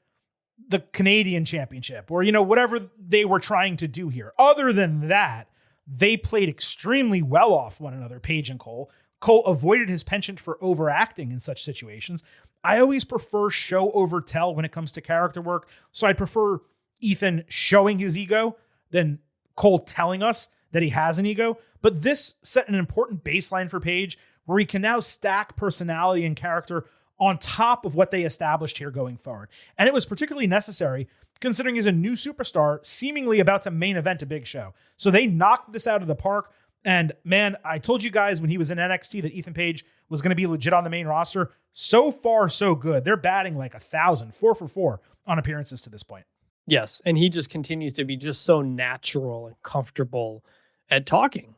the Canadian Championship or, whatever they were trying to do here? Other than that, they played extremely well off one another, Page and Cole. Cole avoided his penchant for overacting in such situations. I always prefer show over tell when it comes to character work. So I'd prefer Ethan showing his ego than Cole telling us that he has an ego. But this set an important baseline for Page where he can now stack personality and character on top of what they established here going forward. And it was particularly necessary considering he's a new superstar seemingly about to main event a big show. So they knocked this out of the park. And man, I told you guys when he was in NXT that Ethan Page was going to be legit on the main roster. So far, so good. They're batting like 1,000, 4 for 4 on appearances to this point. Yes, and he just continues to be just so natural and comfortable at talking.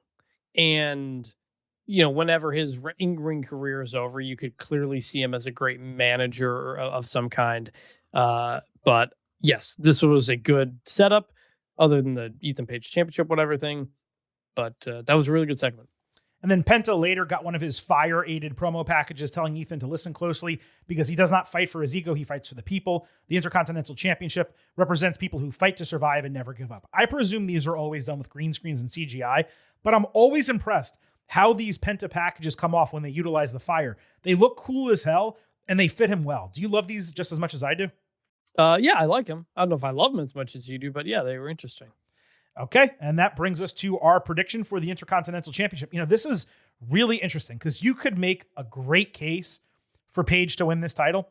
And, whenever his in-ring career is over, you could clearly see him as a great manager of some kind. But yes, this was a good setup other than the Ethan Page Championship, whatever thing. But that was a really good segment. And then Penta later got one of his fire-aided promo packages telling Ethan to listen closely because he does not fight for his ego, he fights for the people. The Intercontinental Championship represents people who fight to survive and never give up. I presume these are always done with green screens and CGI, but I'm always impressed how these Penta packages come off when they utilize the fire. They look cool as hell, and they fit him well. Do you love these just as much as I do? Yeah, I like them. I don't know if I love them as much as you do, but yeah, they were interesting. Okay, and that brings us to our prediction for the Intercontinental Championship. This is really interesting because you could make a great case for Page to win this title,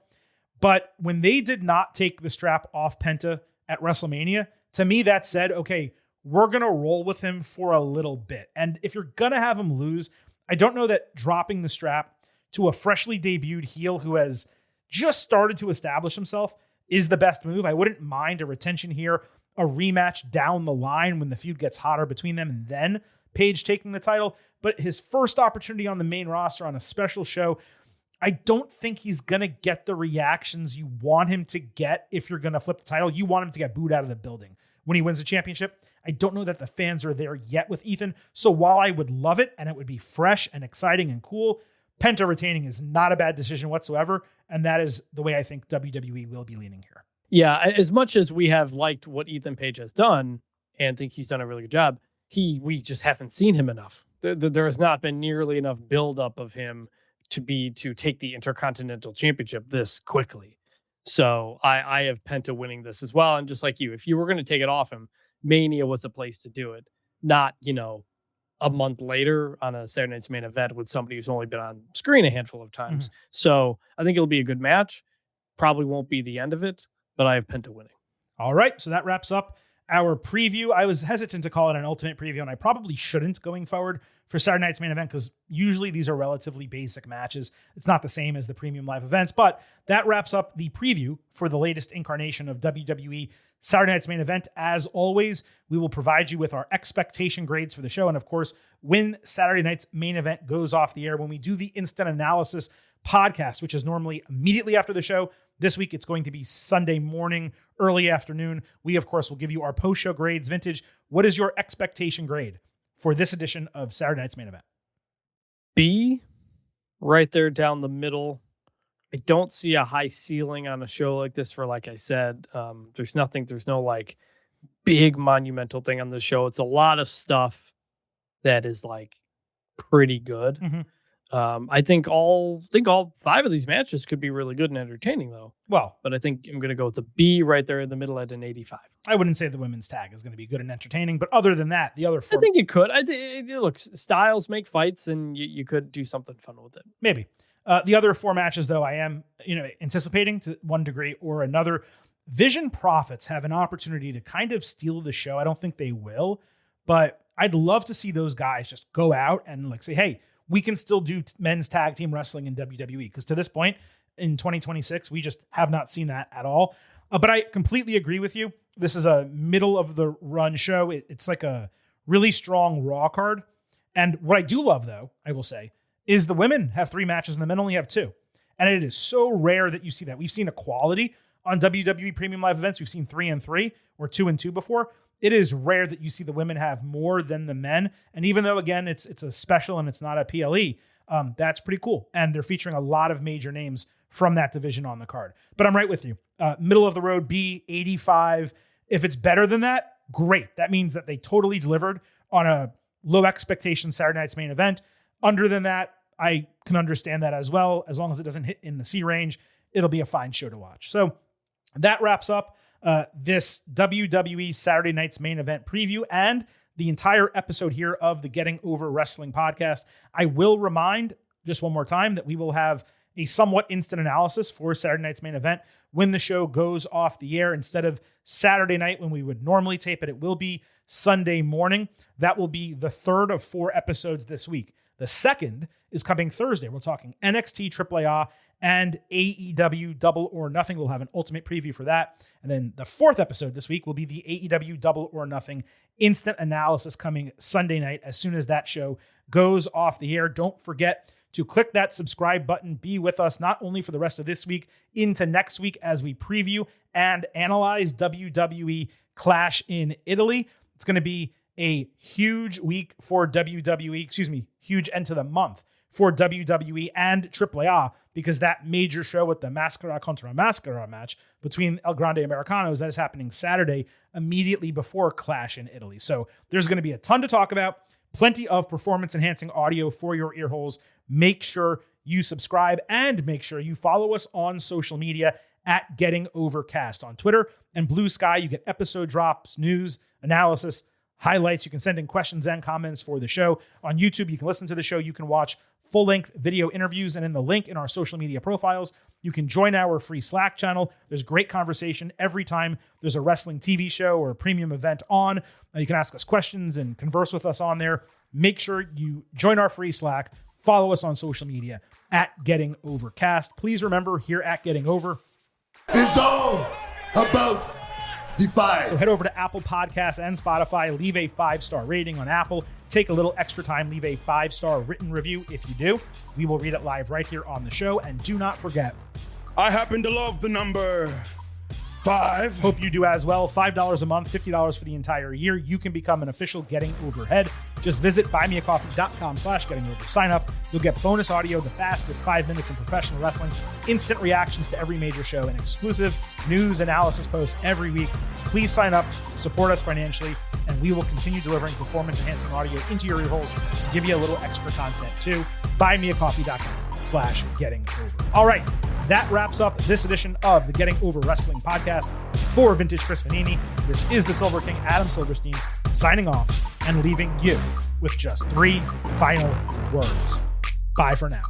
but when they did not take the strap off Penta at WrestleMania, to me that said, okay, we're going to roll with him for a little bit. And if you're going to have him lose, I don't know that dropping the strap to a freshly debuted heel who has just started to establish himself is the best move. I wouldn't mind a retention here, a rematch down the line when the feud gets hotter between them, and then Page taking the title. But his first opportunity on the main roster on a special show, I don't think he's going to get the reactions you want him to get if you're going to flip the title. You want him to get booed out of the building when he wins the championship. I don't know that the fans are there yet with Ethan. So while I would love it and it would be fresh and exciting and cool, Penta retaining is not a bad decision whatsoever. And that is the way I think WWE will be leaning here. Yeah, as much as we have liked what Ethan Page has done and think he's done a really good job, we just haven't seen him enough. There has not been nearly enough buildup of him to take the Intercontinental Championship this quickly. So I have Penta winning this as well. And just like you, if you were going to take it off him, Mania was a place to do it, not, a month later on a Saturday Night's Main Event with somebody who's only been on screen a handful of times. Mm-hmm. So I think it'll be a good match. Probably won't be the end of it, but I have Penta winning. All right. So that wraps up our preview. I was hesitant to call it an ultimate preview, and I probably shouldn't going forward for Saturday Night's Main Event because usually these are relatively basic matches. It's not the same as the premium live events, but that wraps up the preview for the latest incarnation of WWE Saturday Night's Main Event. As always, we will provide you with our expectation grades for the show. And of course, when Saturday Night's Main Event goes off the air, when we do the instant analysis podcast, which is normally immediately after the show, this week it's going to be Sunday morning, early afternoon. We, of course, will give you our post-show grades. Vintage, what is your expectation grade for this edition of Saturday Night's Main Event? B, right there down the middle. I don't see a high ceiling on a show like this for, like I said, there's no like big monumental thing on the show. It's a lot of stuff that is like pretty good. Mm-hmm. I think all 5 of these matches could be really good and entertaining though. Well, but I think I'm going to go with the B right there in the middle at an 85. I wouldn't say the women's tag is going to be good and entertaining, but other than that, the other 4. I think it could. Look, styles make fights and you could do something fun with it. Maybe. The other 4 matches, though, I am, anticipating to one degree or another. Vision Profits have an opportunity to kind of steal the show. I don't think they will, but I'd love to see those guys just go out and like say, hey, we can still do men's tag team wrestling in WWE. Because to this point in 2026, we just have not seen that at all. But I completely agree with you. This is a middle of the run show. It's like a really strong Raw card. And what I do love, though, I will say, is the women have 3 matches and the men only have 2. And it is so rare that you see that. We've seen equality on WWE Premium Live events. We've seen 3 and 3 or 2 and 2 before. It is rare that you see the women have more than the men. And even though, again, it's a special and it's not a PLE, that's pretty cool. And they're featuring a lot of major names from that division on the card. But I'm right with you. Middle of the road, B, 85. If it's better than that, great. That means that they totally delivered on a low expectation Saturday night's main event. Under than that, I can understand that as well. As long as it doesn't hit in the C range, it'll be a fine show to watch. So that wraps up this WWE Saturday night's main event preview and the entire episode here of the Getting Over Wrestling podcast. I will remind just one more time that we will have a somewhat instant analysis for Saturday night's main event when the show goes off the air. Instead of Saturday night when we would normally tape it, it will be Sunday morning. That will be the 3rd of 4 episodes this week. The 2nd is coming Thursday. We're talking NXT AAA and AEW Double or Nothing. We'll have an ultimate preview for that. And then the 4th episode this week will be the AEW Double or Nothing instant analysis coming Sunday night as soon as that show goes off the air. Don't forget to click that subscribe button. Be with us not only for the rest of this week, into next week as we preview and analyze WWE Clash in Italy. It's going to be a huge week for WWE, huge end to the month for WWE and AAA, because that major show with the Mascara contra Mascara match between El Grande Americanos that is happening Saturday immediately before Clash in Italy. So there's going to be a ton to talk about, plenty of performance-enhancing audio for your ear holes. Make sure you subscribe and make sure you follow us on social media at Getting Overcast on Twitter and Blue Sky. You get episode drops, news, analysis, highlights. You can send in questions and comments for the show. On YouTube, you can listen to the show. You can watch full-length video interviews, and in the link in our social media profiles, you can join our free Slack channel. There's great conversation every time there's a wrestling TV show or a premium event on. You can ask us questions and converse with us on there. Make sure you join our free Slack. Follow us on social media at Getting Overcast. Please remember, here at Getting Over, It's all about Defy. so head over to Apple Podcasts and Spotify. Leave a 5-star rating on Apple. Take a little extra time. Leave a 5-star written review. If you do, we will read it live right here on the show. And do not forget, I happen to love the number 5. hope you do as well. $5 a month, $50 for the entire year. You can become an official Getting Overhead. Just visit buymeacoffee.com/gettingover. Sign up. You'll get bonus audio, the fastest 5 minutes in professional wrestling, instant reactions to every major show, and exclusive news analysis posts every week. Please sign up, support us financially, and we will continue delivering performance-enhancing audio into your ear holes and give you a little extra content too. Buymeacoffee.com/gettingover. All right, that wraps up this edition of the Getting Over Wrestling podcast. For Vintage Chris Vanini, this is the Silver King, Adam Silverstein, signing off and leaving you with just 3 final words. Bye for now.